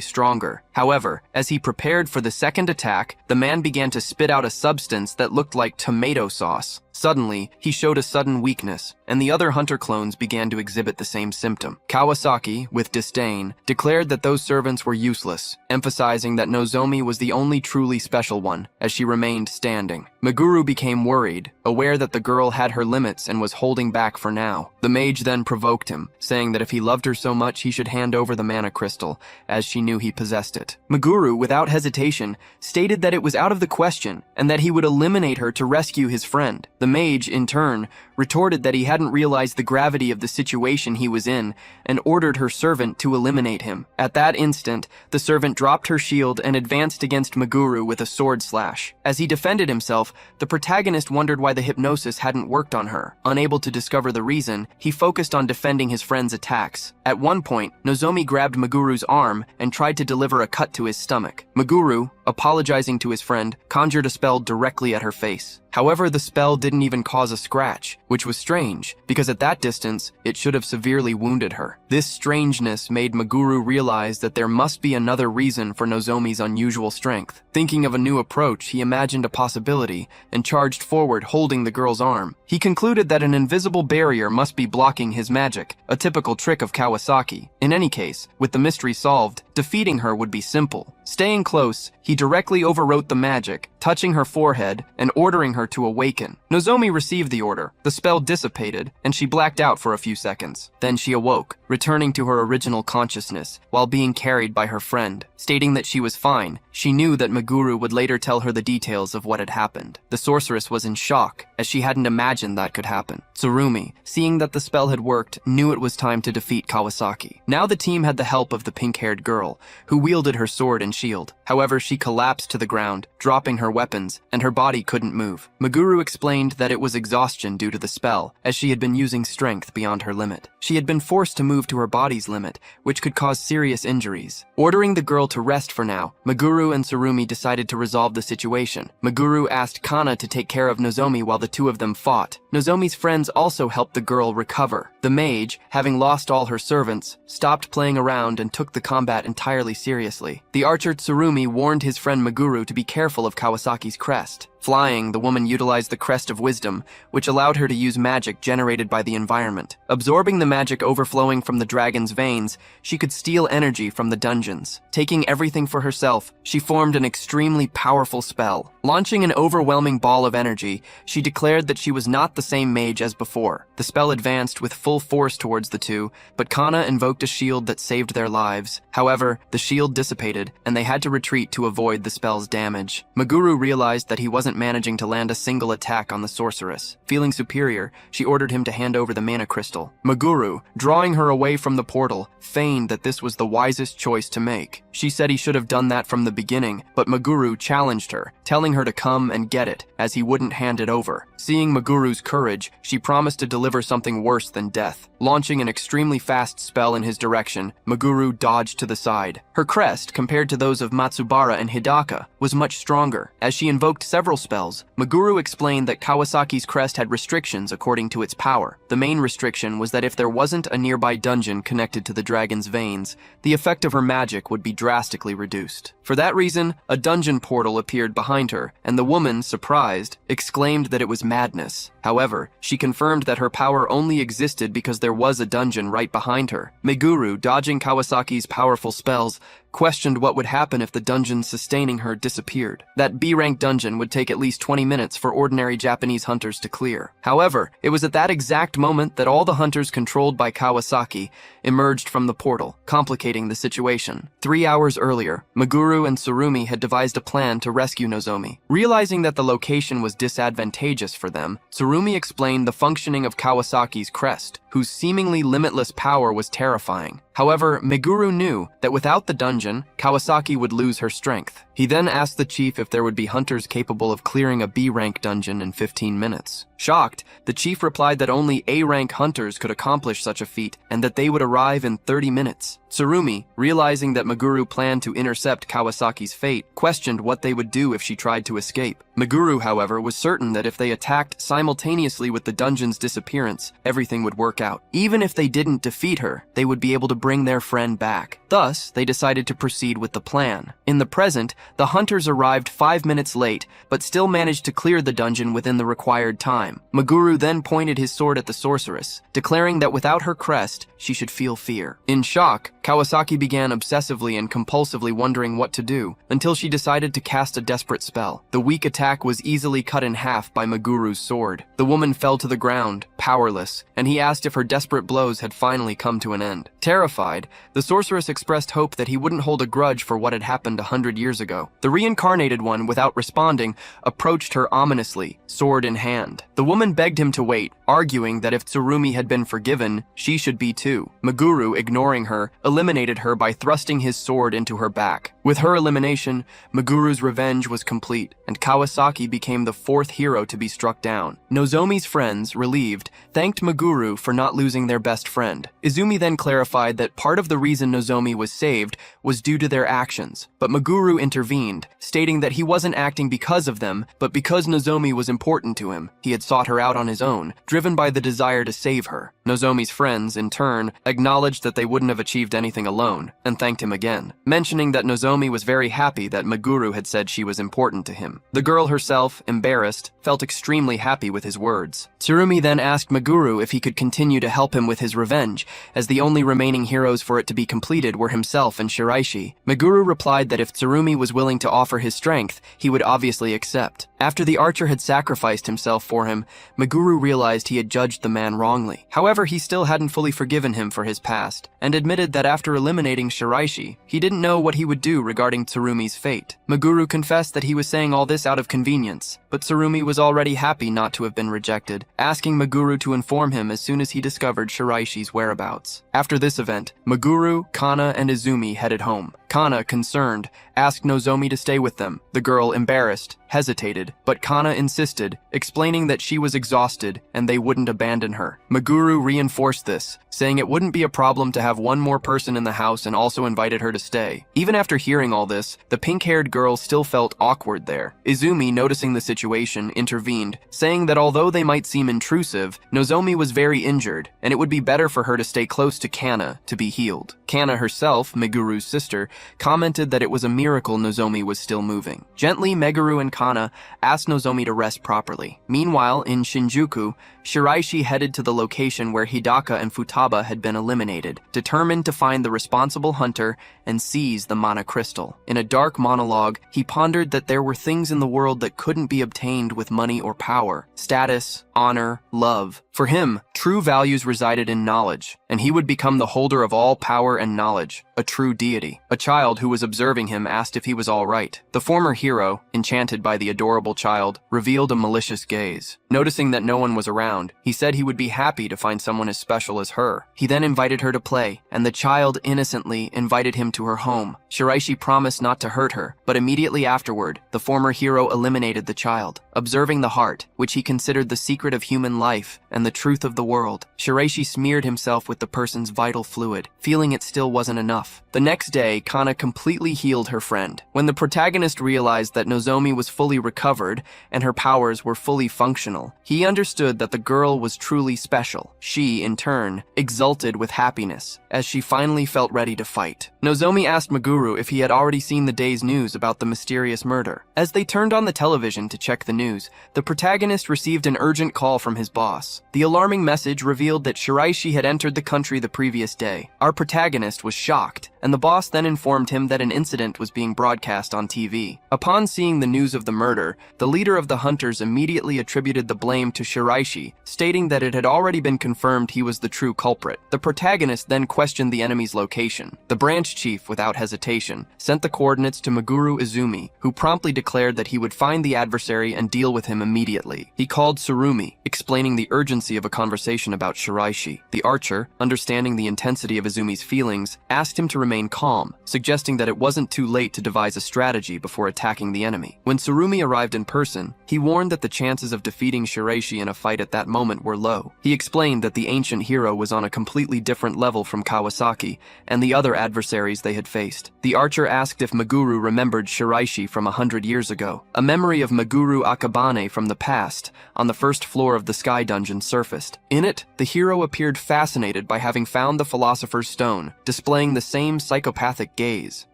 stronger. However, as he prepared for the second attack, the man began to spit out a substance that looked like tomato sauce. Suddenly, he showed a sudden weakness, and the other hunter clones began to exhibit the same symptom. Kawasaki, with disdain, declared that those servants were useless, emphasizing that Nozomi was the only truly special one, as she remained standing. Meguru became worried, aware that the girl had her limits and was holding back for now. The mage then provoked him, saying that if he loved her so much he should hand over the mana crystal, as she knew he possessed it. Meguru, without hesitation, stated that it was out of the question, and that he would eliminate her to rescue his friend. The mage, in turn, retorted that he hadn't realized the gravity of the situation he was in, and ordered her servant to eliminate him. At that instant, the servant dropped her shield and advanced against Meguru with a sword slash. As he defended himself, the protagonist wondered why the hypnosis hadn't worked on her. Unable to discover the reason, he focused on defending his friend's attacks. At one point, Nozomi grabbed Meguru's arm and tried to deliver a cut to his stomach. Meguru, apologizing to his friend, conjured a spell directly at her face. However, the spell didn't even cause a scratch, which was strange, because at that distance, it should have severely wounded her. This strangeness made Meguru realize that there must be another reason for Nozomi's unusual strength. Thinking of a new approach, he imagined a possibility and charged forward, holding the girl's arm. He concluded that an invisible barrier must be blocking his magic, a typical trick of Kawasaki. In any case, with the mystery solved, defeating her would be simple. Staying close, he directly overwrote the magic, touching her forehead and ordering her to awaken. Nozomi received the order. The spell dissipated, and she blacked out for a few seconds. Then she awoke, returning to her original consciousness while being carried by her friend. Stating that she was fine, she knew that Meguru would later tell her the details of what had happened. The sorceress was in shock, as she hadn't imagined that could happen. Tsurumi, seeing that the spell had worked, knew it was time to defeat Kawasaki. Now the team had the help of the pink-haired girl, who wielded her sword and shield. However, she collapsed to the ground, dropping her weapons, and her body couldn't move. Meguru explained that it was exhaustion due to the spell, as she had been using strength beyond her limit. She had been forced to move to her body's limit, which could cause serious injuries. Ordering the girl to rest for now, Meguru and Tsurumi decided to resolve the situation. Meguru asked Kana to take care of Nozomi while the two of them fought. Nozomi's friends also helped the girl recover. The mage, having lost all her servants, stopped playing around and took the combat entirely seriously. The archer Tsurumi warned his friend Meguru to be careful of Kawasaki's crest. Flying, the woman utilized the Crest of Wisdom, which allowed her to use magic generated by the environment. Absorbing the magic overflowing from the dragon's veins, she could steal energy from the dungeons. Taking everything for herself, she formed an extremely powerful spell. Launching an overwhelming ball of energy, she declared that she was not the same mage as before. The spell advanced with full force towards the two, but Kana invoked a shield that saved their lives. However, the shield dissipated, and they had to retreat to avoid the spell's damage. Meguru realized that he wasn't managing to land a single attack on the sorceress. Feeling superior, she ordered him to hand over the mana crystal. Meguru, drawing her away from the portal, feigned that this was the wisest choice to make. She said he should have done that from the beginning, but Meguru challenged her, telling her to come and get it, as he wouldn't hand it over. Seeing Meguru's courage, she promised to deliver something worse than death. Launching an extremely fast spell in his direction, Meguru dodged to the side. Her crest, compared to those of Matsubara and Hidaka, was much stronger. As she invoked several spells, Meguru explained that Kawasaki's crest had restrictions according to its power. The main restriction was that if there wasn't a nearby dungeon connected to the dragon's veins, the effect of her magic would be drastically reduced. For that reason, a dungeon portal appeared behind her, and the woman, surprised, exclaimed that it was madness. However, she confirmed that her power only existed because there was a dungeon right behind her. Meguru, dodging Kawasaki's powerful spells, questioned what would happen if the dungeon sustaining her disappeared. That B-rank dungeon would take at least 20 minutes for ordinary Japanese hunters to clear. However, it was at that exact moment that all the hunters controlled by Kawasaki emerged from the portal, complicating the situation. 3 hours earlier, Meguru and Tsurumi had devised a plan to rescue Nozomi. Realizing that the location was disadvantageous for them, Tsurumi explained the functioning of Kawasaki's crest, whose seemingly limitless power was terrifying. However, Meguru knew that without the dungeon, dungeon, Kawasaki would lose her strength. He then asked the chief if there would be hunters capable of clearing a B-rank dungeon in 15 minutes. Shocked, the chief replied that only A-rank hunters could accomplish such a feat and that they would arrive in 30 minutes. Tsurumi, realizing that Meguru planned to intercept Kawasaki's fate, questioned what they would do if she tried to escape. Meguru, however, was certain that if they attacked simultaneously with the dungeon's disappearance, everything would work out. Even if they didn't defeat her, they would be able to bring their friend back. Thus, they decided to proceed with the plan. In the present, the hunters arrived 5 minutes late, but still managed to clear the dungeon within the required time. Meguru then pointed his sword at the sorceress, declaring that without her crest, she should feel fear. In shock, Kawasaki began obsessively and compulsively wondering what to do, until she decided to cast a desperate spell. The weak attack was easily cut in half by Meguru's sword. The woman fell to the ground, powerless, and he asked if her desperate blows had finally come to an end. Terrified, the sorceress expressed hope that he wouldn't hold a grudge for what had happened 100 years ago. The reincarnated one, without responding, approached her ominously, sword in hand. The woman begged him to wait, arguing that if Tsurumi had been forgiven, she should be too. Meguru, ignoring her, eliminated her by thrusting his sword into her back. With her elimination, Meguru's revenge was complete, and Kawasaki became the 4th hero to be struck down. Nozomi's friends, relieved, thanked Meguru for not losing their best friend. Izumi then clarified that part of the reason Nozomi was saved was due to their actions, but Meguru intervened, stating that he wasn't acting because of them, but because Nozomi was important to him. He had sought her out on his own, driven by the desire to save her. Nozomi's friends, in turn, acknowledged that they wouldn't have achieved anything alone, and thanked him again, mentioning that Nozomi was very happy that Meguru had said she was important to him. The girl herself, embarrassed, felt extremely happy with his words. Tsurumi then asked Meguru if he could continue to help him with his revenge, as the only remaining heroes for it to be completed were himself and Shiraishi. Meguru replied that if Tsurumi was willing to offer his strength, he would obviously accept. After the archer had sacrificed himself for him, Meguru realized he had judged the man wrongly. However, he still hadn't fully forgiven him for his past, and admitted that after eliminating Shiraishi, he didn't know what he would do regarding Tsurumi's fate. Meguru confessed that he was saying all this out of convenience, but Tsurumi was already happy not to have been rejected, asking Meguru to inform him as soon as he discovered Shiraishi's whereabouts. After this event, Meguru, Kana, and Izumi headed home. Kana, concerned, asked Nozomi to stay with them. The girl, embarrassed, hesitated, but Kana insisted, explaining that she was exhausted and they wouldn't abandon her. Meguru reinforced this, saying it wouldn't be a problem to have one more person in the house and also invited her to stay. Even after hearing all this, the pink-haired girl still felt awkward there. Izumi, noticing the situation, intervened, saying that although they might seem intrusive, Nozomi was very injured, and it would be better for her to stay close to Kana to be healed. Kana herself, Meguru's sister, commented that it was a miracle Nozomi was still moving. Gently, Meguru and Kana asked Nozomi to rest properly. Meanwhile, in Shinjuku, Shiraishi headed to the location where Hidaka and Futaba had been eliminated, determined to find the responsible hunter and seize the mana crystal. In a dark monologue, he pondered that there were things in the world that couldn't be obtained with money or power: status, honor, love. For him, true values resided in knowledge, and he would become the holder of all power and knowledge, a true deity. A child who was observing him asked if he was all right. The former hero, enchanted by the adorable child, revealed a malicious gaze. Noticing that no one was around, he said he would be happy to find someone as special as her. He then invited her to play, and the child innocently invited him to her home. Shiraishi promised not to hurt her, but immediately afterward, the former hero eliminated the child. Observing the heart, which he considered the secret of human life and the truth of the world, Shiraishi smeared himself with the person's vital fluid, feeling it still wasn't enough. The next day, Kana completely healed her friend. When the protagonist realized that Nozomi was fully recovered and her powers were fully functional, he understood that the girl was truly special. She, in turn, exulted with happiness as she finally felt ready to fight. Nozomi asked Meguru if he had already seen the day's news about the mysterious murder. As they turned on the television to check the news, the protagonist received an urgent call from his boss. The alarming message revealed that Shiraishi had entered the country the previous day. Our protagonist was shocked, and the boss then informed him that an incident was being broadcast on TV. Upon seeing the news of the murder, the leader of the hunters immediately attributed the blame to Shiraishi, stating that it had already been confirmed he was the true culprit. The protagonist then questioned the enemy's location. The branch chief, without hesitation, sent the coordinates to Meguru Izumi, who promptly declared that he would find the adversary and deal with him immediately. He called Tsurumi, explaining the urgency of a conversation about Shiraishi. The archer, understanding the intensity of Izumi's feelings, asked him to remain remain calm, suggesting that it wasn't too late to devise a strategy before attacking the enemy. When Tsurumi arrived in person, he warned that the chances of defeating Shiraishi in a fight at that moment were low. He explained that the ancient hero was on a completely different level from Kawasaki and the other adversaries they had faced. The archer asked if Meguru remembered Shiraishi from 100 years ago. A memory of Meguru Akabane from the past, on the first floor of the Sky Dungeon, surfaced. In it, the hero appeared fascinated by having found the Philosopher's Stone, displaying the same psychopathic gaze.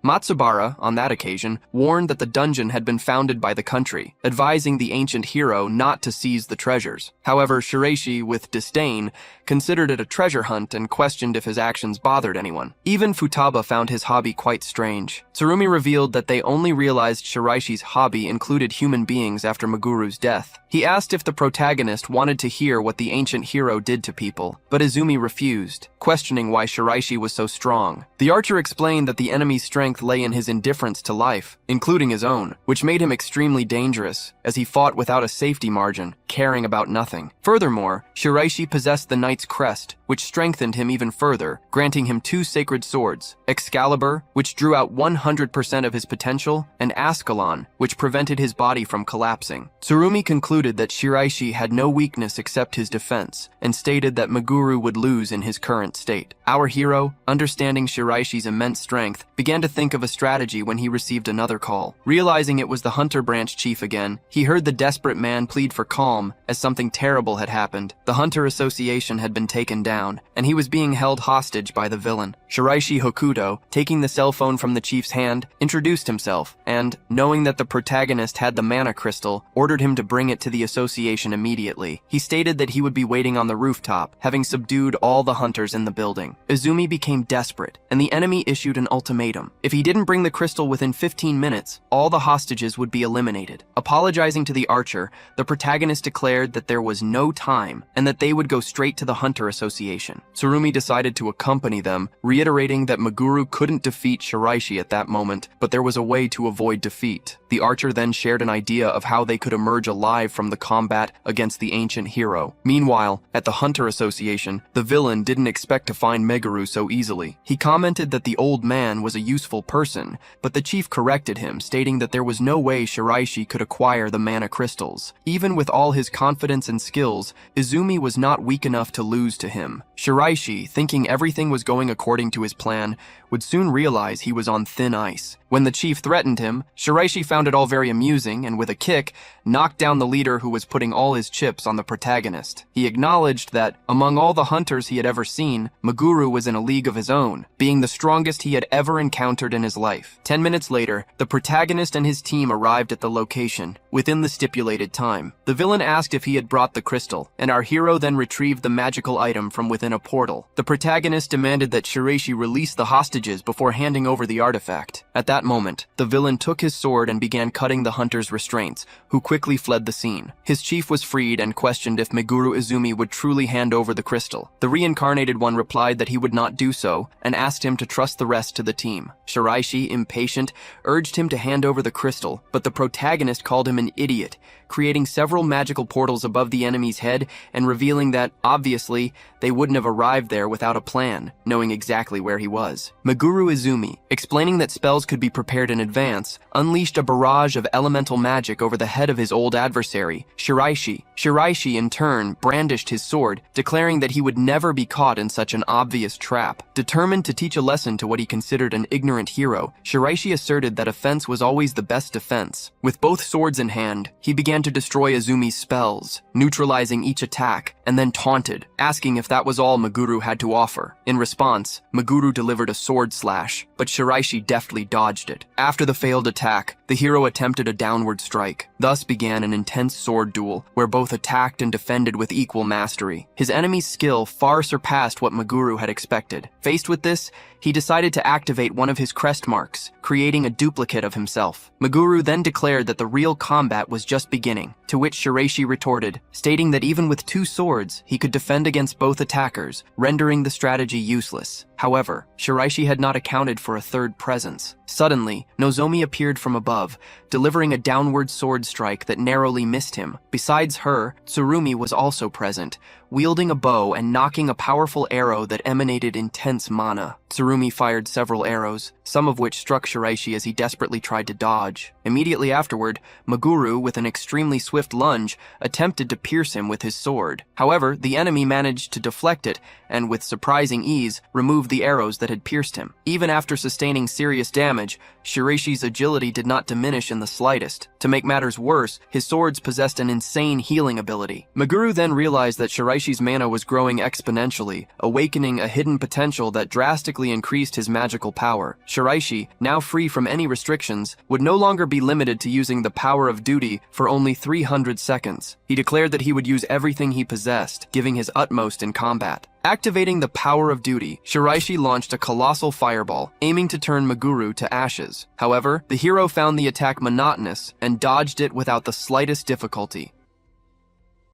Matsubara, on that occasion, warned that the dungeon had been founded by the country, advising the ancient hero not to seize the treasures. However, Shiraishi, with disdain, considered it a treasure hunt and questioned if his actions bothered anyone. Even Futaba found his hobby quite strange. Tsurumi revealed that they only realized Shiraishi's hobby included human beings after Meguru's death. He asked if the protagonist wanted to hear what the ancient hero did to people, but Izumi refused, questioning why Shiraishi was so strong. The archer explained that the enemy's strength lay in his indifference to life, including his own, which made him extremely dangerous, as he fought without a safety margin, caring about nothing. Furthermore, Shiraishi possessed the knight's crest, which strengthened him even further, granting him 2 sacred swords, Excalibur, which drew out 100% of his potential, and Ascalon, which prevented his body from collapsing. Tsurumi concluded that Shiraishi had no weakness except his defense, and stated that Meguru would lose in his current state. Our hero, understanding Shiraishi's immense strength, began to think of a strategy when he received another call. Realizing it was the Hunter Branch chief again, he heard the desperate man plead for calm, as something terrible had happened. The Hunter Association had been taken down, and he was being held hostage by the villain. Shiraishi Hokuto, taking the cell phone from the chief's hand, introduced himself, and, knowing that the protagonist had the mana crystal, ordered him to bring it to the association immediately. He stated that he would be waiting on the rooftop, having subdued all the hunters in the building. Izumi became desperate, and the enemy issued an ultimatum. If he didn't bring the crystal within 15 minutes, all the hostages would be eliminated. Apologizing to the archer, the protagonist declared that there was no time, and that they would go straight to the Hunter Association. Tsurumi decided to accompany them, reiterating that Meguru couldn't defeat Shiraishi at that moment, but there was a way to avoid defeat. The archer then shared an idea of how they could emerge alive from the combat against the ancient hero. Meanwhile, at the Hunter Association, the villain didn't expect to find Meguru so easily. He commented that the old man was a useful person, but the chief corrected him, stating that there was no way Shiraishi could acquire the mana crystals. Even with all his confidence and skills, Izumi was not weak enough to lose to him. Shiraishi, thinking everything was going according to his plan, would soon realize he was on thin ice. When the chief threatened him, Shiraishi found it all very amusing and with a kick, knocked down the leader who was putting all his chips on the protagonist. He acknowledged that, among all the hunters he had ever seen, Meguru was in a league of his own, being the strongest he had ever encountered in his life. 10 minutes later, the protagonist and his team arrived at the location, within the stipulated time. The villain asked if he had brought the crystal, and our hero then retrieved the magical item from within a portal. The protagonist demanded that Shiraishi release the hostages before handing over the artifact. At that moment, the villain took his sword and began cutting the hunter's restraints, who quickly fled the scene. His chief was freed and questioned if Meguru Izumi would truly hand over the crystal. The reincarnated one replied that he would not do so, and asked him to trust the rest to the team. Shiraishi, impatient, urged him to hand over the crystal, but the protagonist called him an idiot, creating several magical portals above the enemy's head and revealing that, obviously, they wouldn't have arrived there without a plan, knowing exactly where he was. Meguru Izumi, explaining that spells could be prepared in advance, unleashed a barrage of elemental magic over the head of his old adversary, Shiraishi. Shiraishi, in turn, brandished his sword, declaring that he would never be caught in such an obvious trap. Determined to teach a lesson to what he considered an ignorant hero, Shiraishi asserted that offense was always the best defense. With both swords in hand, he began to destroy Izumi's spells, neutralizing each attack, and then taunted, asking if that was all Meguru had to offer. In response, Meguru delivered a sword slash, but Shiraishi deftly dodged it. After the failed attack, the hero attempted a downward strike. Thus began an intense sword duel, where both attacked and defended with equal mastery. His enemy's skill far surpassed what Meguru had expected. Faced with this, he decided to activate one of his crest marks, creating a duplicate of himself. Meguru then declared that the real combat was just beginning, to which Shiraishi retorted, stating that even with 2 swords, he could defend against both attackers, rendering the strategy useless. However, Shiraishi had not accounted for a third presence. Suddenly, Nozomi appeared from above, delivering a downward sword strike that narrowly missed him. Besides her, Tsurumi was also present, wielding a bow and knocking a powerful arrow that emanated intense mana. Tsurumi fired several arrows, some of which struck Shiraishi as he desperately tried to dodge. Immediately afterward, Maguru, with an extremely swift lunge, attempted to pierce him with his sword. However, the enemy managed to deflect it and, with surprising ease, removed the arrows that had pierced him. Even after sustaining serious damage, Shiraishi's agility did not diminish in the slightest. To make matters worse, his swords possessed an insane healing ability. Maguru then realized that Shiraishi's mana was growing exponentially, awakening a hidden potential that drastically increased his magical power. Shiraishi, now free from any restrictions, would no longer be limited to using the power of duty for only 300 seconds. He declared that he would use everything he possessed, giving his utmost in combat. Activating the power of duty, Shiraishi launched a colossal fireball, aiming to turn Maguru to ashes. However, the hero found the attack monotonous and dodged it without the slightest difficulty.